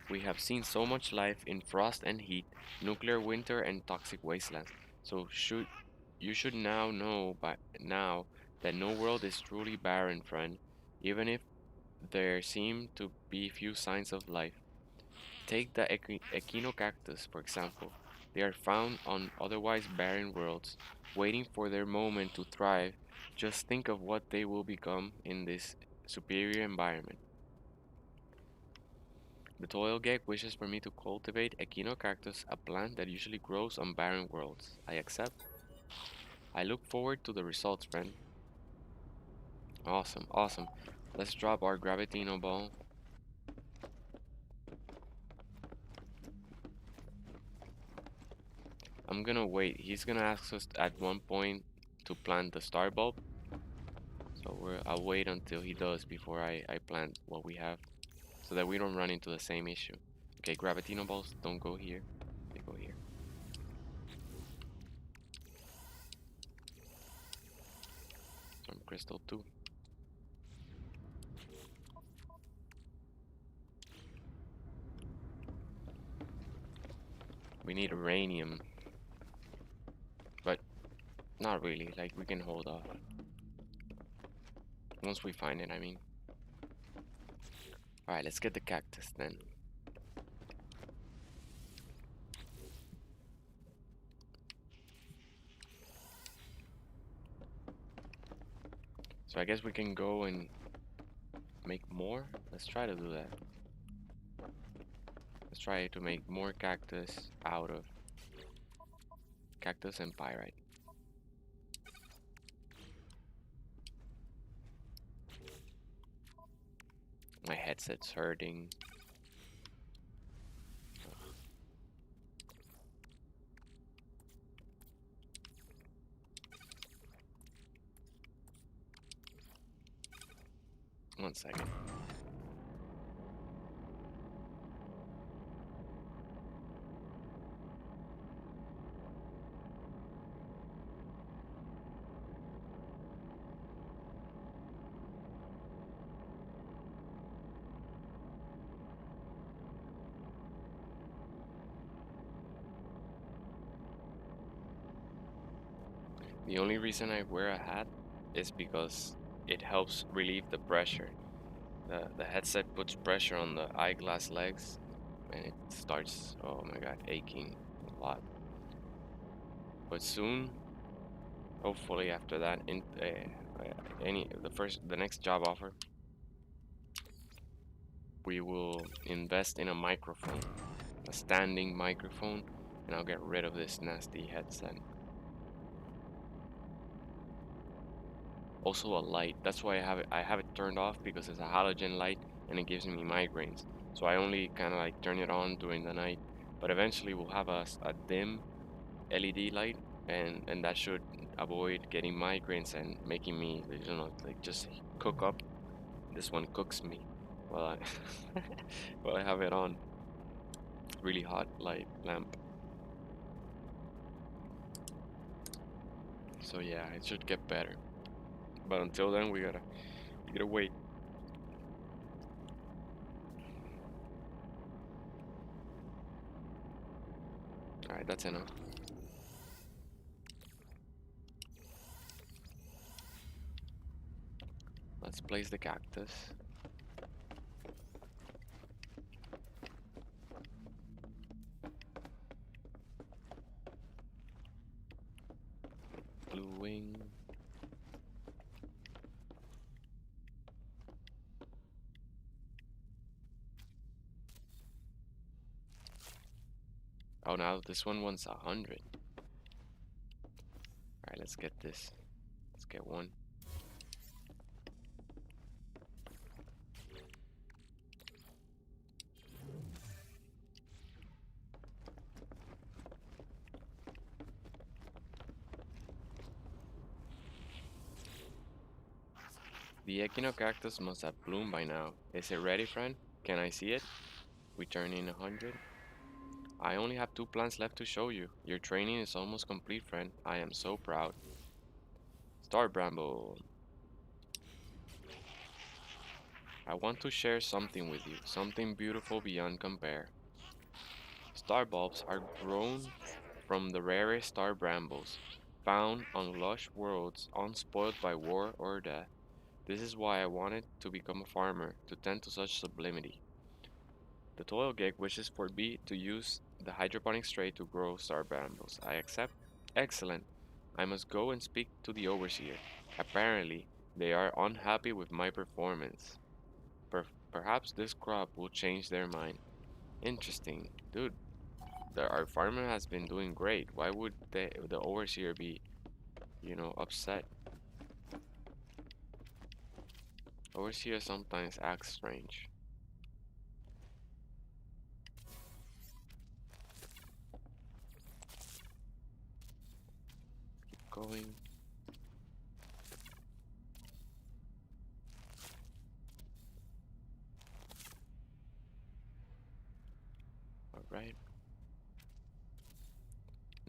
We have seen so much life in frost and heat, nuclear winter and toxic wastelands. So you should now know by now that no world is truly barren, friend, even if there seem to be few signs of life. Take the echinocactus, for example. They are found on otherwise barren worlds, waiting for their moment to thrive. Just think of what they will become in this superior environment. The toil gag wishes for me to cultivate echinocactus, a plant that usually grows on barren worlds. I accept. I look forward to the results, friend. Awesome, awesome. Let's drop our Gravitino ball. I'm gonna wait. He's gonna ask us at one point to plant the star bulb. So I'll wait until he does before I plant what we have so that we don't run into the same issue. Okay, Gravitino balls don't go here. They go here. Some crystal too. We need uranium, but not really. Like we can hold off once we find it, I mean. Alright, let's get the cactus then. So I guess we can go and make more. Let's try to do that. Let's try to make more cactus out of cactus and pyrite. My headset's hurting. 1 second. The only reason I wear a hat is because it helps relieve the pressure. The headset puts pressure on the eyeglass legs and it starts, oh my god, aching a lot. But soon, hopefully after that, in the next job offer, we will invest in a microphone, a standing microphone, and I'll get rid of this nasty headset. Also a light. That's why I have it turned off because it's a halogen light and it gives me migraines. So I only kind of like turn it on during the night. But eventually we'll have a dim LED light and that should avoid getting migraines and making me, like just cook up. This one cooks me while I while I have it on. Really hot light lamp. So yeah, it should get better. But until then we gotta wait. Alright, that's enough. Let's place the cactus. Blue wing. Oh, now this one wants 100. Alright, let's get this. Let's get one. The echinocactus must have bloomed by now. Is it ready, friend? Can I see it? We turn in 100. I only have 2 plants left to show you. Your training is almost complete, friend. I am so proud. Star Bramble. I want to share something with you, something beautiful beyond compare. Star bulbs are grown from the rarest star brambles, found on lush worlds unspoiled by war or death. This is why I wanted to become a farmer, to tend to such sublimity. The toil gig wishes for me to use the hydroponic tray to grow star brambles. I accept. Excellent. I must go and speak to the overseer. Apparently, they are unhappy with my performance. Perhaps this crop will change their mind. Interesting. Dude, our farmer has been doing great. Why would the overseer be, upset? Overseer sometimes acts strange. Keep going. Alright.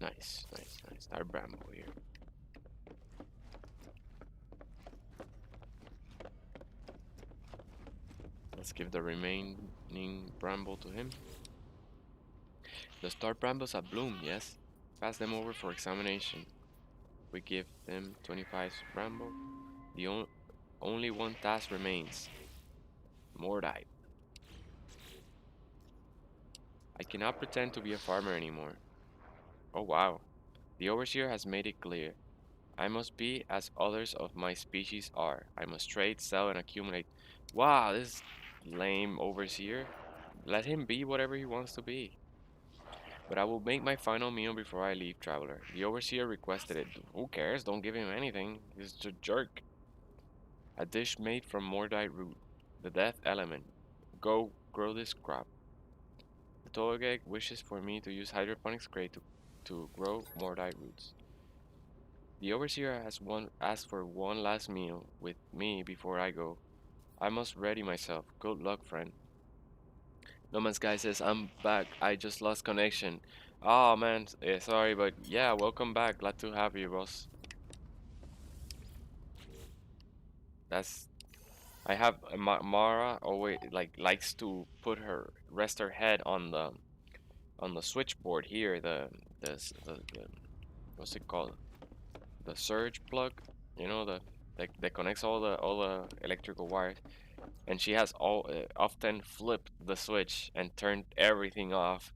Nice, nice, nice. Our bramble here. Let's give the remaining bramble to him. The star brambles have bloomed, yes? Pass them over for examination. We give them 25 bramble. The only one task remains. Mordite. I cannot pretend to be a farmer anymore. Oh wow. The overseer has made it clear. I must be as others of my species are. I must trade, sell, and accumulate. Wow, this lame overseer. Let him be whatever he wants to be. But I will make my final meal before I leave, traveler. The overseer requested it. Who cares? Don't give him anything. He's a jerk. A dish made from mordite root, the death element. Go grow this crop. The Tolgeg wishes for me to use hydroponics crate to grow mordite roots. The overseer has asked for one last meal with me before I go. I must ready myself. Good luck, friend. No Man's Sky says, I'm back. I just lost connection. Oh man, sorry, but yeah, welcome back. Glad to have you, boss. That's I have Mara always likes to rest her head on the switchboard here. The what's it called? The surge plug. You know that connects all the electrical wires. And she has often flipped the switch and turned everything off.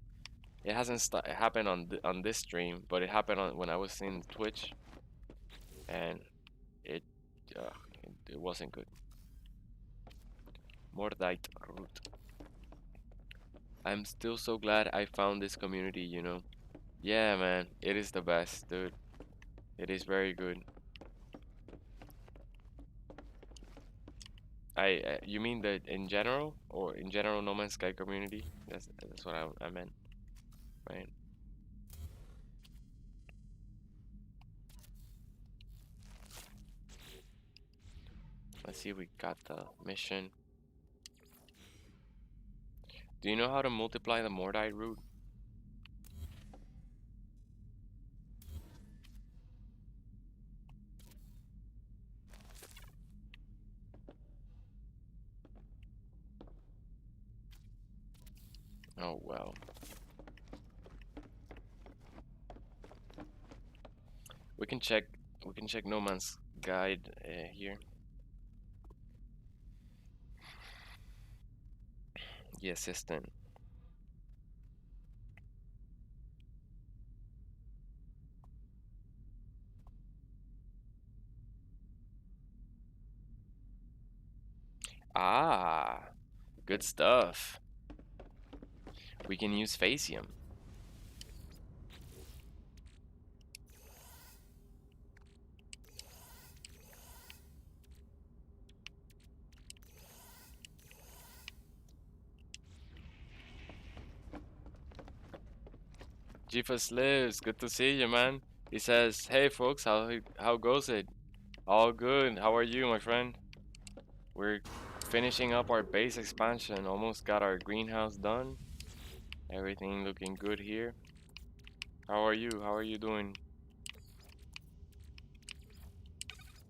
It hasn't happened on this stream, but it happened on when I was in Twitch, and it uh, it wasn't good. Mordite root. I'm still so glad I found this community, you know. Yeah, man, it is the best, dude. It is very good. You mean that in general, or in general, No Man's Sky community? That's what I meant, right? Let's see, we got the mission. Do you know how to multiply the Mordite root? Oh well. We can check. We can check No Man's Guide here. The assistant. Ah, good stuff. We can use Facium. Jifus lives. Good to see you, man. He says, "Hey, folks, how goes it? All good. How are you, my friend? We're finishing up our base expansion. Almost got our greenhouse done. Everything looking good here. How are you? How are you doing?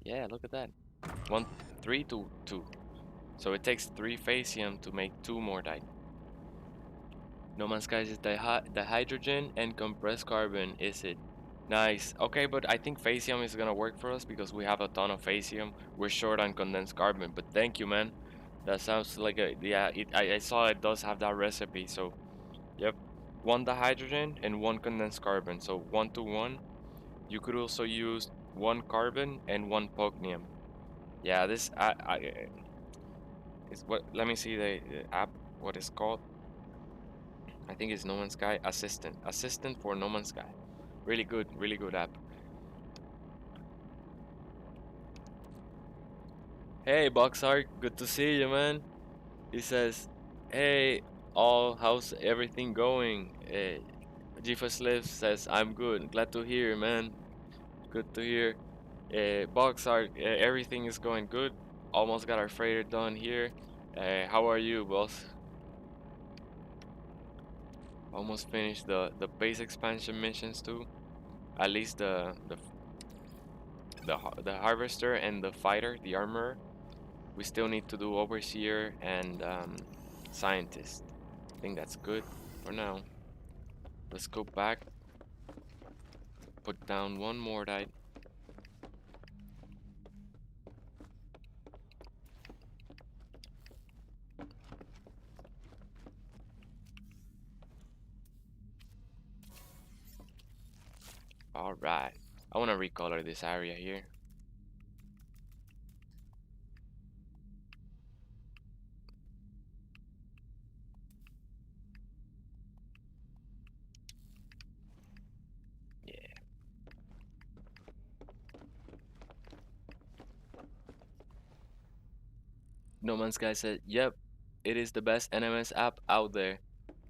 Yeah, look at that. One, three to two. So it takes three Facium to make two more dye. No Man's Sky is the hydrogen and compressed carbon, is it? Nice. Okay, but I think Facium is gonna work for us because we have a ton of Facium. We're short on condensed carbon, but thank you, man. That sounds like a yeah. I saw it does have that recipe. So yep, one dihydrogen and one condensed carbon. So 1 to 1. You could also use one carbon and one pognium. Yeah, this is what. Let me see the app. What it's called? I think it's No Man's Sky Assistant. Assistant for No Man's Sky. Really good app. Hey, Boxart, good to see you, man. He says, "Hey, all, how's everything going?" Jifa Sliv says, "I'm good. Glad to hear, man. Good to hear." Boxart, everything is going good. Almost got our freighter done here. How are you, boss? Almost finished the base expansion missions too. At least the harvester and the fighter, the armorer. We still need to do overseer and scientist. I think that's good for now. Let's go back, put down one more die. All right. I want to recolor this area here. Yeah. No Man's Sky said, "Yep, it is the best NMS app out there.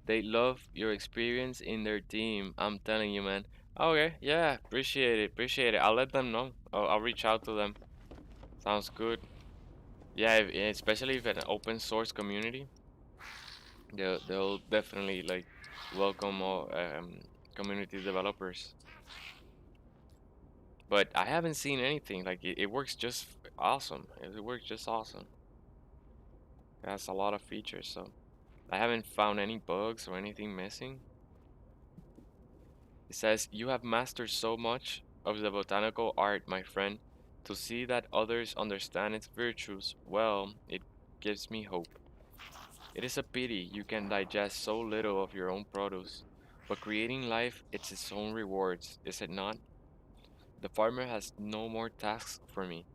They love your experience in their team. I'm telling you, man." Okay, yeah, appreciate it, appreciate it. I'll let them know. I'll reach out to them. Sounds good. Yeah, especially if an open source community, they'll definitely like welcome all community developers. But I haven't seen anything like it works just awesome. It works just awesome. It has a lot of features, so I haven't found any bugs or anything missing. It says, "You have mastered so much of the botanical art, my friend. To see that others understand its virtues, well, it gives me hope. It is a pity you can digest so little of your own produce, but creating life it's its own rewards, is it not? The farmer has no more tasks for me.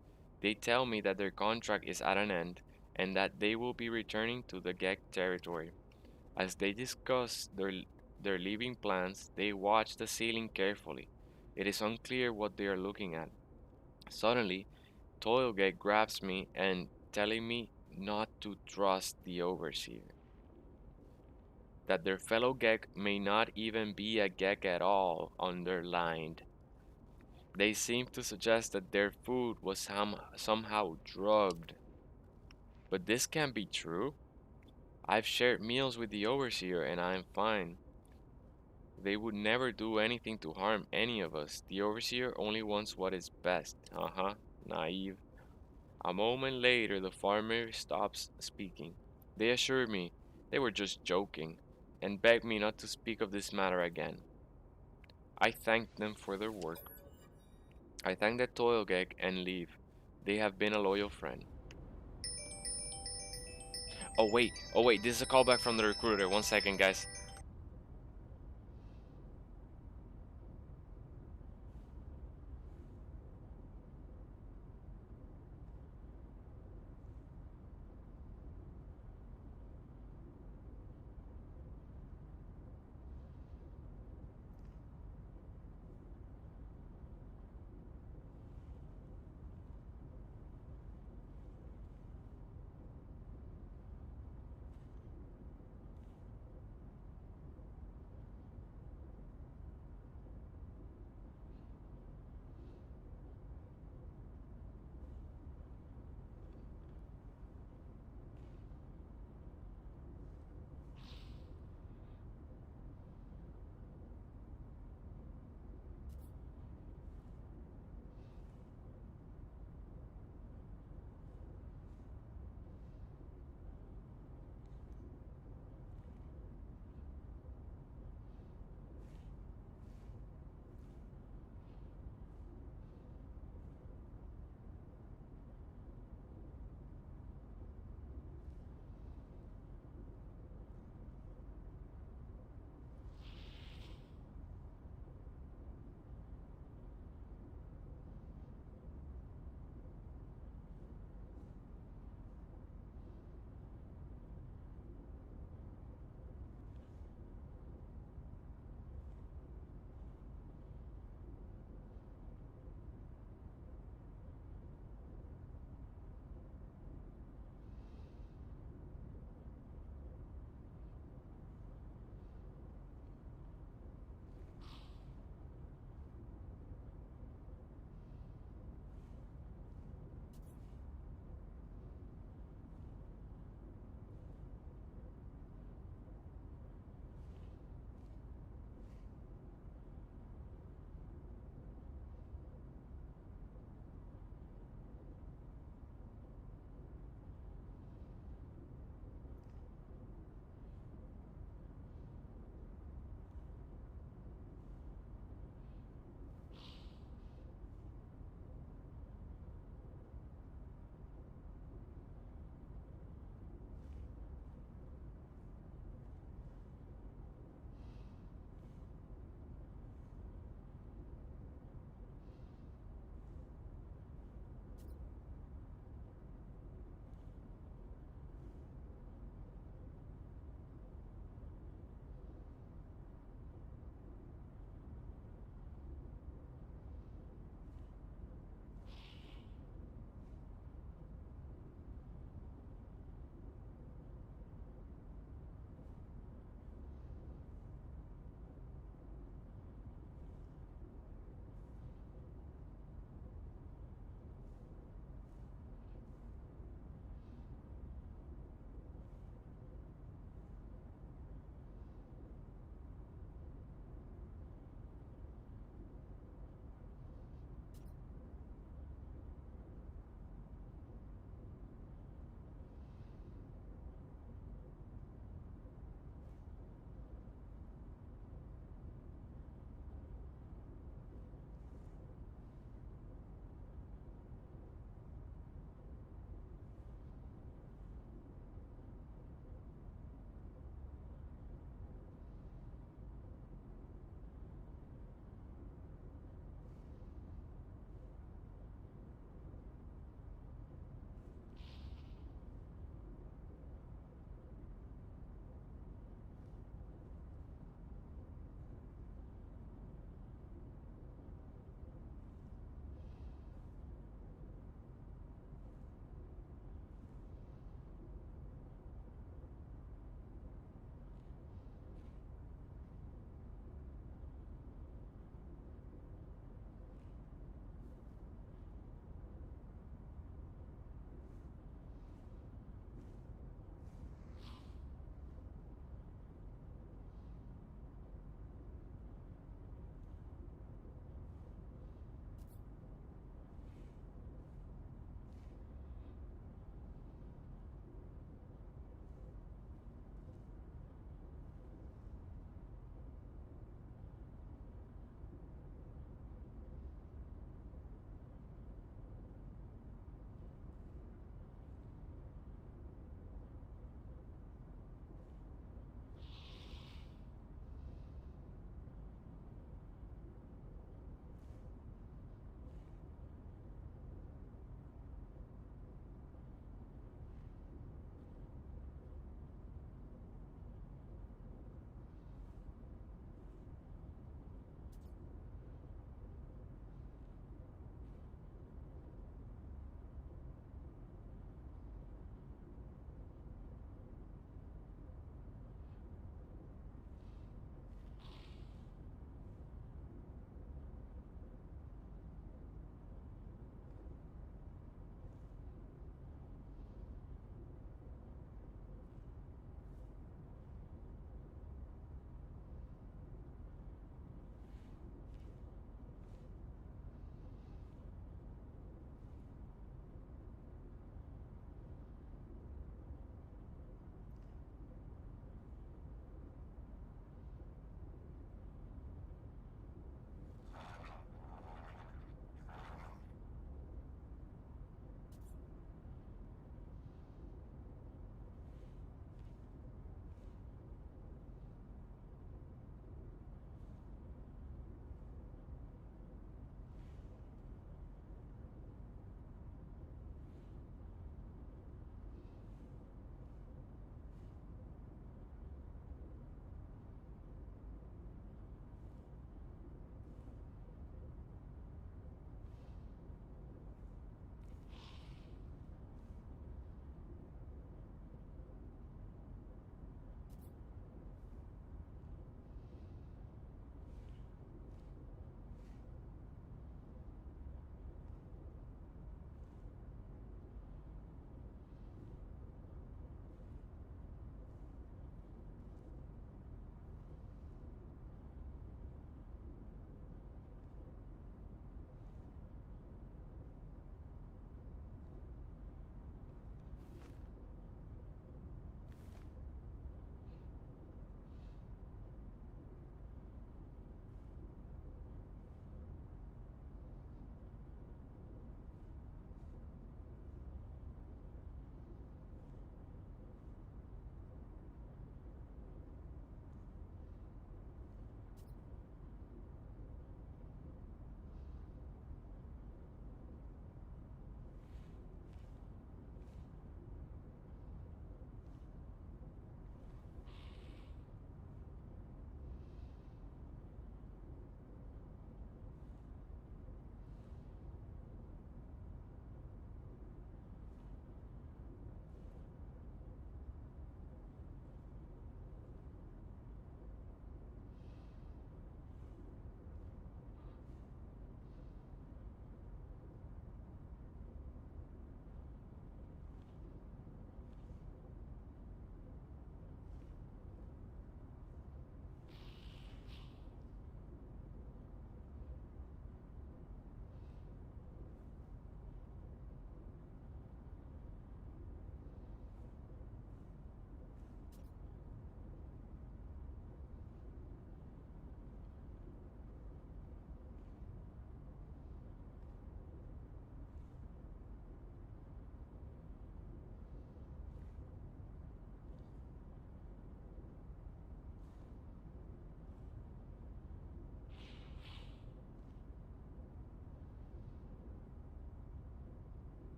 They tell me that their contract is at an end and that they will be returning to the Gek territory. As they discuss their leaving plans, they watch the ceiling carefully. It is unclear what they are looking at. Suddenly, Toilgate grabs me and telling me not to trust the overseer. That their fellow Gek may not even be a Gek at all, underlined. They seem to suggest that their food was somehow drugged. But this can't be true. I've shared meals with the overseer and I'm fine. They would never do anything to harm any of us. The overseer only wants what is best. Uh-huh, naive. A moment later, the farmer stops speaking. They assure me they were just joking and beg me not to speak of this matter again. I thank them for their work. I thank the toil gag and leave. They have been a loyal friend. Oh wait, this is a callback from the recruiter. 1 second, guys.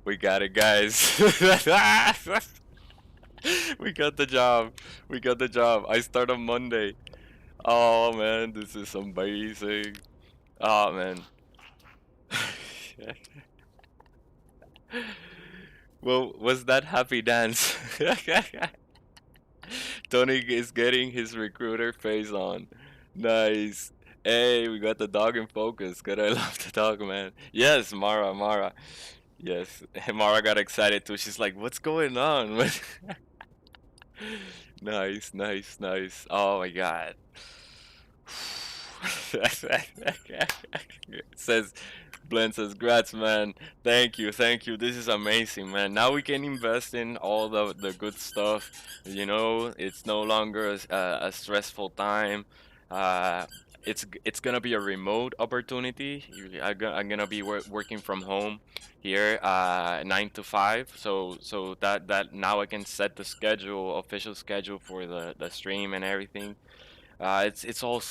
We got it, guys. We got the job. We got the job. I start on Monday. Oh man, this is amazing. Oh man. Well, was that happy dance? Tony is getting his recruiter face on. Nice. Hey, we got the dog in focus. Good, I love the dog, man. Yes, Mara. Yes, Mara got excited too. She's like, "What's going on?" Nice. Oh my God. Says Glenn says, "Grats, man. Thank you. This is amazing, man. Now we can invest in all the good stuff. You know, it's no longer a stressful time. Uh, it's gonna be a remote opportunity. I'm gonna be working from home here, 9 to 5. So that now I can set the schedule, official schedule for the stream and everything. It's all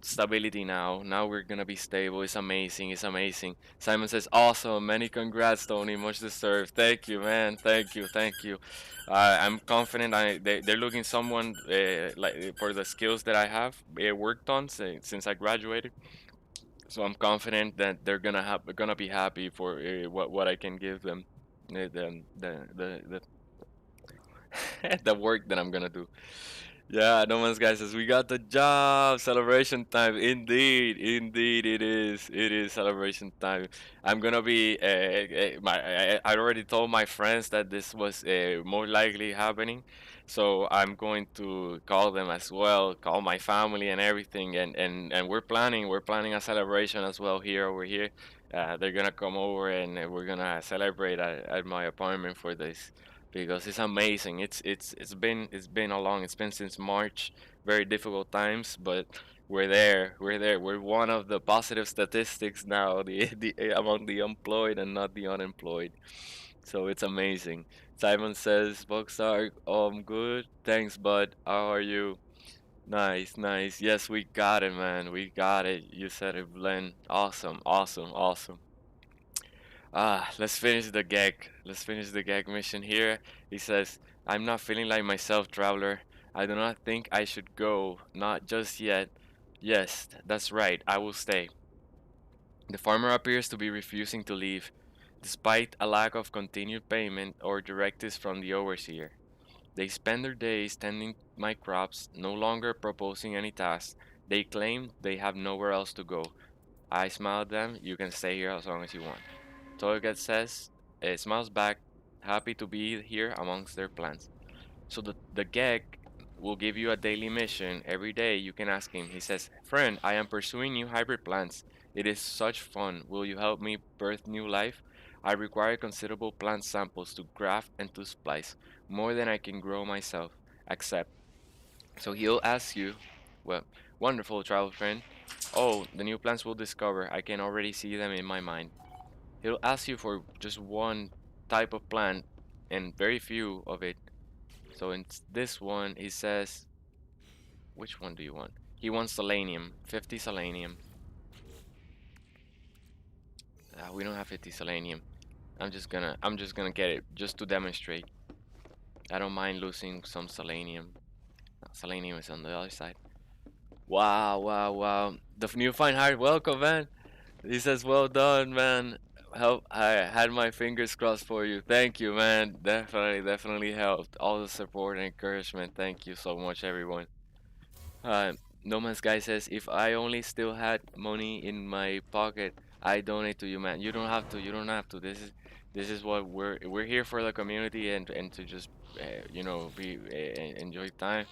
stability now. Now we're gonna be stable. It's amazing. It's amazing. Simon says, "Awesome. Many congrats, Tony. Much deserved. Thank you, man. Thank you. I'm confident. They're looking someone like for the skills that I have worked on since I graduated. So I'm confident that they're gonna be happy for what I can give them, the the work that I'm gonna do." Yeah, No Man's Sky says we got the job. Celebration time. Indeed, it is. It is celebration time. I'm gonna be. I already told my friends that this was more likely happening, so I'm going to call them as well. Call my family and everything, and we're planning. We're planning a celebration as well here over here. They're gonna come over and we're gonna celebrate at my apartment for this because it's amazing. It's been a long. It's been since March. Very difficult times, but we're there. We're there. We're one of the positive statistics now. The among the employed and not the unemployed. So it's amazing. Simon says, "Boxar, I'm good. Thanks, bud. How are you?" Nice. Yes, we got it, man. We got it. You said it, Glenn. Awesome. Let's finish the gag. Let's finish the gag mission here. He says, "I'm not feeling like myself, traveler. I do not think I should go. Not just yet. Yes, that's right. I will stay." The farmer appears to be refusing to leave, despite a lack of continued payment or directives from the overseer. They spend their days tending my crops, no longer proposing any tasks. They claim they have nowhere else to go. I smile at them. "You can stay here as long as you want." Toygat says, smiles back, happy to be here amongst their plans. So the Gek will give you a daily mission. Every day you can ask him. He says, "Friend, I am pursuing new hybrid plants. It is such fun. Will you help me birth new life? I require considerable plant samples to graft and to splice, more than I can grow myself. Accept." So he'll ask you, well, wonderful travel friend. Oh, the new plants we'll discover. I can already see them in my mind. He'll ask you for just one type of plant and very few of it. So in this one, he says, which one do you want? He wants selenium, 50 selenium. We don't have 50 selenium. I'm just gonna get it just to demonstrate. I don't mind losing some selenium. No, selenium is on the other side. Wow. The new fine heart, welcome, man. He says, "Well done, man. Help! I had my fingers crossed for you. Thank you, man. Definitely helped. All the support and encouragement. Thank you so much, everyone." Uh, No Man's Guy says, "If I only still had money in my pocket, I donate to you, man." You don't have to. You don't have to. This is what we're here for the community and to just be enjoy time.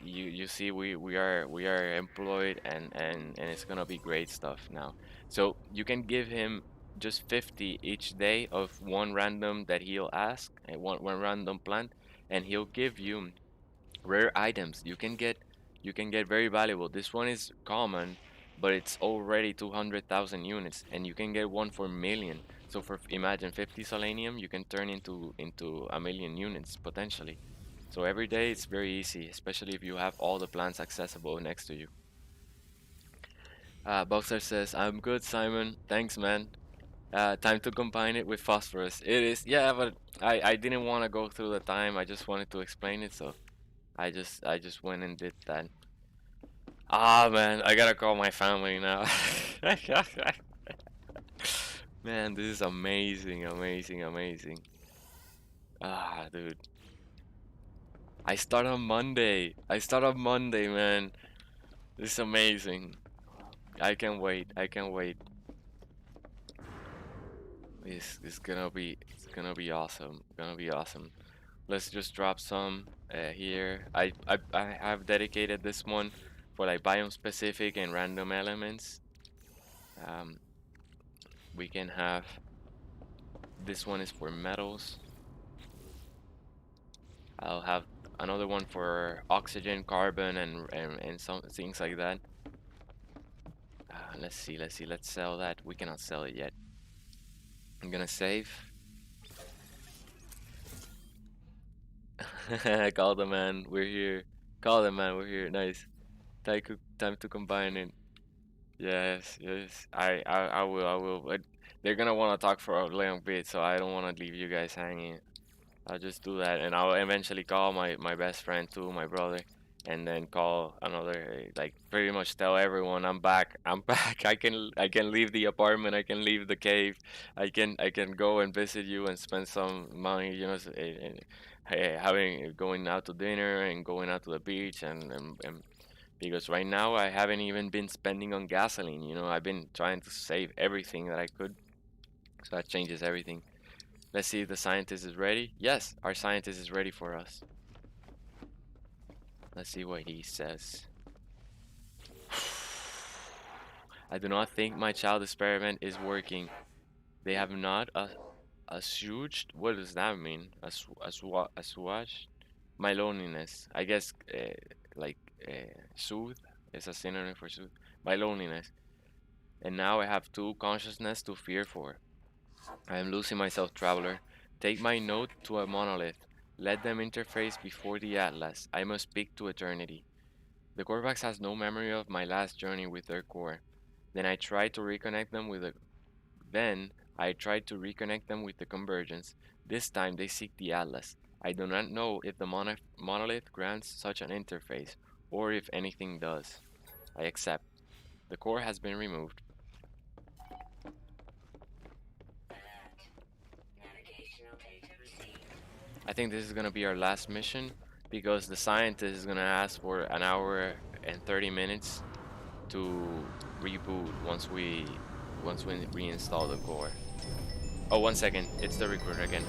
You see, we are employed and it's gonna be great stuff now. So you can give him just 50 each day of one random that he'll ask, one random plant, and he'll give you rare items. You can get very valuable. This one is common, but it's already 200,000 units, and you can get one for million. So for imagine 50 selenium, you can turn into a million units potentially. So every day it's very easy, especially if you have all the plants accessible next to you. Boxer says, "I'm good, Simon. Thanks, man." Time to combine it with phosphorus. It is, yeah, but I didn't want to go through the time. I just wanted to explain it, so I just went and did that. Ah, man, I gotta call my family now. Man, this is amazing, amazing, amazing. Ah, dude. I start on Monday. I start on Monday, man. This is amazing. I can wait. I can wait. It's gonna be awesome. Gonna be awesome. Let's just drop some here. I have dedicated this one for like biome specific and random elements. Um, we can have this one is for metals. I'll have another one for oxygen, carbon, and some things like that. Let's see, let's see. Let's sell that. We cannot sell it yet. I'm gonna save. Call the man. We're here. Call the man. We're here. Nice. Time to combine it. Yes, yes. I will. I will. But they're gonna want to talk for a long bit, so I don't want to leave you guys hanging. I'll just do that, and I'll eventually call my best friend too, my brother, and then call another, like pretty much tell everyone I'm back. I'm back. I can leave the apartment. I can leave the cave. I can go and visit you and spend some money. Having going out to dinner and going out to the beach and because right now I haven't even been spending on gasoline. I've been trying to save everything that I could, so that changes everything. Let's see if the scientist is ready. Yes, our scientist is ready for us. Let's see what he says. I do not think my child experiment is working. They have not assuaged. What does that mean? Assuaged my loneliness. I guess like soothe is a synonym for soothe. My loneliness. And now I have two consciousness to fear for. I am losing myself, traveler. Take my note to a monolith. Let them interface before the Atlas. I must speak to eternity. The Corvax has no memory of my last journey with their core. Then I tried to reconnect them with the then I tried to reconnect them with the convergence. This time they seek the Atlas. I do not know if the monolith grants such an interface, or if anything does. I accept. The core has been removed. I think this is gonna be our last mission because the scientist is gonna ask for an hour and 30 minutes to reboot once we reinstall the core. Oh, 1 second. It's the recruiter again.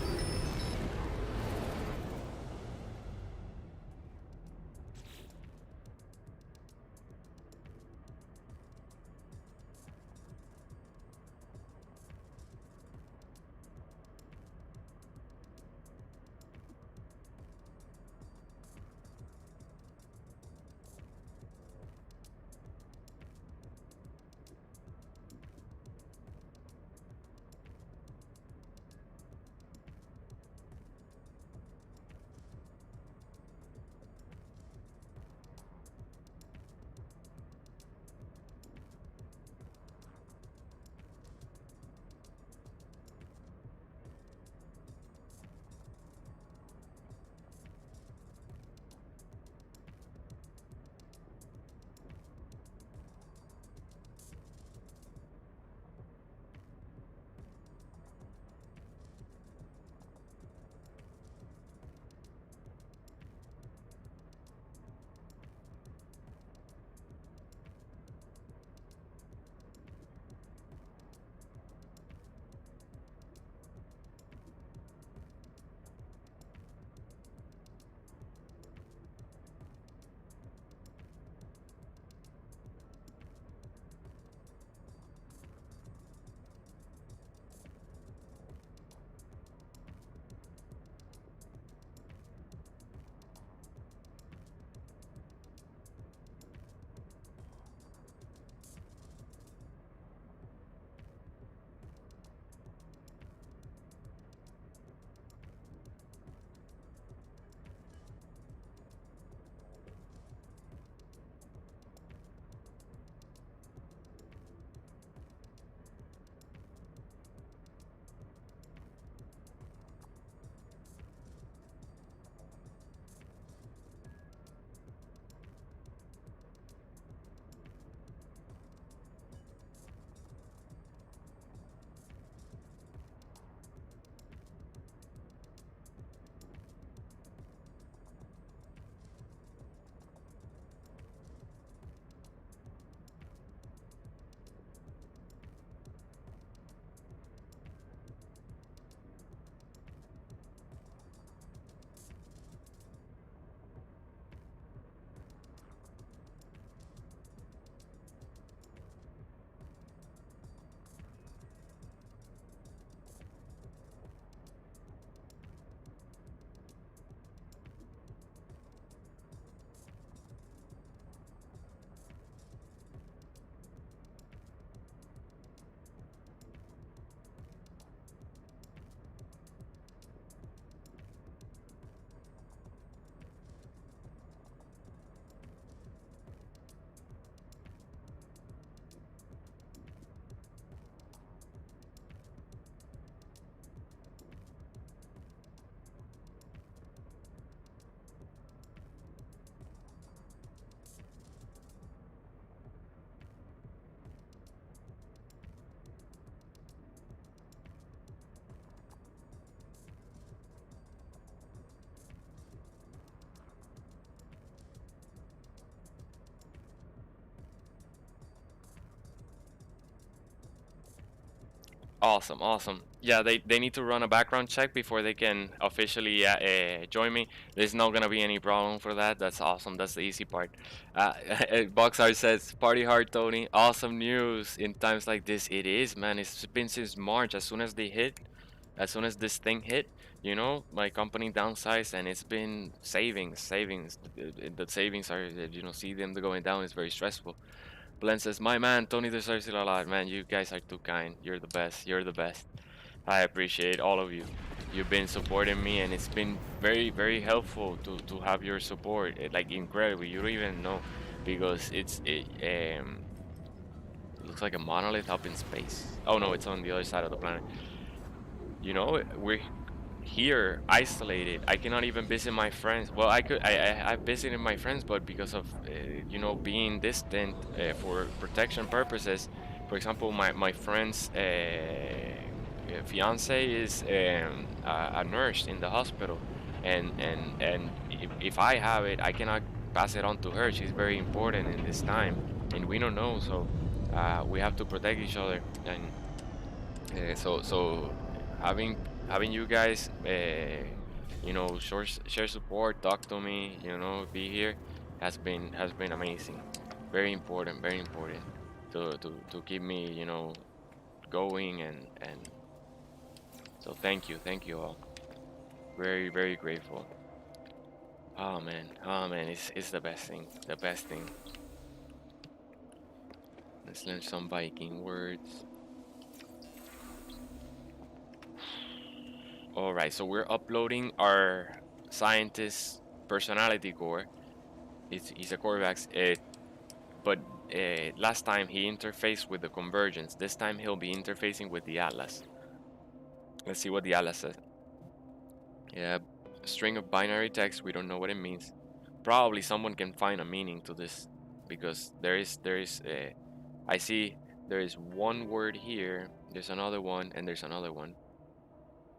Awesome, awesome. Yeah, they need to run a background check before they can officially join me. There's not gonna be any problem for that. That's awesome. That's the easy part. Uh, Boxar says, "Party hard, Tony. Awesome news in times like this. It is, man. It's been since March. As soon as this thing hit, my company downsized, and it's been savings. The savings are, see them going down. It's very stressful." Glenn says, "My man, Tony deserves it a lot, man. You guys are too kind. You're the best. You're the best. I appreciate all of you. You've been supporting me, and it's been very, very helpful to have your support. Like incredible. You don't even know, because it looks like a monolith up in space. Oh no, it's on the other side of the planet. We're here isolated. I cannot even visit my friends. Well, I visited my friends, but because of being distant for protection purposes. For example, my friend's fiance is a nurse in the hospital, and if I have it, I cannot pass it on to her. She's very important in this time, and we don't know, so we have to protect each other. And so having you guys share support, talk to me, be here, has been amazing. Very important to keep me going, and so thank you all. Very, very grateful. Oh man, it's the best thing. Let's learn some Viking words. All right, so we're uploading our scientist personality core. He's a Corvax, but last time he interfaced with the convergence. This time he'll be interfacing with the Atlas. Let's see what the Atlas says. Yeah, a string of binary text. We don't know what it means. Probably someone can find a meaning to this, because there is I see there is one word here. There's another one, and there's another one.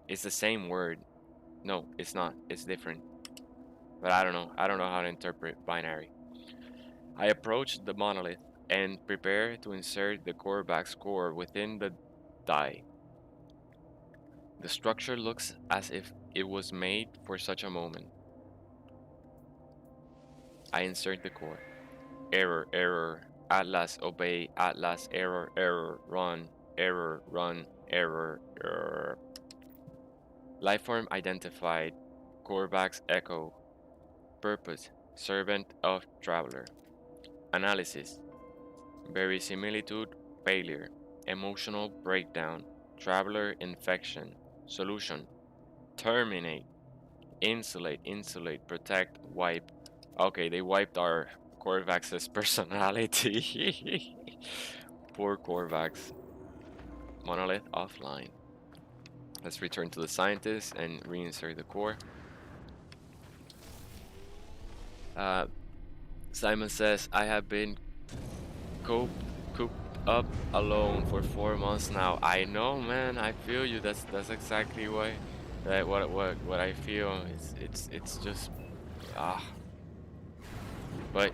It's the same word. No, it's not. It's different. But I don't know. I don't know how to interpret binary. I approach the monolith and prepare to insert the Korvax core within the die. The structure looks as if it was made for such a moment. I insert the core. Error, error. Atlas, obey. Atlas, error, error. Run, error, run, error, error. Lifeform identified. Korvax echo. Purpose, servant of traveler. Analysis, verisimilitude, failure, emotional breakdown, traveler infection, solution, terminate, insulate, protect, wipe. Okay, they wiped our Corvax's personality. Poor Corvax. Monolith offline. Let's return to the scientist and reinsert the core. Uh, Simon says, I have been cooped, cooped up alone for 4 months now. I know, man. I feel you. That's exactly what I feel. It's just ah, but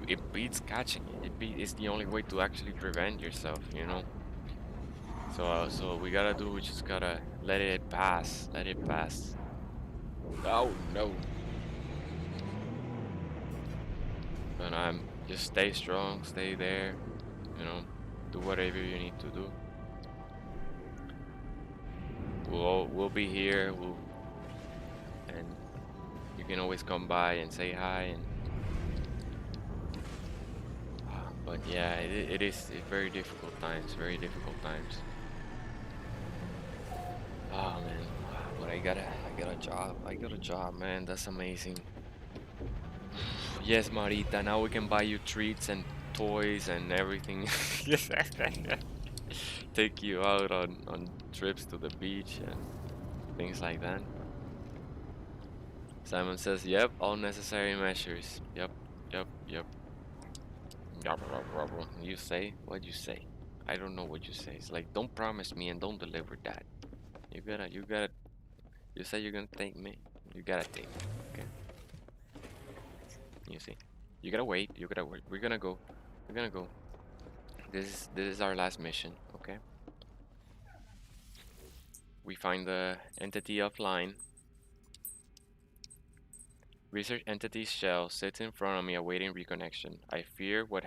it beats catching it. It's the only way to actually prevent yourself. So we gotta do. We just gotta let it pass. Let it pass. Oh no. But just stay strong. Stay there. You know, do whatever you need to do. We'll be here. And you can always come by and say hi. But yeah, it is very difficult times. Very difficult times. Oh man, but I got a job. I got a job, man. That's amazing. Yes, Marita. Now we can buy you treats and toys and everything. Take you out on trips to the beach and things like that. Simon says, "Yep, all necessary measures. Yep, yep, yep." You say what you say. I don't know what you say. It's like, don't promise me and don't deliver that. You gotta. You say you're gonna take me. You gotta take me. Okay. You see. You gotta wait. You gotta wait. We're gonna go. We're gonna go. This is our last mission. Okay. We find the entity offline. Research entity's shell sits in front of me awaiting reconnection. I fear what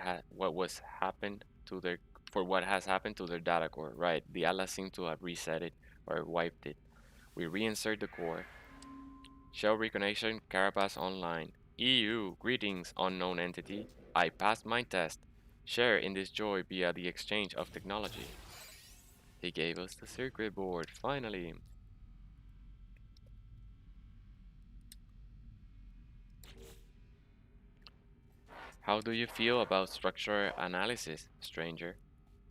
was happened to their for what has happened to their data core. Right, the Atlas seemed to have reset it or wiped it. We reinsert the core. Shell reconnection carapace online. EU, greetings, unknown entity. I passed my test. Share in this joy via the exchange of technology. He gave us the circuit board, finally. How do you feel about structural analysis, stranger?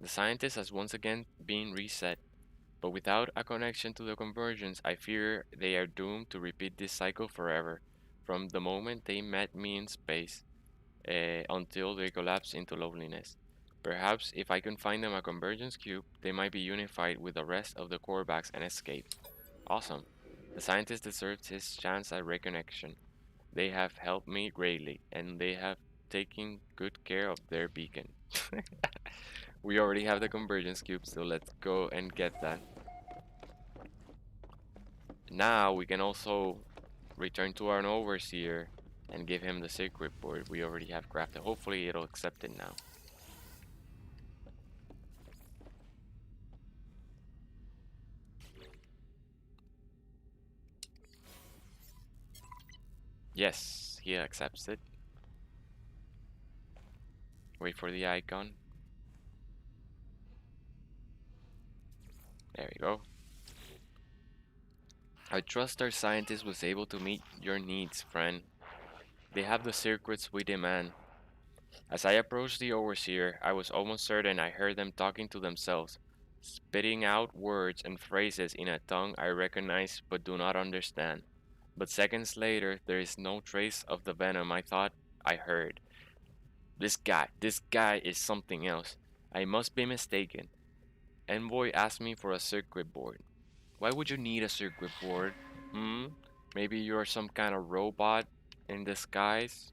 The scientist has once again been reset, but without a connection to the convergence, I fear they are doomed to repeat this cycle forever, from the moment they met me in space until they collapse into loneliness. Perhaps if I can find them a convergence cube, they might be unified with the rest of the Korbaks and escape. Awesome. The scientist deserves his chance at reconnection. They have helped me greatly, and they have taken good care of their beacon. We already have the convergence cube, so let's go and get that. Now we can also return to our overseer and give him the secret board we already have crafted. Hopefully it'll accept it now. Yes, he accepts it. Wait for the icon. There we go. I trust our scientist was able to meet your needs, friend. They have the secrets we demand. As I approached the overseer, I was almost certain I heard them talking to themselves, spitting out words and phrases in a tongue I recognize but do not understand. But seconds later, there is no trace of the venom I thought I heard. This guy is something else. I must be mistaken. Envoy asked me for a circuit board. Why would you need a circuit board? Hmm? Maybe you're some kind of robot in disguise?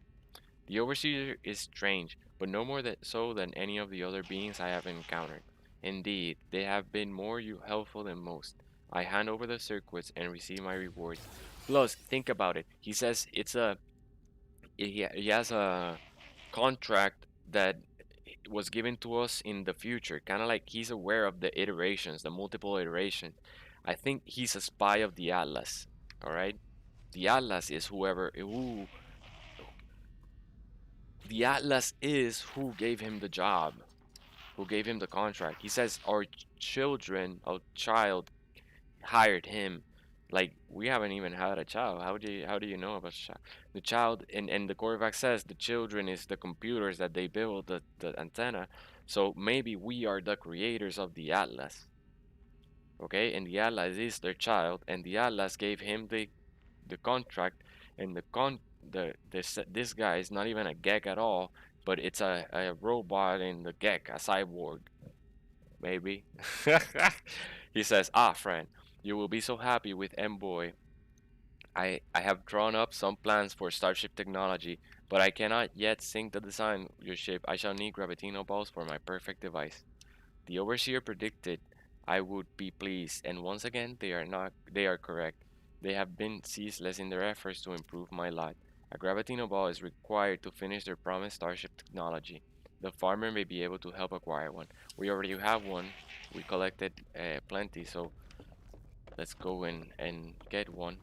The Overseer is strange, but no more so than any of the other beings I have encountered. Indeed, they have been more helpful than most. I hand over the circuits and receive my reward. Plus, think about it. He says he has a contract that was given to us in the future, kind of like he's aware of the iterations, the multiple iterations. I think he's a spy of the Atlas. All right, the Atlas is who the Atlas is who gave him the job, who gave him the contract. He says our our child hired him. Like we haven't even had a child. How do you know about the child? And the quarterback says the children is the computers that they build the antenna. So maybe we are the creators of the Atlas. Okay, and the Atlas is their child, and the Atlas gave him the contract, and this guy is not even a Gek at all, but it's a robot in the Gek, a cyborg, maybe. He says, "Ah, friend, you will be so happy with Envoy. I have drawn up some plans for Starship technology, but I cannot yet sync the design your ship. I shall need gravitino balls for my perfect device." The overseer predicted I would be pleased, and once again they are correct. They have been ceaseless in their efforts to improve my lot. A gravitino ball is required to finish their promised Starship technology. The farmer may be able to help acquire one. We already have one. We collected plenty, so let's go and get one.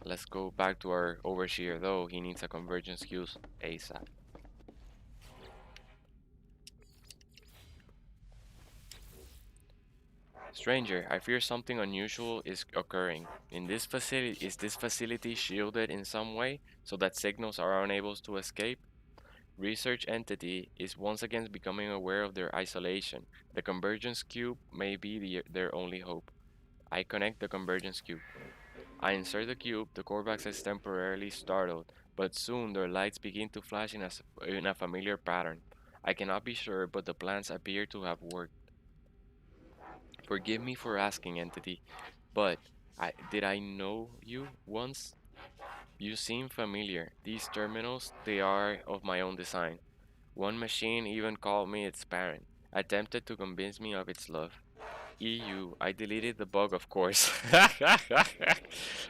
Let's go back to our overseer though. He needs a convergence fuse ASAP. Stranger, I fear something unusual is occurring. Is this facility shielded in some way so that signals are unable to escape? Research entity is once again becoming aware of their isolation. The convergence cube may be their only hope. I connect the convergence cube. I insert the cube. The Korvax is temporarily startled, but soon their lights begin to flash in a familiar pattern. I cannot be sure, but the plans appear to have worked. Forgive me for asking, entity, but did I know you once? You seem familiar. These terminals, they are of my own design. One machine even called me its parent, attempted to convince me of its love. EU. I deleted the bug, of course.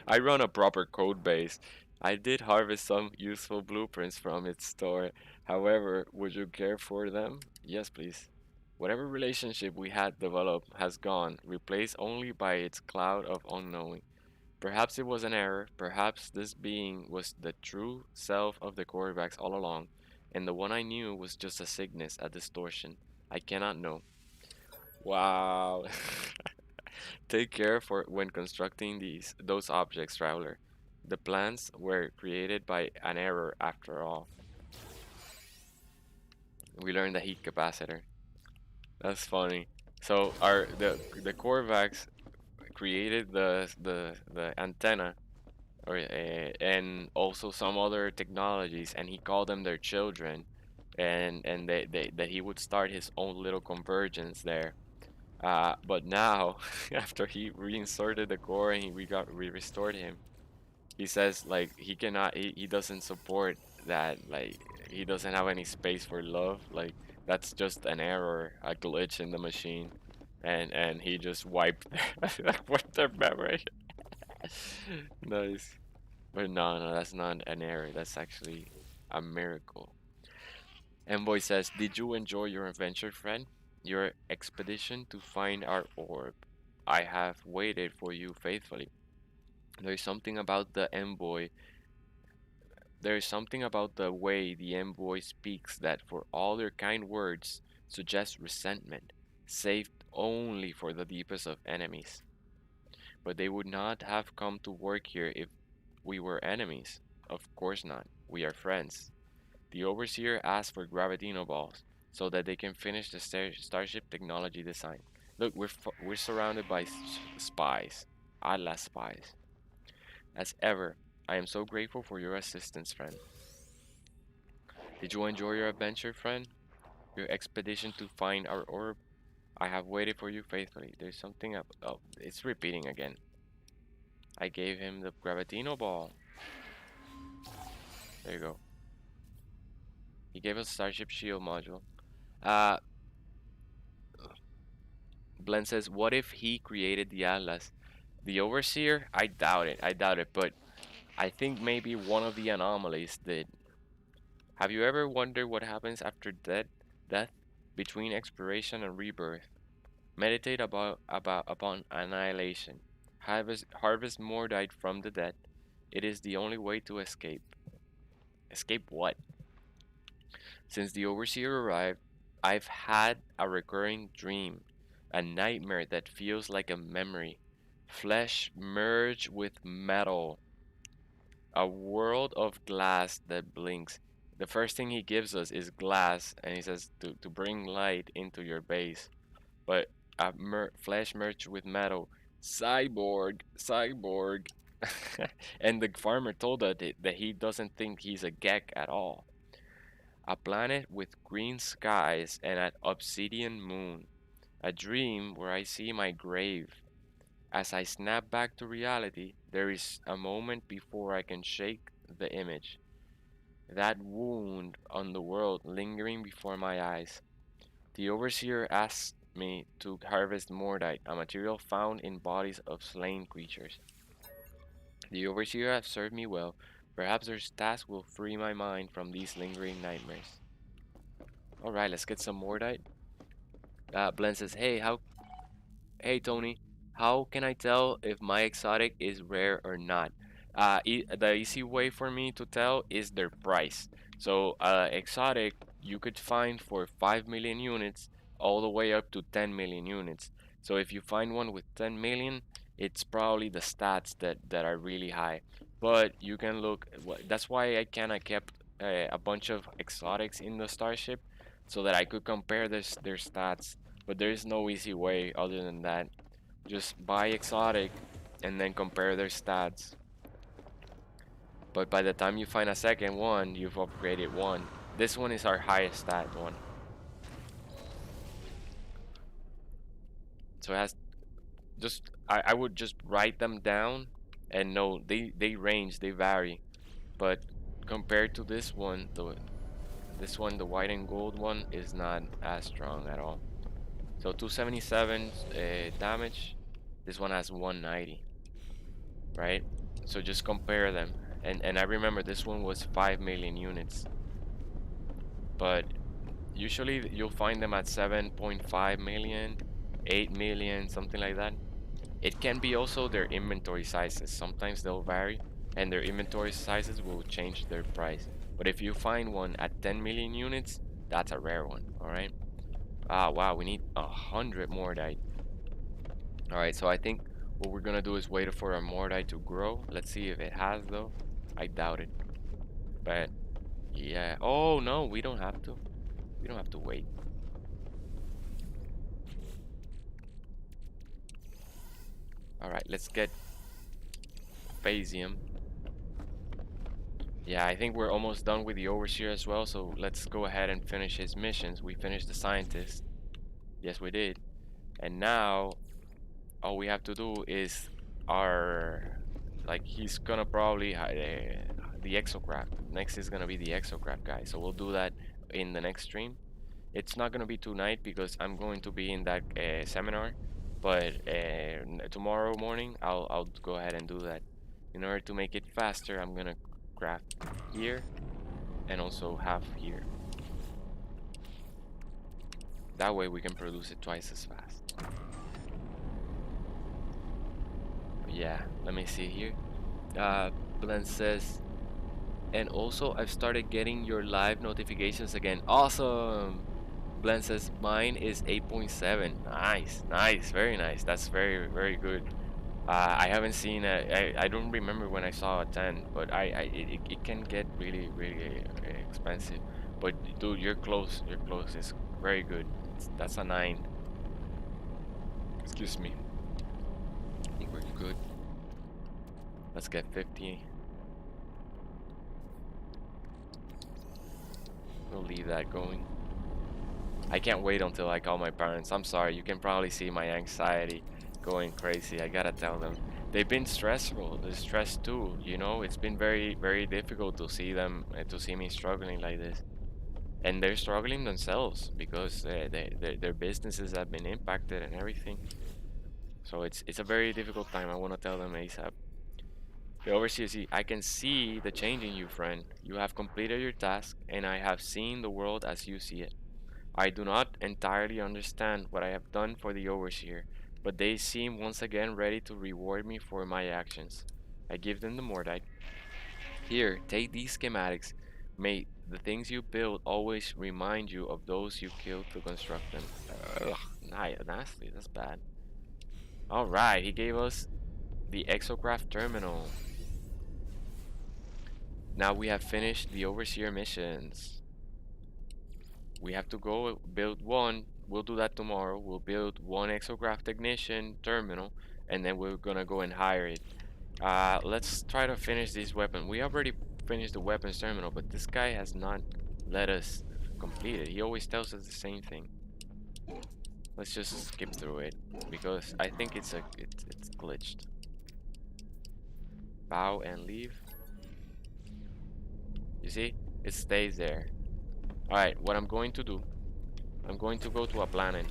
I run a proper code base. I did harvest some useful blueprints from its store. However, would you care for them? Yes, please. Whatever relationship we had developed has gone, replaced only by its cloud of unknowing. Perhaps it was an error. Perhaps this being was the true self of the quarterbacks all along, and the one I knew was just a sickness, a distortion. I cannot know. Wow. Take care for when constructing those objects, traveler. The plans were created by an error after all. We learned the heat capacitor. That's funny. So our the Korvax created the antenna or and also some other technologies, and he called them their children, and that he would start his own little convergence there. But now, after he reinserted the core and we restored him, he says like he doesn't support that, like he doesn't have any space for love, like that's just an error, a glitch in the machine, and he just wiped wiped their memory. Nice. But no, that's not an error. That's actually a miracle. Envoy says, "Did you enjoy your adventure, friend? Your expedition to find our orb. I have waited for you faithfully. There is something about the envoy. There is something about the way the envoy speaks that, for all their kind words, suggests resentment, saved only for the deepest of enemies. But they would not have come to work here if we were enemies. Of course not. We are friends. The overseer asked for gravitino balls so that they can finish the starship technology design. Look, we're surrounded by spies, Atlas spies. As ever, I am so grateful for your assistance, friend. Did you enjoy your adventure, friend? Your expedition to find our orb? I have waited for you faithfully. There's something up. Oh, it's repeating again. I gave him the gravitino ball. There you go. He gave us Starship Shield module. Uh, Blend says, what if he created the Atlas? The Overseer? I doubt it. I doubt it, but I think maybe one of the anomalies did. Have you ever wondered what happens after death, between exploration and rebirth? Meditate upon annihilation. Harvest Mordite from the dead. It is the only way to escape. Escape what? Since the Overseer arrived, I've had a recurring dream, a nightmare that feels like a memory. Flesh merged with metal, a world of glass that blinks. The first thing he gives us is glass, and he says to bring light into your base. But flesh merged with metal, cyborg, cyborg. And the farmer told us that he doesn't think he's a Gek at all. A planet with green skies and an obsidian moon. A dream where I see my grave. As I snap back to reality, there is a moment before I can shake the image. That wound on the world lingering before my eyes. The Overseer asks me to harvest Mordite, a material found in bodies of slain creatures. The Overseer has served me well. Perhaps their task will free my mind from these lingering nightmares. Alright, let's get some Mordite. Blend says, hey Tony, how can I tell if my exotic is rare or not? The easy way for me to tell is their price. So, exotic you could find for 5 million units all the way up to 10 million units. So if you find one with 10 million, it's probably the stats that are really high. But you can look, that's why I kind of kept a bunch of exotics in the starship so that I could compare their stats. But there is no easy way other than that. Just buy exotic and then compare their stats. But by the time you find a second one, you've upgraded one. This one is our highest stat one. So it has just I would just write them down and know they range, they vary. But compared to this one, the white and gold one is not as strong at all. So 277 damage. This one has 190, right? So just compare them. And I remember this one was 5 million units, but usually you'll find them at 7.5 million, 8 million, something like that. It can be also their inventory sizes. Sometimes they'll vary, and their inventory sizes will change their price. But if you find one at 10 million units, that's a rare one, all right? Ah, wow, we need 100 Mordite. All right, so I think what we're gonna do is wait for our Mordite to grow. Let's see if it has, though. I doubt it, but yeah. Oh, no, we don't have to. We don't have to wait. All right, let's get Phasium. Yeah, I think we're almost done with the overseer as well, so let's go ahead and finish his missions. We finished the scientist. Yes, we did. And now all we have to do is our like he's gonna probably the exocraft. Next is gonna be the exocraft guy. So we'll do that in the next stream. It's not gonna be tonight because I'm going to be in that seminar, but tomorrow morning I'll go ahead and do that. In order to make it faster, I'm gonna craft here and also have here. That way we can produce it twice as fast. But yeah, let me see here. Blend says, and also I've started getting your live notifications again. Awesome. Blend says mine is 8.7. Nice, nice, very nice. That's very, very good. I haven't seen I don't remember when I saw a 10, but it can get really, really expensive. But dude, you're close. You're close. It's very good. That's a 9. Excuse me. I think we're good. Let's get 50. We'll leave that going. I can't wait until I call my parents. I'm sorry. You can probably see my anxiety going crazy. I gotta tell them. They've been stressful. They're stressed too. You know, it's been very, very difficult to see them, to see me struggling like this. And they're struggling themselves because their businesses have been impacted and everything. So it's a very difficult time. I want to tell them ASAP. The overseer, I can see the change in you, friend. You have completed your task, and I have seen the world as you see it. I do not entirely understand what I have done for the overseer, but they seem once again ready to reward me for my actions. I give them the Mordite. Here, take these schematics. May the things you build always remind you of those you killed to construct them. Ugh, nasty, that's bad. Alright, he gave us the exocraft terminal. Now we have finished the overseer missions. We have to go build one. We'll do that tomorrow. We'll build one exocraft technician terminal, and then we're gonna go and hire it. Let's try to finish this weapon. We already finished the weapons terminal, but this guy has not let us complete it. He always tells us the same thing. Let's just skip through it because I think it's glitched. Bow and leave. You see, it stays there. Alright, what I'm going to do, I'm going to go to a planet.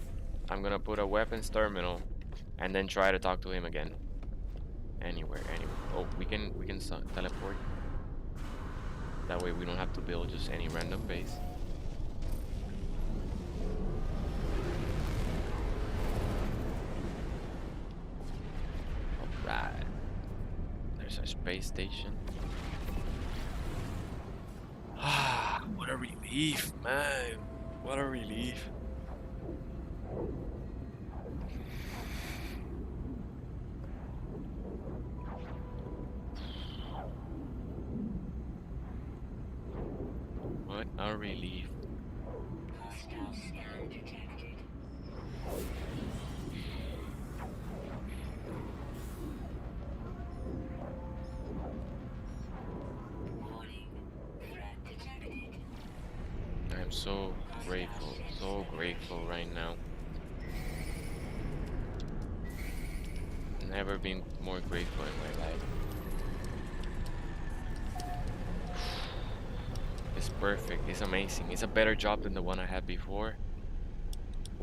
I'm gonna put a weapons terminal and then try to talk to him again. Anywhere. Oh, we can teleport. That way we don't have to build just any random base. Alright. There's our space station. Ah, what a relief, man. What a relief. What a relief. I'm so grateful right now. Never been more grateful in my life. It's perfect. It's amazing. It's a better job than the one I had before.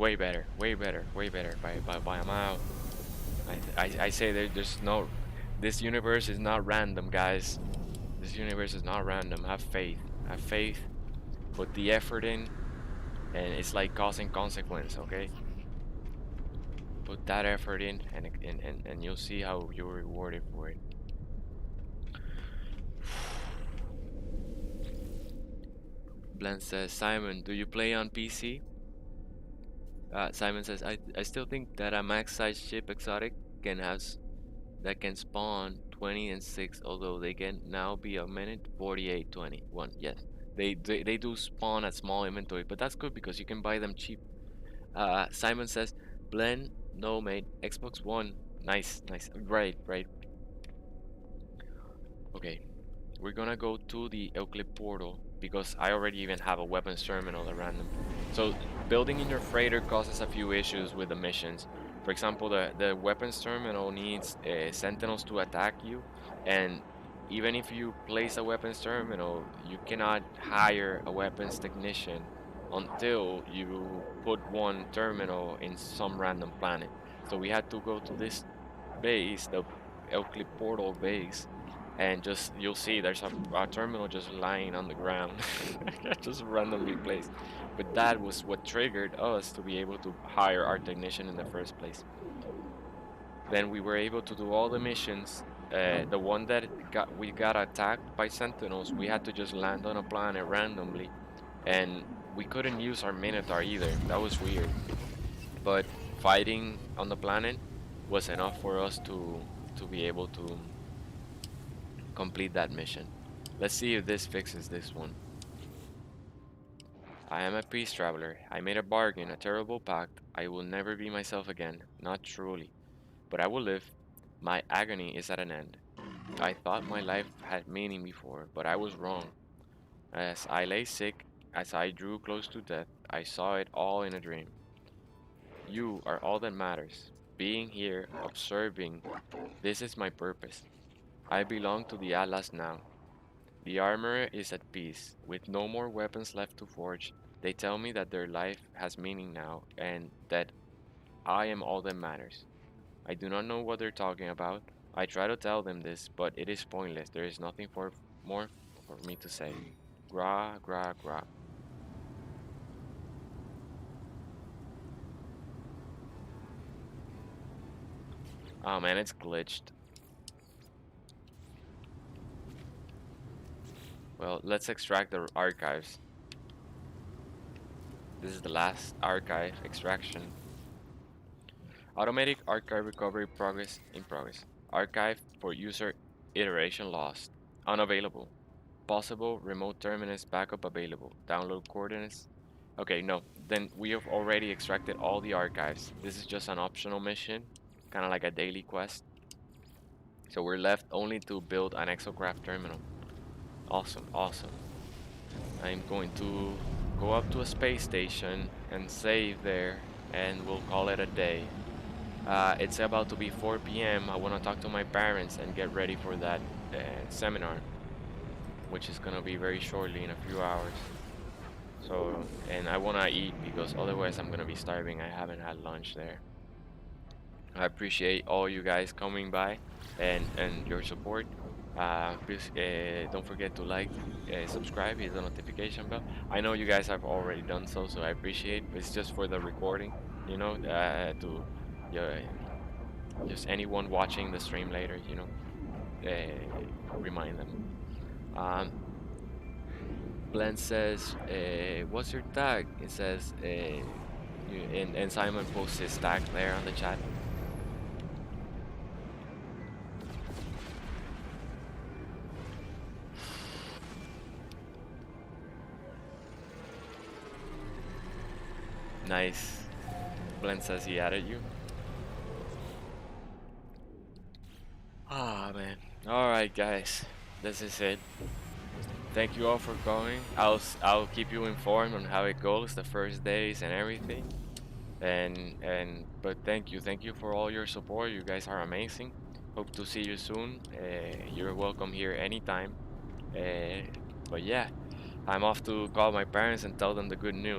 Way better, way better, way better by a mile. I say there's no, this universe is not random, guys. This universe is not random. Have faith. Have faith. Put the effort in, and it's like cause and consequence, okay? Put that effort in, and you'll see how you're rewarded for it. Blen says, Simon, do you play on PC? Simon says, I still think that a max-size ship exotic can have that can spawn 20 and 6, although they can now be a minute 48, 21. Yes, they do spawn at small inventory, but that's good because you can buy them cheap. Simon says, Blend, no mate, Xbox One. Nice, nice. Right, right. Okay, we're gonna go to the Euclid portal because I already even have a weapons terminal at random. So building in your freighter causes a few issues with the missions. For example, the weapons terminal needs sentinels to attack you, and even if you place a weapons terminal, you cannot hire a weapons technician until you put one terminal in some random planet. So we had to go to this base, the Euclid portal base, and just you'll see there's a terminal just lying on the ground, just randomly placed. But that was what triggered us to be able to hire our technician in the first place. Then we were able to do all the missions. The one that we got attacked by sentinels, we had to just land on a planet randomly, and we couldn't use our Minotaur either. That was weird. But fighting on the planet was enough for us to be able to complete that mission. Let's see if this fixes this one. I am a peace traveler. I made a bargain, a terrible pact. I will never be myself again, not truly. But I will live. My agony is at an end. I thought my life had meaning before, but I was wrong. As I lay sick, as I drew close to death, I saw it all in a dream. You are all that matters. Being here, observing, this is my purpose. I belong to the Atlas now. The armorer is at peace, with no more weapons left to forge. They tell me that their life has meaning now, and that I am all that matters. I do not know what they're talking about. I try to tell them this, but it is pointless. There is nothing more for me to say. Gra, gra, gra. Oh man, it's glitched. Well, let's extract the archives. This is the last archive extraction. Automatic archive recovery progress in progress. Archive for user iteration lost. Unavailable. Possible remote terminus backup available. Download coordinates. Okay, no. Then we have already extracted all the archives. This is just an optional mission, kind of like a daily quest. So we're left only to build an exocraft terminal. Awesome, awesome. I'm going to go up to a space station and save there, and we'll call it a day. It's about to be 4 p.m. I want to talk to my parents and get ready for that seminar, which is gonna be very shortly in a few hours. So, and I want to eat because otherwise I'm gonna be starving. I haven't had lunch there. I appreciate all you guys coming by and your support. Please don't forget to like, subscribe, hit the notification bell. I know you guys have already done so, so I appreciate. It's just for the recording, you know, to just anyone watching the stream later, you know, remind them. Um, Blend says, "What's your tag?" It says, and Simon posts his tag there on the chat. Nice. Blend says he added you. Ah, man. Alright, guys. This is it. Thank you all for going. I'll keep you informed on how it goes, the first days and everything. But thank you for all your support. You guys are amazing. Hope to see you soon. You're welcome here anytime. But yeah, I'm off to call my parents and tell them the good news.